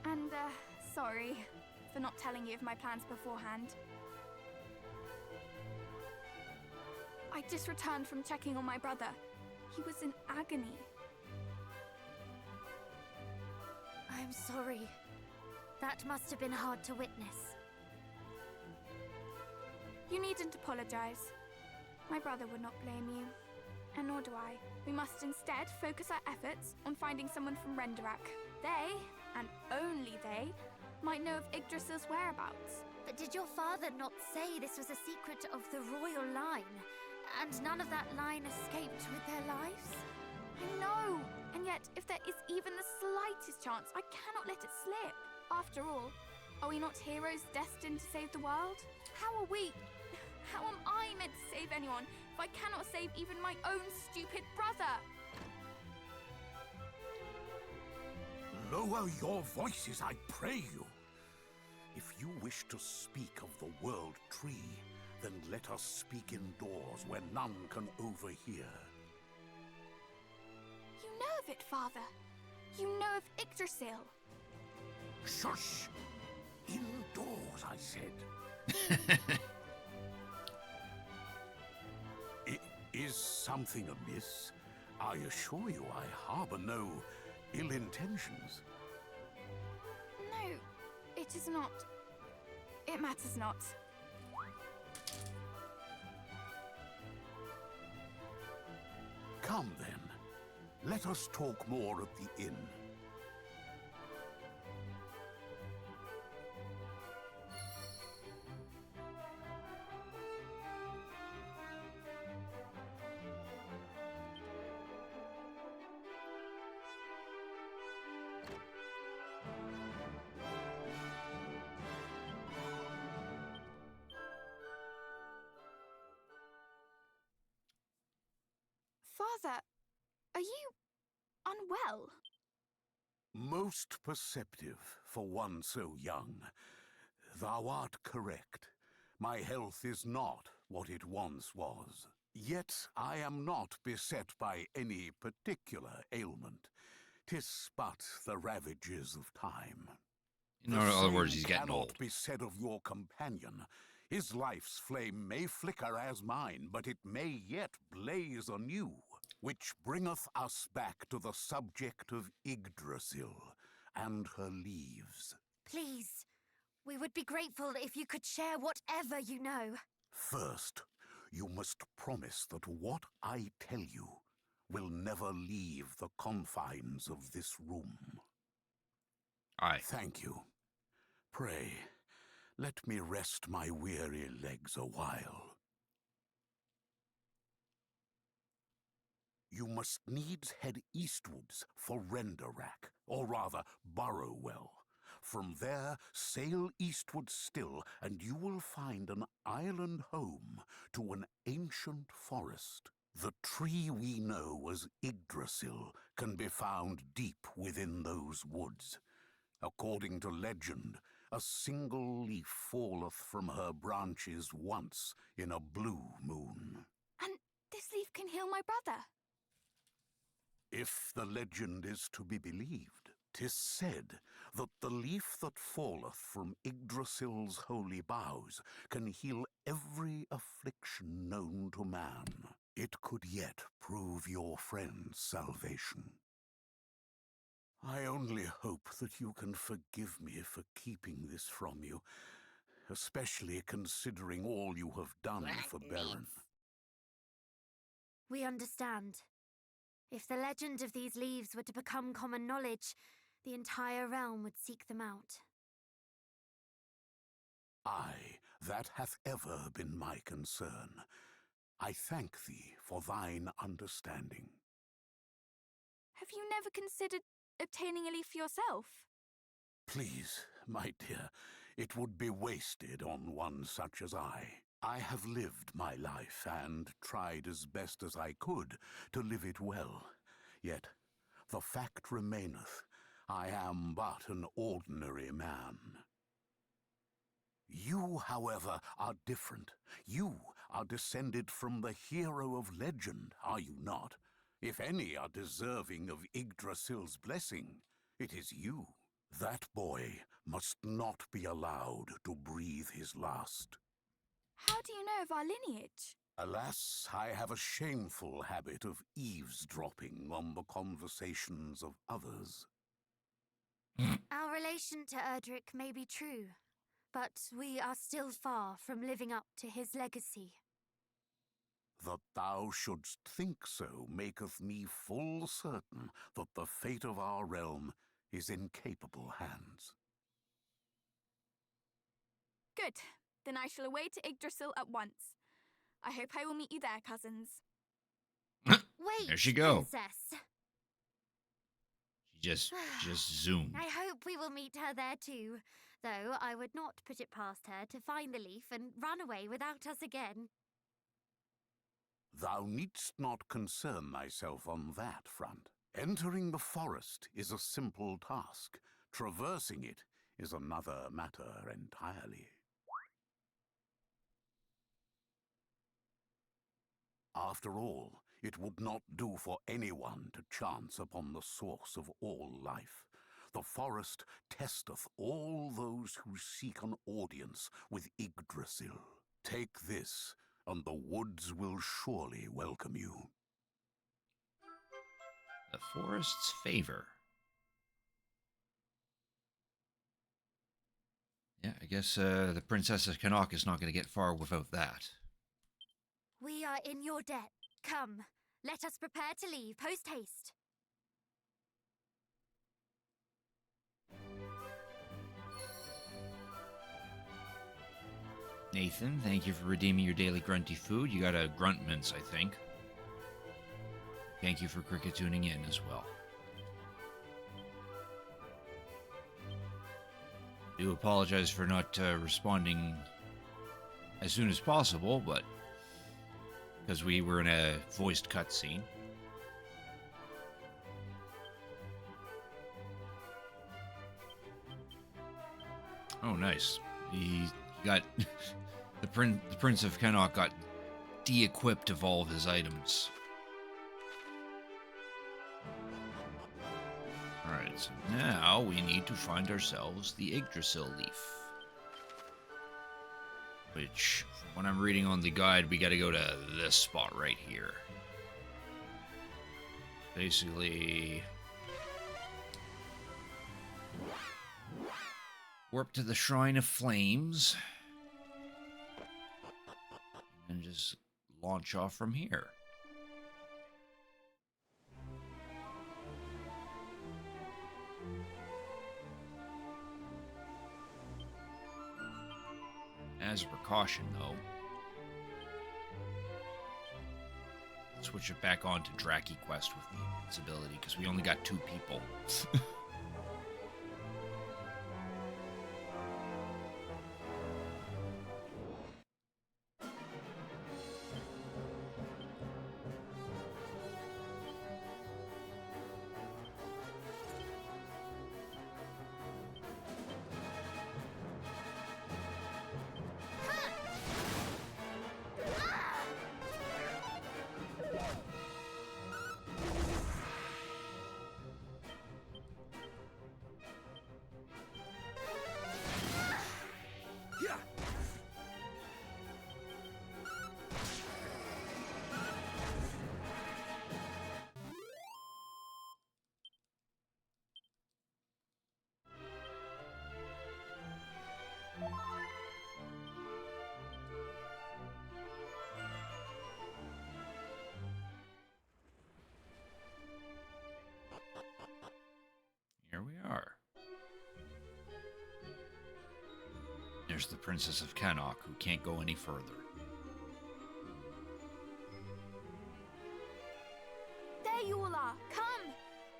And, sorry for not telling you of my plans beforehand. I just returned from checking on my brother. He was in agony. I'm sorry. That must have been hard to witness. You needn't apologize. My brother would not blame you. And nor do I. We must instead focus our efforts on finding someone from Renderak. They, and only they, might know of Yggdrasil's whereabouts. But did your father not say this was a secret of the royal line? And none of that line escaped with their lives? I know! And yet, if there is even the slightest chance, I cannot let it slip. After all, are we not heroes destined to save the world? How are we? How am I meant to save anyone if I cannot save even my own stupid brother? Lower your voices, I pray you. If you wish to speak of the World Tree, then let us speak indoors where none can overhear. You know of it, Father. You know of Yggdrasil. Shush! Indoors, I said. Is something amiss? I assure you I harbor no ill intentions. No, it is not. It matters not. Come then. Let us talk more at the inn. Father, are you unwell? Most perceptive for one so young. Thou art correct. My health is not what it once was. Yet I am not beset by any particular ailment. 'Tis but the ravages of time. In other words, he's getting cannot old. be said of your companion. His life's flame may flicker as mine, but it may yet blaze anew. Which bringeth us back to the subject of Yggdrasil and her leaves. Please, we would be grateful if you could share whatever you know. First, you must promise that what I tell you will never leave the confines of this room. Aye. Thank you. Pray, let me rest my weary legs a while. You must needs head eastwards for Renderak, or rather Burrowell. From there, sail eastward still, and you will find an island home to an ancient forest. The tree we know as Yggdrasil can be found deep within those woods. According to legend, a single leaf falleth from her branches once in a blue moon. And this leaf can heal my brother. If the legend is to be believed, 'tis said that the leaf that falleth from Yggdrasil's holy boughs can heal every affliction known to man. It could yet prove your friend's salvation. I only hope that you can forgive me for keeping this from you, especially considering all you have done for Baron. We understand. If the legend of these leaves were to become common knowledge, the entire realm would seek them out. Aye, that hath ever been my concern. I thank thee for thine understanding. Have you never considered obtaining a leaf for yourself? Please, my dear, it would be wasted on one such as I. I have lived my life and tried as best as I could to live it well. Yet, the fact remaineth, I am but an ordinary man. You, however, are different. You are descended from the hero of legend, are you not? If any are deserving of Yggdrasil's blessing, it is you. That boy must not be allowed to breathe his last. How do you know of our lineage? Alas, I have a shameful habit of eavesdropping on the conversations of others. Our relation to Erdrick may be true, but we are still far from living up to his legacy. That thou shouldst think so maketh me full certain that the fate of our realm is in capable hands. Good. Then I shall away to Yggdrasil at once. I hope I will meet you there, cousins. Wait, There she go. Princess. She just zoomed. I hope we will meet her there too, though I would not put it past her to find the leaf and run away without us again. Thou needst not concern thyself on that front. Entering the forest is a simple task. Traversing it is another matter entirely. After all, it would not do for anyone to chance upon the source of all life. The forest testeth all those who seek an audience with Yggdrasil. Take this, and the woods will surely welcome you. The forest's favor. Yeah, I guess the Princess of Connaught is not going to get far without that. We are in your debt. Come, let us prepare to leave post haste. Nathan, thank you for redeeming your daily grunty food. You got a grunt mince, I think. Thank you for cricket tuning in as well. I do apologize for not responding as soon as possible, but because we were in a voiced cutscene. Oh, nice. He got the Prince of Connaught got de-equipped of all of his items. Alright, so now we need to find ourselves the Yggdrasil leaf. Which, from what I'm reading on the guide, we gotta go to this spot right here. Basically, warp to the Shrine of Flames, and just launch off from here. As a precaution, though, switch it back on to Draki Quest with the invincibility, because we only got 2 people. Here we are. There's the Princess of Connaught, who can't go any further. There you all are. Come!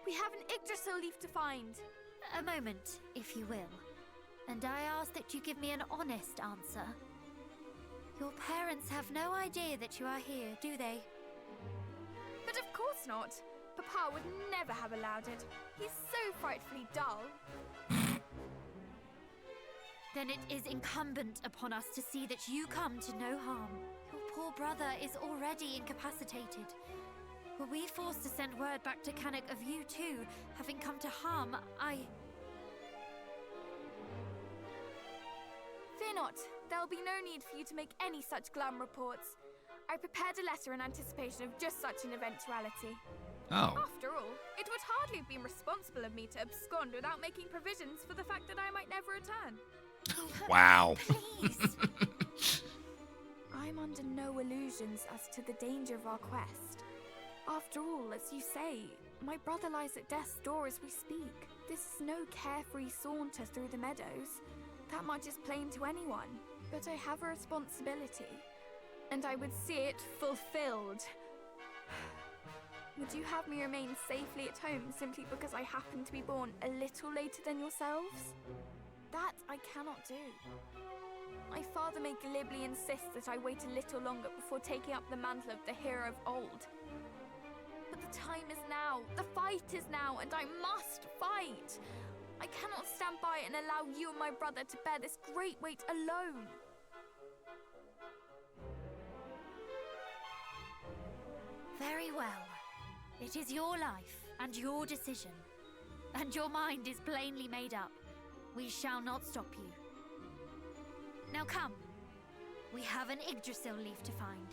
We have an Yggdrasil leaf to find. A moment, if you will. And I ask that you give me an honest answer. Your parents have no idea that you are here, do they? But of course not. Papa would never have allowed it. He's so frightfully dull. Then it is incumbent upon us to see that you come to no harm. Your poor brother is already incapacitated. Were we forced to send word back to Cannock of you too, having come to harm, Fear not. There'll be no need for you to make any such glum reports. I prepared a letter in anticipation of just such an eventuality. Oh. After all, it would hardly have been responsible of me to abscond without making provisions for the fact that I might never return. Wow. please. I'm under no illusions as to the danger of our quest. After all, as you say, my brother lies at death's door as we speak. This is no carefree saunter through the meadows. That much is plain to anyone. But I have a responsibility, and I would see it fulfilled. Would you have me remain safely at home simply because I happen to be born a little later than yourselves? That I cannot do. My father may glibly insist that I wait a little longer before taking up the mantle of the hero of old. But the time is now, the fight is now, and I must fight! I cannot stand by and allow you and my brother to bear this great weight alone. Very well. It is your life and your decision. and your mind is plainly made up. We shall not stop you. Now come. We have an Yggdrasil leaf to find.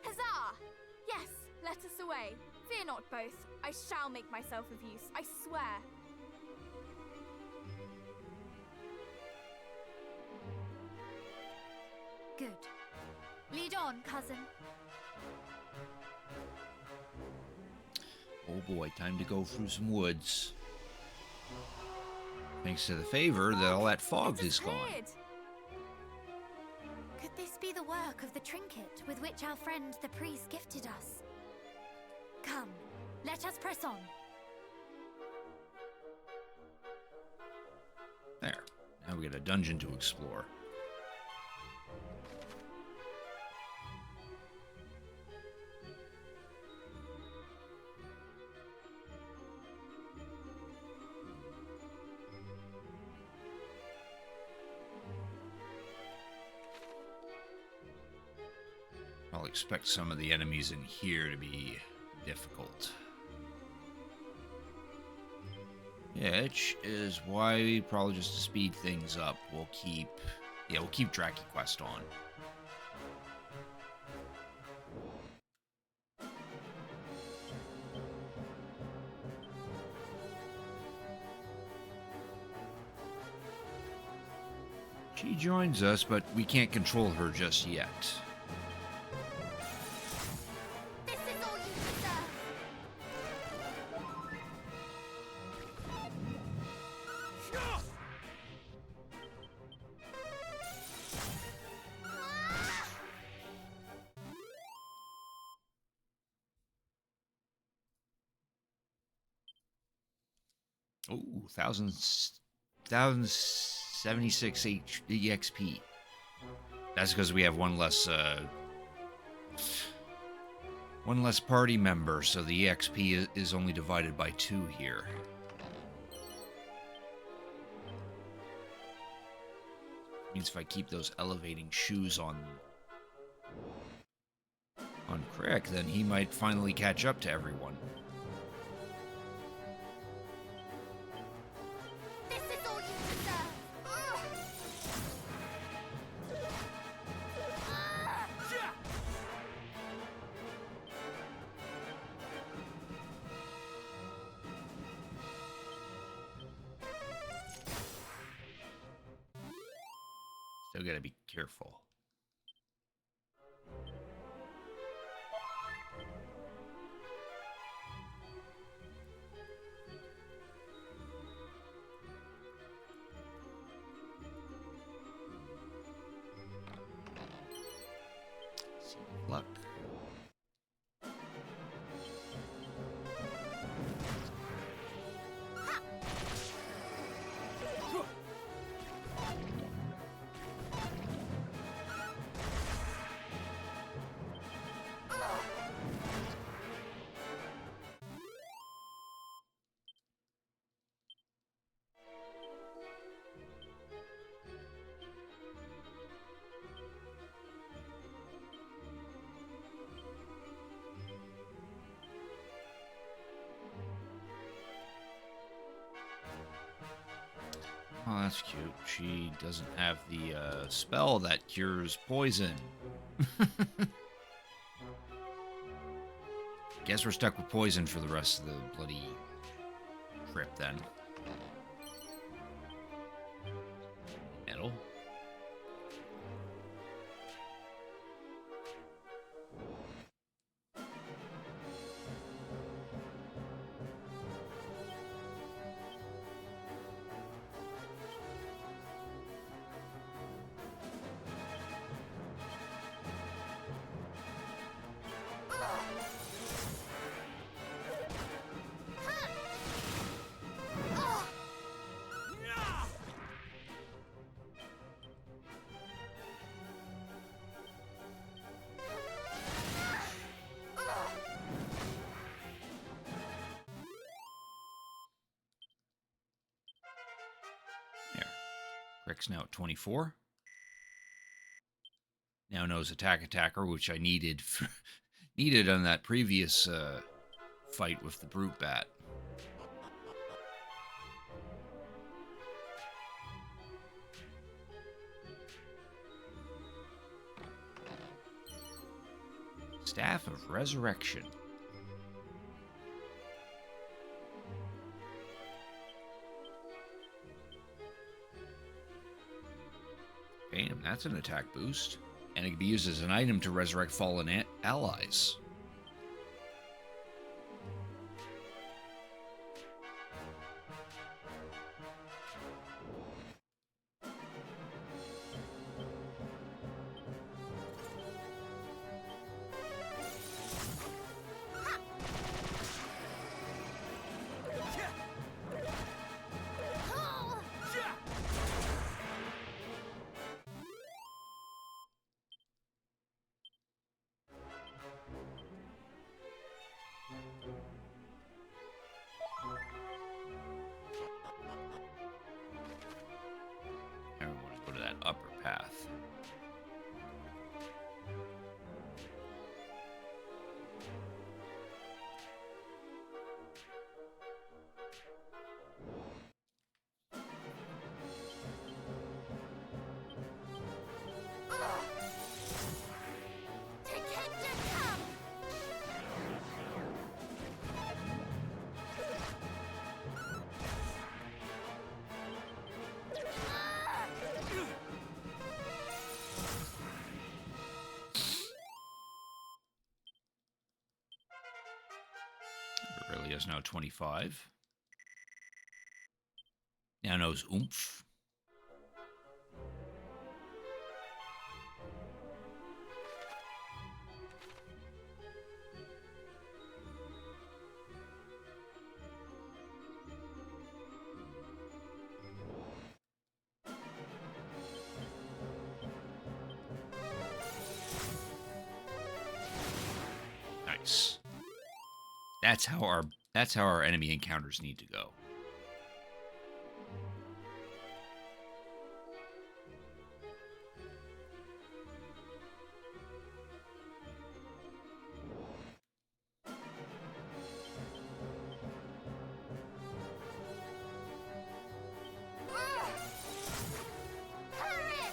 Huzzah! Yes, let us away. Fear not both. I shall make myself of use, I swear. Good. Lead on, cousin. Oh boy, time to go through some woods. Thanks to the favor that all that fog is gone. Cleared. Could this be the work of the trinket with which our friend the priest gifted us? Come, let us press on. There. Now we got a dungeon to explore. I'll expect some of the enemies in here to be difficult. Which is why, probably just to speed things up, we'll keep Draki Quest on. She joins us, but we can't control her just yet. This is all you deserve. Oh, 1076 EXP. That's because we have one less party member, so the EXP is only divided by 2 here. Means if I keep those elevating shoes on Crick, then he might finally catch up to everyone. This is all you deserve. Still gotta be careful. Luck. Oh, that's cute. She doesn't have the spell that cures poison. Guess we're stuck with poison for the rest of the bloody trip then. Metal. Rick's now at 24. Now knows attacker, which I needed needed on that previous fight with the brute bat. Staff of Resurrection. Bam, that's an attack boost. And it can be used as an item to resurrect fallen allies. Now we want to go to that upper path. To kingdom come! Aurelia's now 25. Now knows oomph. Nice. That's how our enemy encounters need to go. Hurry!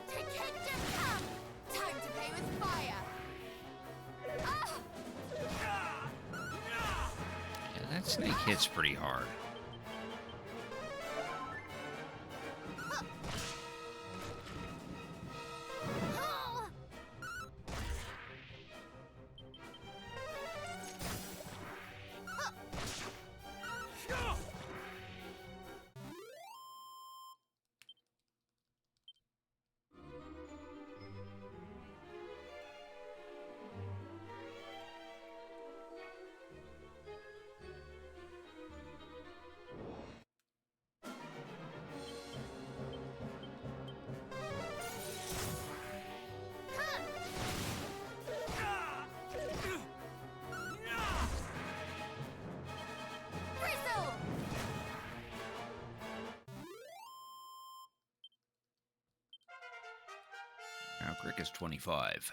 To kingdom come! Time to play with fire! Yeah, that snake hits pretty hard. Bristle! Now Crick is 25.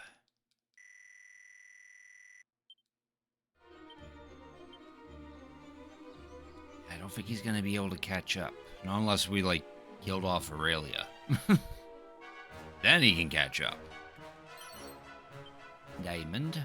I don't think he's gonna be able to catch up. Not unless we, like, killed off Aurelia. Then he can catch up. Diamond.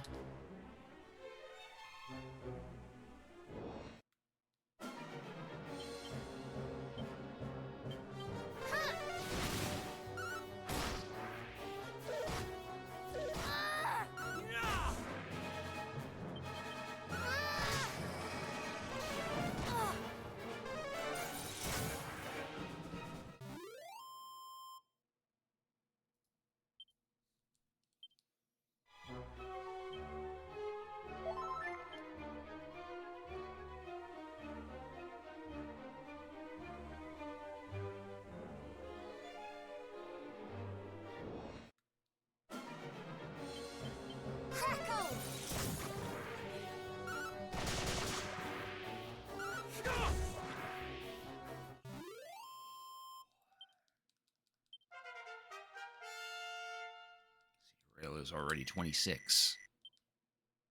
Rail is already 26.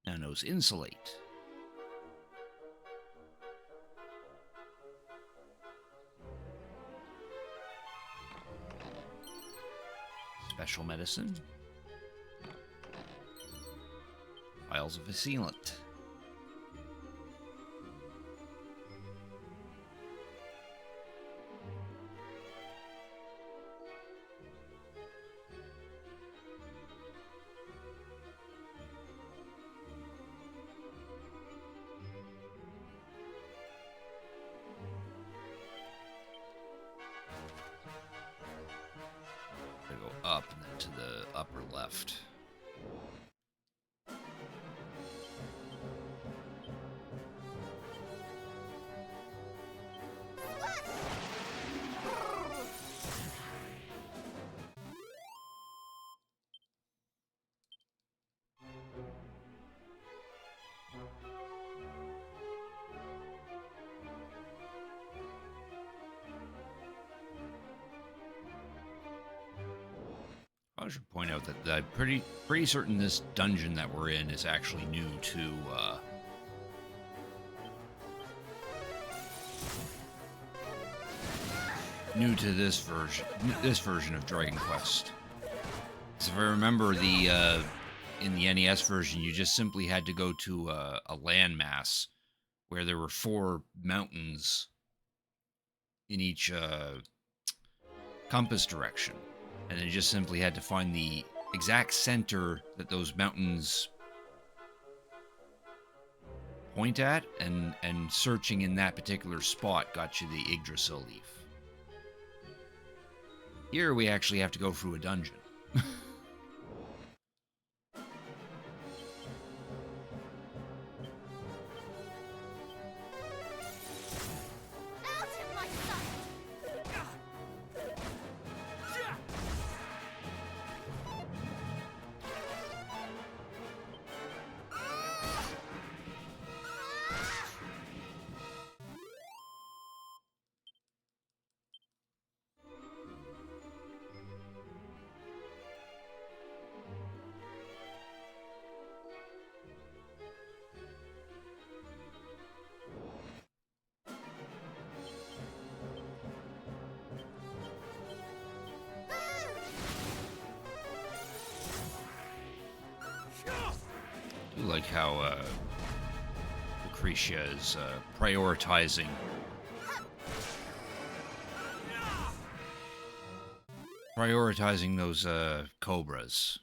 Now knows Insulate. Special Medicine. Vials of a Sealant. Go up and then to the upper left. I should point out that I'm pretty certain this dungeon that we're in is actually new to this version of Dragon Quest. So if I remember in the NES version, you just simply had to go to a landmass where there were 4 mountains in each compass direction. And you just simply had to find the exact center that those mountains point at, and searching in that particular spot got you the Yggdrasil leaf. Here we actually have to go through a dungeon. I like how Lucretia is prioritizing those cobras.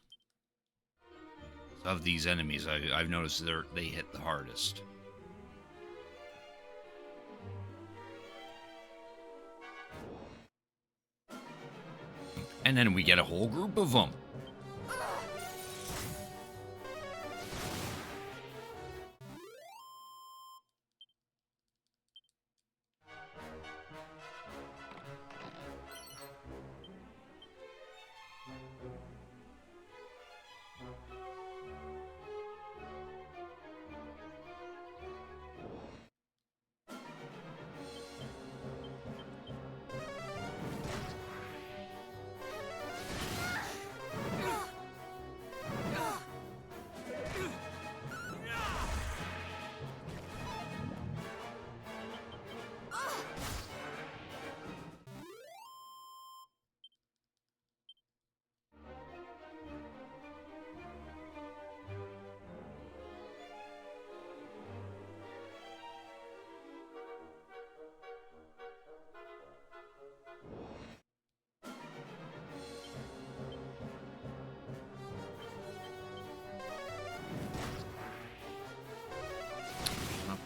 Of these enemies, I've noticed they hit the hardest. And then we get a whole group of them.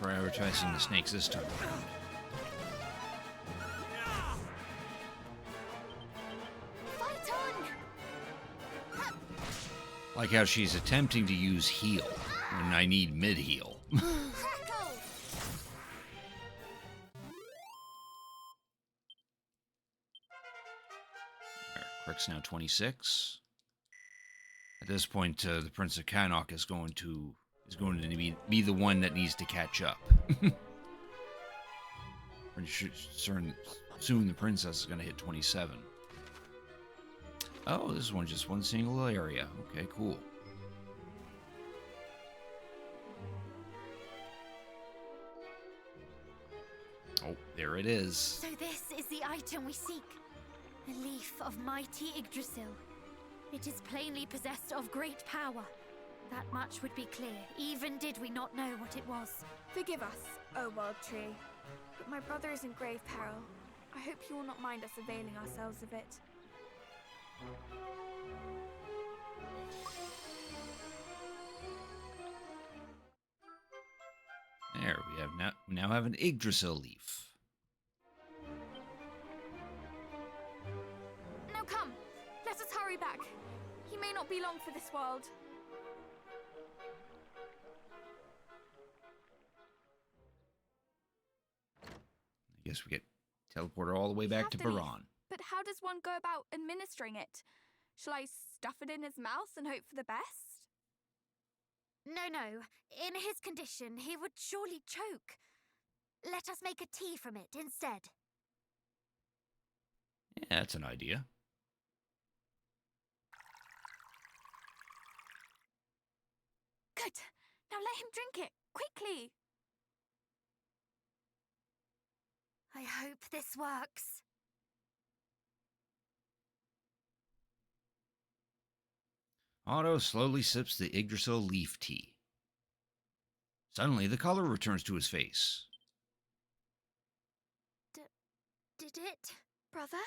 prioritizing the snakes this time around. Fight on! Like how she's attempting to use heal when I need mid-heal. Crackle! Crick's now 26. At this point, the Prince of Cannock is going to be the one that needs to catch up. Pretty sure soon the princess is going to hit 27. Oh, this one just one single area. Okay, cool. Oh, there it is. So this is the item we seek. A leaf of mighty Yggdrasil. It is plainly possessed of great power. That much would be clear, even did we not know what it was. Forgive us, O Wild Tree, but my brother is in grave peril. I hope you will not mind us availing ourselves of it. There we now have an Yggdrasil leaf. Now come, let us hurry back. He may not be long for this world. I guess we get teleported all the way back to Have the leaf, Baran. But how does one go about administering it? Shall I stuff it in his mouth and hope for the best? No, no. In his condition, he would surely choke. Let us make a tea from it instead. Yeah, that's an idea. Good. Now let him drink it, quickly. I hope this works. Otto slowly sips the Yggdrasil leaf tea. Suddenly, the color returns to his face. Did it? Brother?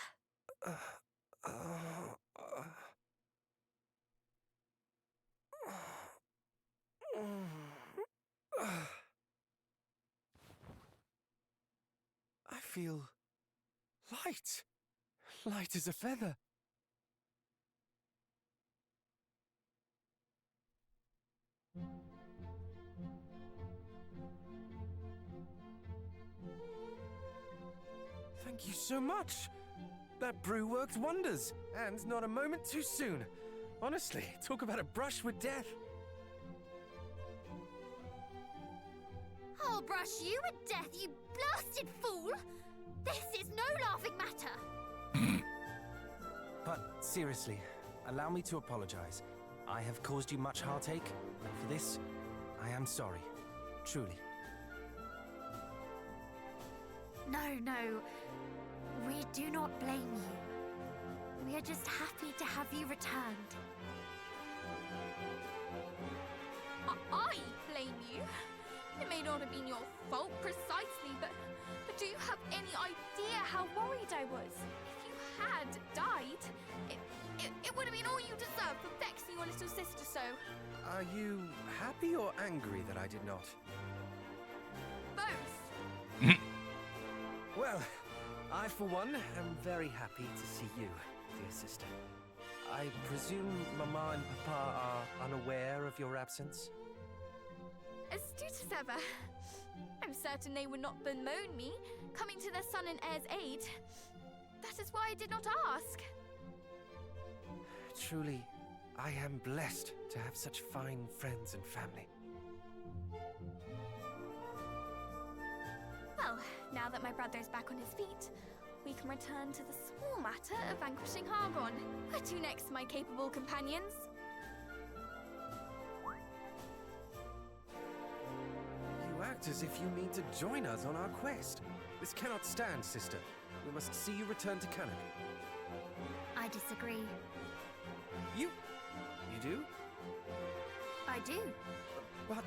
I feel light. Light as a feather. Thank you so much. That brew worked wonders, and not a moment too soon. Honestly, talk about a brush with death. I'll brush you with death, you blasted fool! This is no laughing matter! But seriously, allow me to apologize. I have caused you much heartache, and for this, I am sorry. Truly. No, no. We do not blame you. We are just happy to have you returned. I blame you. It may not have been your fault precisely, but do you have any idea how worried I was? If you had died, it would have been all you deserved for vexing your little sister so. Are you happy or angry that I did not? Both. Well, I, for one, am very happy to see you, dear sister. I presume Mama and Papa are unaware of your absence? Astute as ever. I'm certain they would not bemoan me, coming to their son and heir's aid. That is why I did not ask. Truly, I am blessed to have such fine friends and family. Well, now that my brother is back on his feet, we can return to the small matter of vanquishing Hargon. Where to next, my capable companions? You act as if you mean to join us on our quest. This cannot stand, sister. We must see you return to Cannock. I disagree. You do? I do. But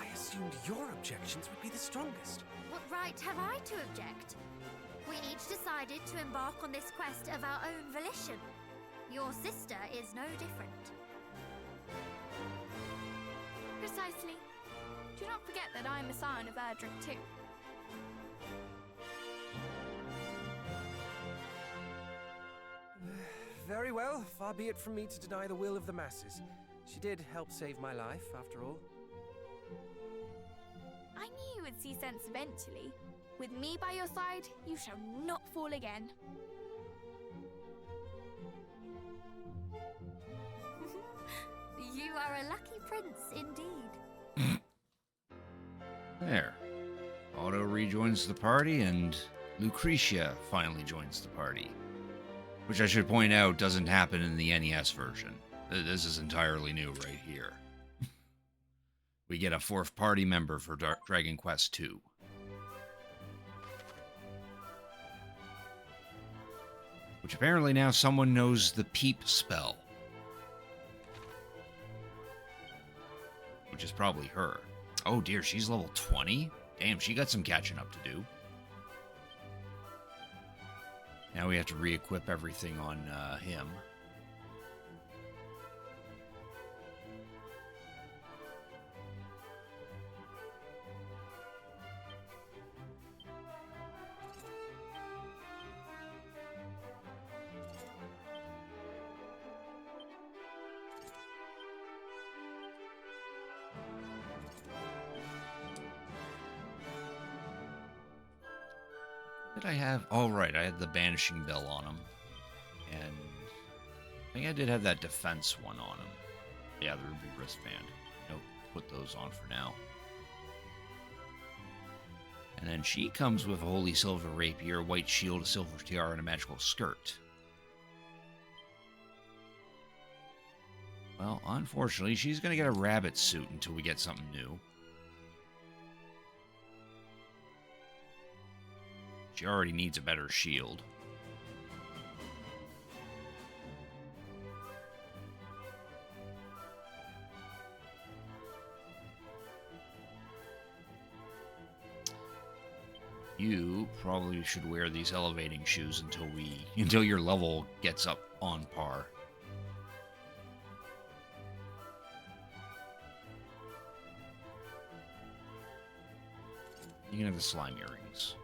I assumed your objections would be the strongest. What right have I to object? We each decided to embark on this quest of our own volition. Your sister is no different. Precisely. Do not forget that I am a scion of Erdrick too. Very well, far be it from me to deny the will of the masses. She did help save my life, after all. I knew you would see sense eventually. With me by your side, you shall not fall again. You are a lucky prince indeed. There. Otto rejoins the party, and Lucretia finally joins the party. Which I should point out doesn't happen in the NES version. This is entirely new right here. We get a fourth party member for Dragon Quest II. Which apparently now someone knows the peep spell. Which is probably her. Oh dear, she's level 20? Damn, she got some catching up to do. Now we have to re-equip everything on him. Did I have? Oh, right. I had the Banishing Bell on him. And I think I did have that defense one on him. Yeah, the Ruby Wristband. Nope. Put those on for now. And then she comes with a Holy Silver Rapier, White Shield, a Silver Tiara, and a Magical Skirt. Well, unfortunately, she's going to get a rabbit suit until we get something new. She already needs a better shield. You probably should wear these elevating shoes until your level gets up on par. You can have the slime earrings.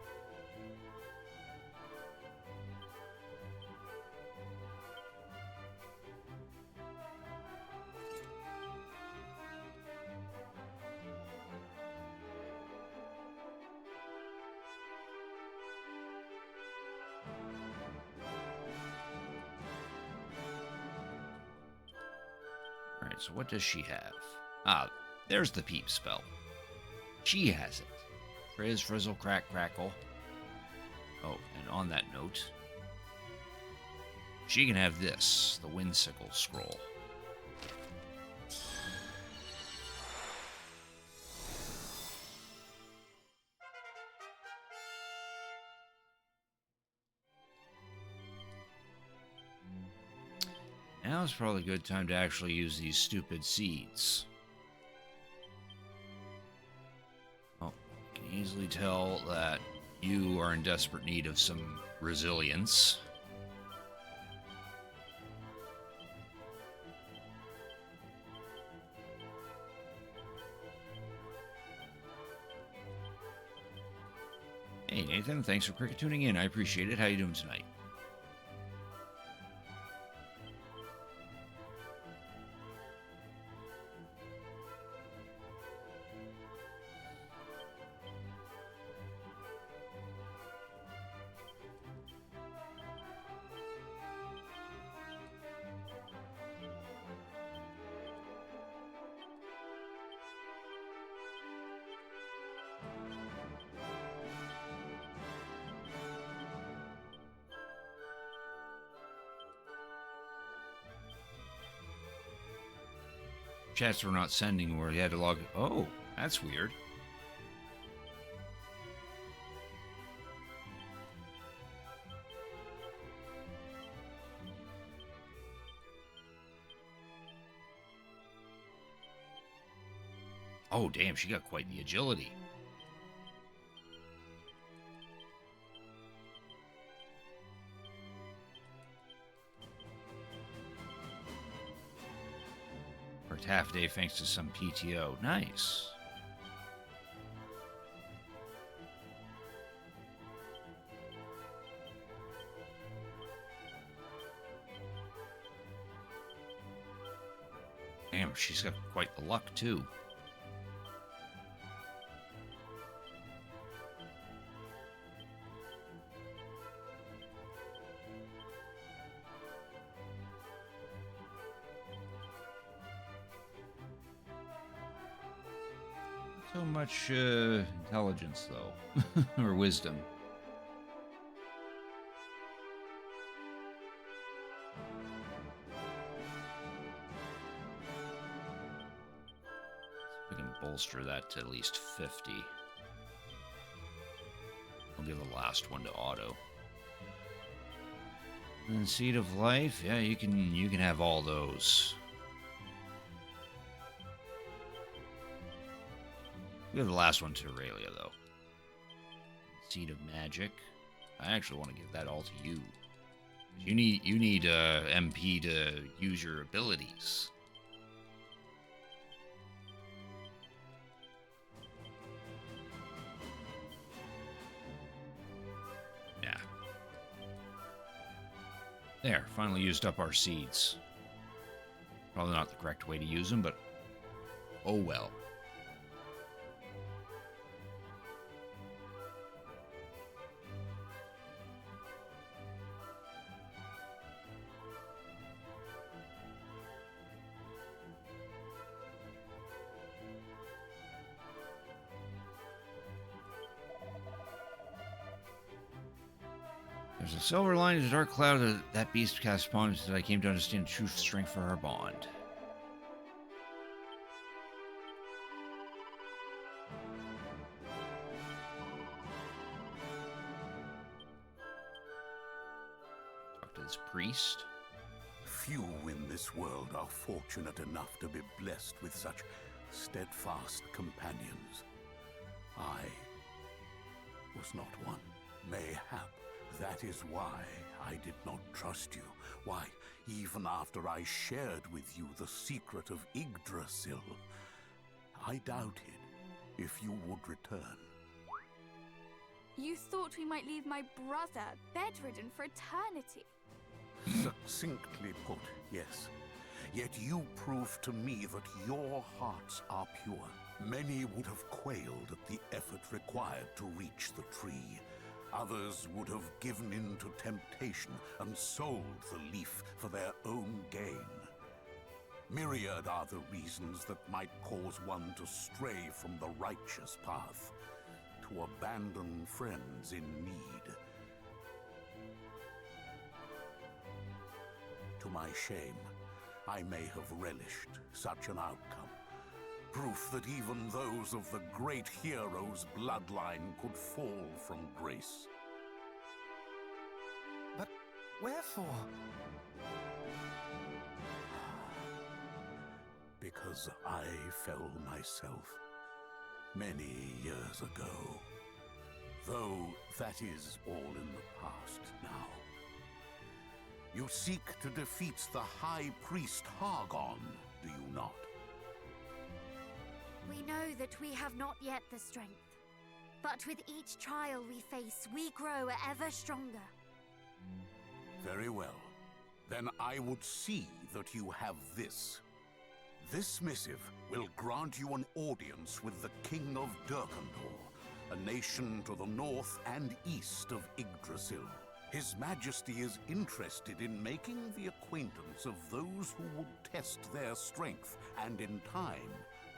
Alright, so what does she have? Ah, there's the peep spell. She has it. Frizz, frizzle, crack, crackle. Oh, and on that note, she can have this, the Windsickle Scroll. Now is probably a good time to actually use these stupid seeds. Oh, you can easily tell that you are in desperate need of some resilience. Hey Nathan, thanks for cricket tuning in. I appreciate it. How you doing tonight? Chats were not sending where he had to log. Oh, that's weird. Oh, damn, she got quite the agility. Worked half a day thanks to some PTO. Nice. she's got quite the luck, too. So much intelligence, though, or wisdom. We can bolster that to at least 50. I'll give the last one to Otto. And Seed of Life, yeah, you can have all those. We have the last one to Aurelia, though. Seed of Magic. I actually want to give that all to you. You need MP to use your abilities. Yeah. There, finally used up our seeds. Probably not the correct way to use them, but oh well. There's a silver line in the dark cloud that beast cast upon us that I came to understand the true strength for our bond. Talk to this priest. Few in this world are fortunate enough to be blessed with such steadfast companions. I was not one. Mayhap that is why I did not trust you. Why, even after I shared with you the secret of Yggdrasil, I doubted if you would return. You thought we might leave my brother bedridden for eternity. Succinctly put, yes. Yet you proved to me that your hearts are pure. Many would have quailed at the effort required to reach the tree. Others would have given in to temptation and sold the leaf for their own gain. Myriad are the reasons that might cause one to stray from the righteous path, to abandon friends in need. To my shame, I may have relished such an outcome. Proof that even those of the great hero's bloodline could fall from grace. But wherefore? Because I fell myself many years ago. Though that is all in the past now. You seek to defeat the High Priest Hargon, do you not? We know that we have not yet the strength. But with each trial we face, we grow ever stronger. Very well. Then I would see that you have this. This missive will grant you an audience with the King of Durkandor, a nation to the north and east of Yggdrasil. His Majesty is interested in making the acquaintance of those who would test their strength and in time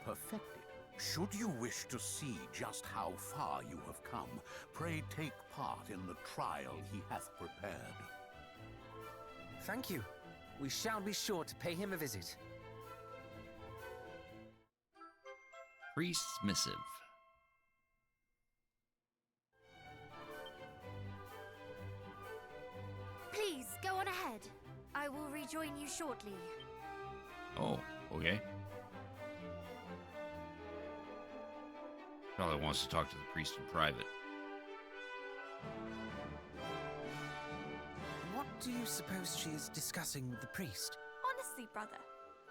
perfect it. Should you wish to see just how far you have come, pray take part in the trial he hath prepared. Thank you. We shall be sure to pay him a visit. Priest's Missive. Please, go on ahead. I will rejoin you shortly. Oh, okay. Probably wants to talk to the priest in private. What do you suppose she is discussing with the priest? Honestly, brother,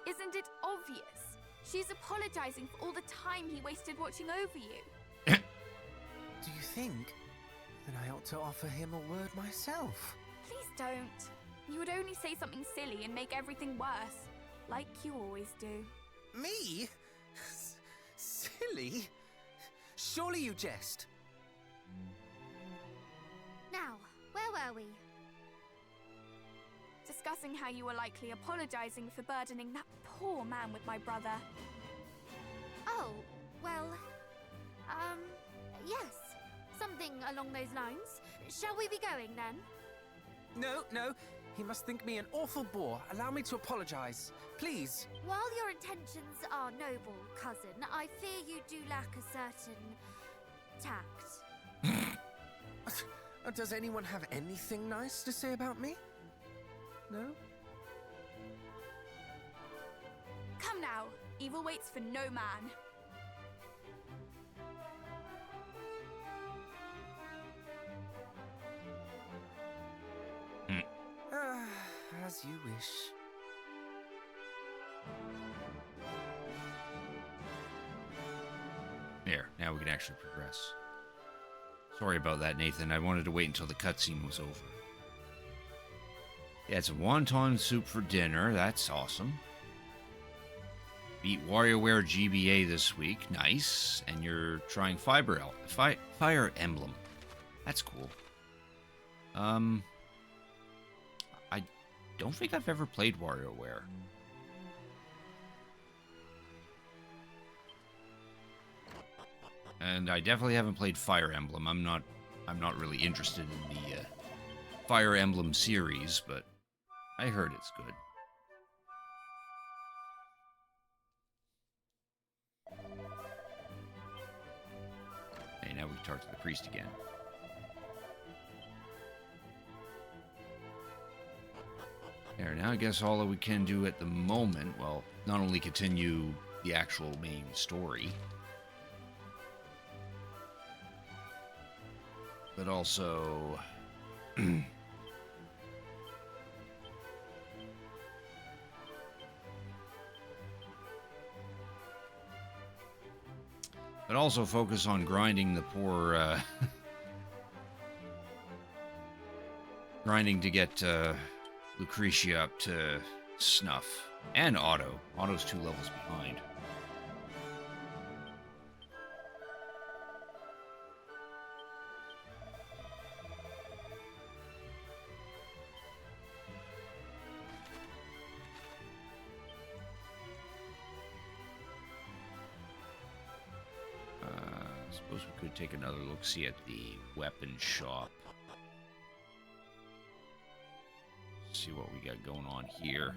isn't it obvious? She's apologizing for all the time he wasted watching over you. Do you think that I ought to offer him a word myself? Please don't. You would only say something silly and make everything worse, like you always do. Me? Silly? Surely you jest. Now, where were we? Discussing how you were likely apologizing for burdening that poor man with my brother. Oh, well, yes. Something along those lines. Shall we be going then? No. He must think me an awful bore. Allow me to apologize. Please. While your intentions are noble, cousin, I fear you do lack a certain tact. Does anyone have anything nice to say about me? No? Come now. Evil waits for no man. As you wish. There, now we can actually progress. Sorry about that, Nathan. I wanted to wait until the cutscene was over. Yeah, it's a wonton soup for dinner. That's awesome. Beat WarioWare GBA this week. Nice. And you're trying Fire Emblem. That's cool. I don't think I've ever played WarioWare. And I definitely haven't played Fire Emblem. I'm not really interested in the Fire Emblem series, but I heard it's good. Okay, now we can talk to the priest again. There, now I guess all that we can do at the moment, well, not only continue the actual main story, but also focus on grinding the poor grinding to get Lucretia up to snuff. And Otto. Otto's 2 levels behind. I suppose we could take another look-see at the weapon shop. See what we got going on here.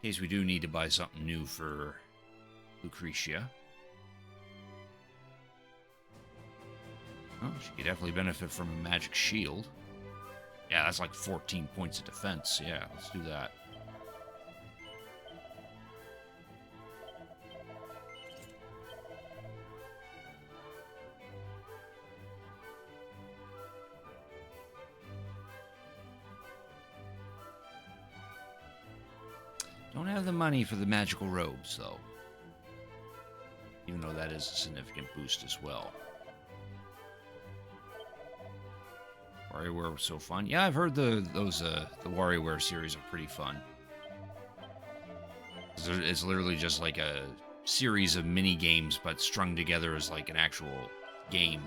In case we do need to buy something new for Lucretia. Oh, she could definitely benefit from a magic shield. Yeah, that's like 14 points of defense. Yeah, let's do that. Don't have the money for the magical robes, though. Even though that is a significant boost as well. WarioWare was so fun. Yeah, I've heard the WarioWare series are pretty fun. It's literally just like a series of mini games, but strung together as like an actual game.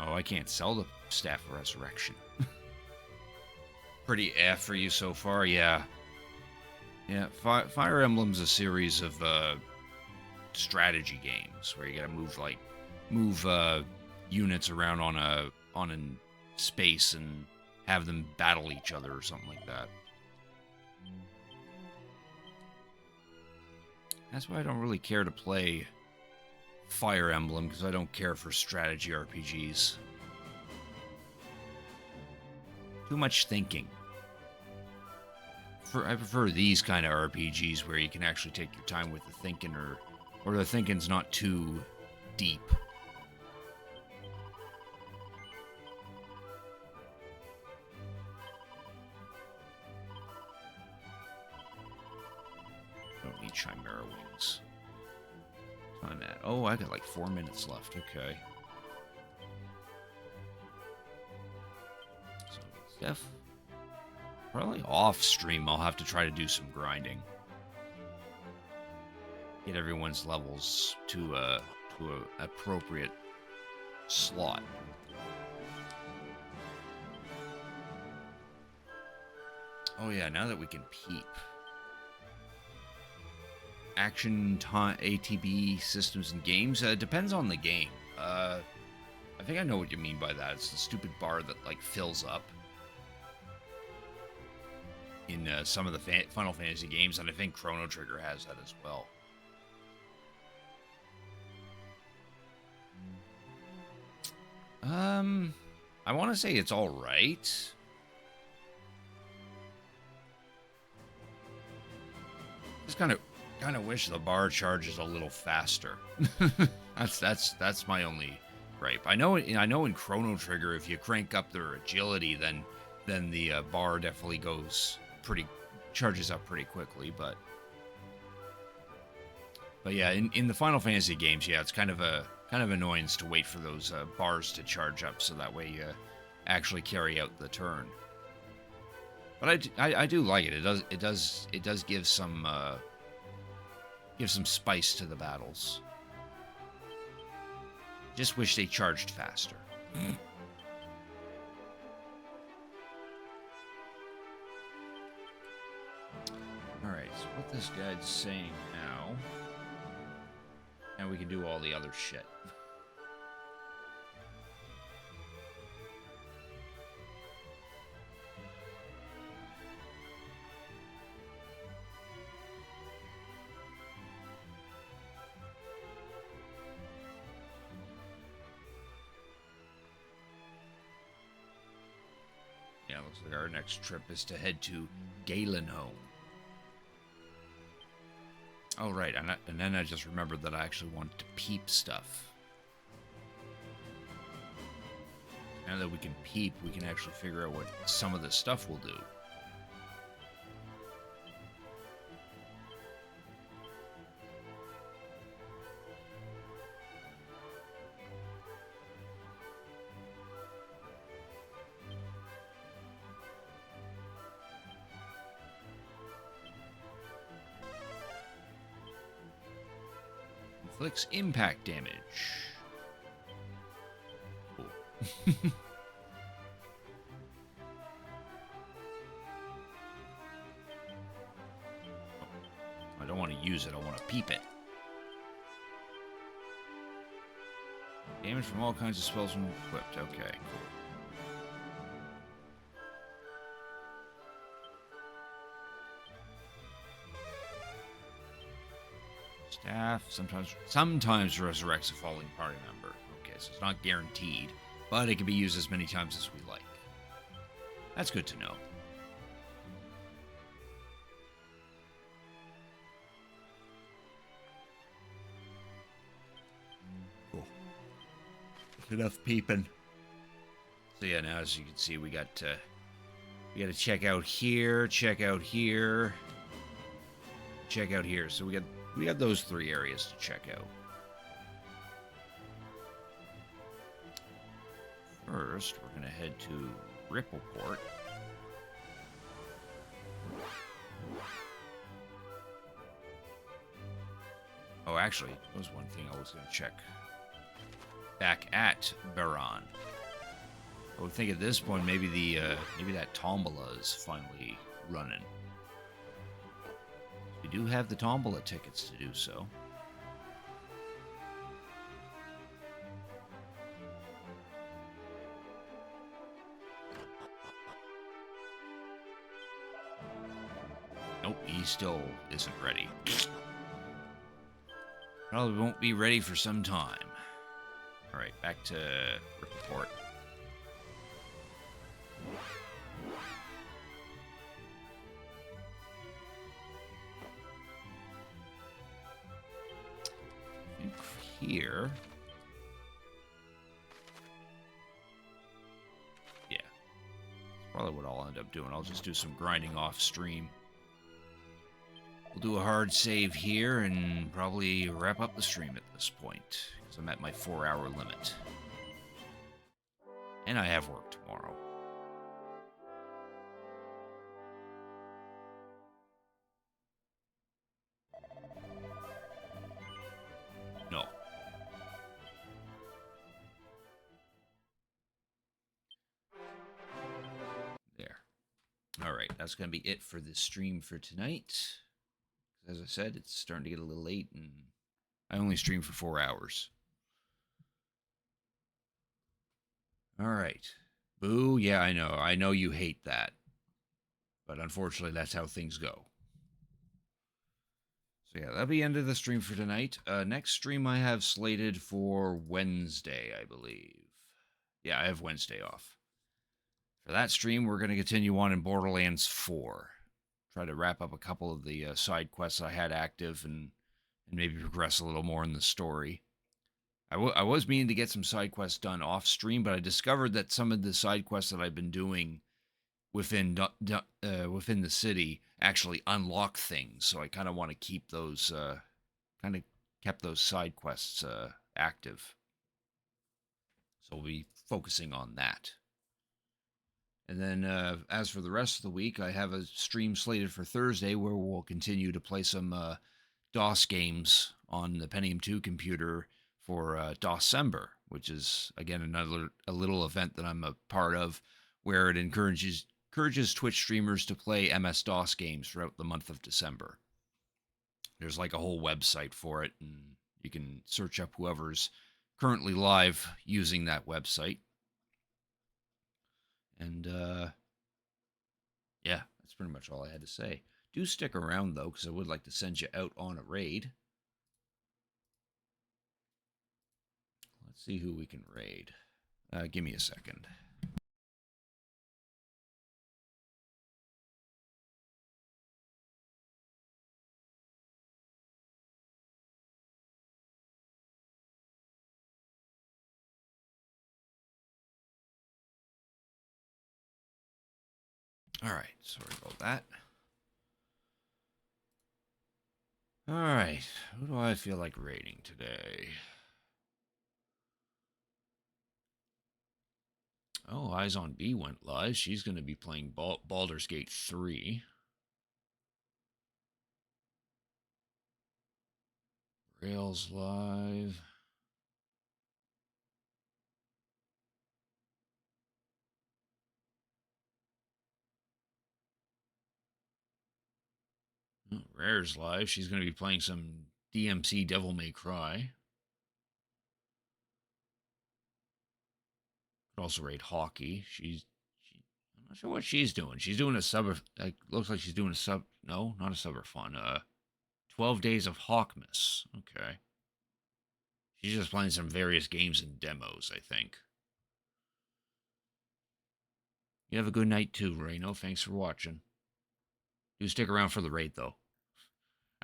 Oh, I can't sell the Staff of Resurrection. Pretty F for you so far, yeah. Yeah, Fire Emblem's a series of strategy games where you gotta move units around on a space and have them battle each other or something like that. That's why I don't really care to play Fire Emblem, because I don't care for strategy RPGs. Too much thinking. I prefer these kind of RPGs where you can actually take your time with the thinking, or the thinking's not too deep. Don't need Chimera Wings. Time at? Oh, I got like 4 minutes left. Okay. Probably off stream, I'll have to try to do some grinding. Get everyone's levels to a appropriate slot. Oh yeah, now that we can peep. Action ATB systems and games, depends on the game. I think I know what you mean by that. It's the stupid bar that like fills up in some of the Final Fantasy games, and I think Chrono Trigger has that as well. I want to say it's all right. Just kind of wish the bar charges a little faster. that's my only gripe. I know in Chrono Trigger, if you crank up their agility, then the bar definitely charges up pretty quickly. But yeah, in the Final Fantasy games, yeah, it's kind of annoyance to wait for those bars to charge up, so that way you actually carry out the turn. But I do like it. It does give some spice to the battles. Just wish they charged faster. Alright, so what this guy's saying now. And we can do all the other shit. Yeah, looks like our next trip is to head to Galenholm. Oh, right, and then I just remembered that I actually wanted to peep stuff. Now that we can peep, we can actually figure out what some of the stuff will do. Inflicts impact damage. Cool. I don't want to use it, I want to peep it. Damage from all kinds of spells when equipped. Okay, cool. Staff sometimes resurrects a falling party member. Okay, so it's not guaranteed, but it can be used as many times as we like. That's good to know. Cool. Enough peeping. So yeah, now as you can see, we got to check out here, check out here, check out here. So we got those 3 areas to check out. First, we're going to head to Rippleport. Oh, actually, there was one thing I was going to check. Back at Baron. I would think at this point, maybe that tombola is finally running. We do have the tombola tickets to do so. Nope, he still isn't ready. Probably won't be ready for some time. Alright, back to Rippleport. Here. Yeah. That's probably what I'll end up doing. I'll just do some grinding off stream. We'll do a hard save here and probably wrap up the stream at this point, because I'm at my 4-hour limit. And I have work tomorrow. right, that's going to be it for the stream for tonight. As I said, it's starting to get a little late, and I only stream for 4 hours. All right. Boo, yeah, I know. I know you hate that. But unfortunately, that's how things go. So yeah, that'll be the end of the stream for tonight. Next stream I have slated for Wednesday, I believe. Yeah, I have Wednesday off. For that stream, we're going to continue on in Borderlands 4. Try to wrap up a couple of the side quests I had active and maybe progress a little more in the story. I was meaning to get some side quests done off stream, but I discovered that some of the side quests that I've been doing within the city actually unlock things. So I kind of want to keep those kept those side quests active. So we'll be focusing on that. And then as for the rest of the week, I have a stream slated for Thursday where we'll continue to play some DOS games on the Pentium 2 computer for DOScember, which is, again, a little event that I'm a part of where it encourages Twitch streamers to play MS-DOS games throughout the month of December. There's like a whole website for it, and you can search up whoever's currently live using that website. And, yeah, that's pretty much all I had to say. Do stick around, though, because I would like to send you out on a raid. Let's see who we can raid. Give me a second. All right, sorry about that. All right, who do I feel like raiding today? Oh, Eyes on B went live. She's going to be playing Baldur's Gate 3. Rails live. Oh, Rare's live. She's going to be playing some DMC Devil May Cry. Could also raid Hockey. I'm not sure what she's doing. She's doing a sub. Like, looks like she's doing a sub. No, not a subathon. 12 Days of Hawkmas. Okay. She's just playing some various games and demos, I think. You have a good night too, Reno. Thanks for watching. Do stick around for the raid though.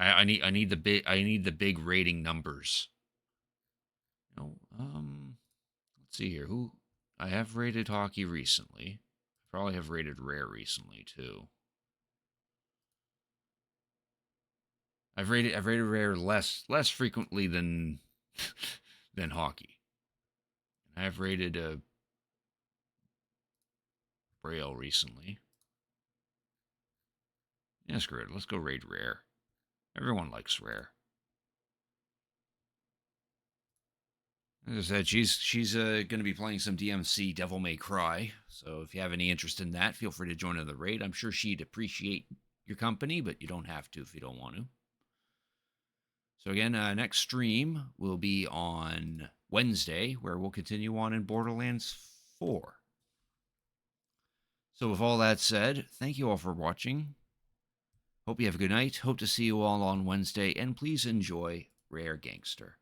I need the big rating numbers. No, let's see here. Who I have rated Hockey recently. Probably have rated Rare recently too. I've rated Rare less frequently than than Hockey. I've rated Braille recently. Yeah, screw it. Let's go raid Rare. Everyone likes Rare. As I said, she's going to be playing some DMC Devil May Cry. So if you have any interest in that, feel free to join in the raid. I'm sure she'd appreciate your company, but you don't have to if you don't want to. So again, next stream will be on Wednesday, where we'll continue on in Borderlands 4. So with all that said, thank you all for watching. Hope you have a good night. Hope to see you all on Wednesday, and please enjoy Rare Gangster.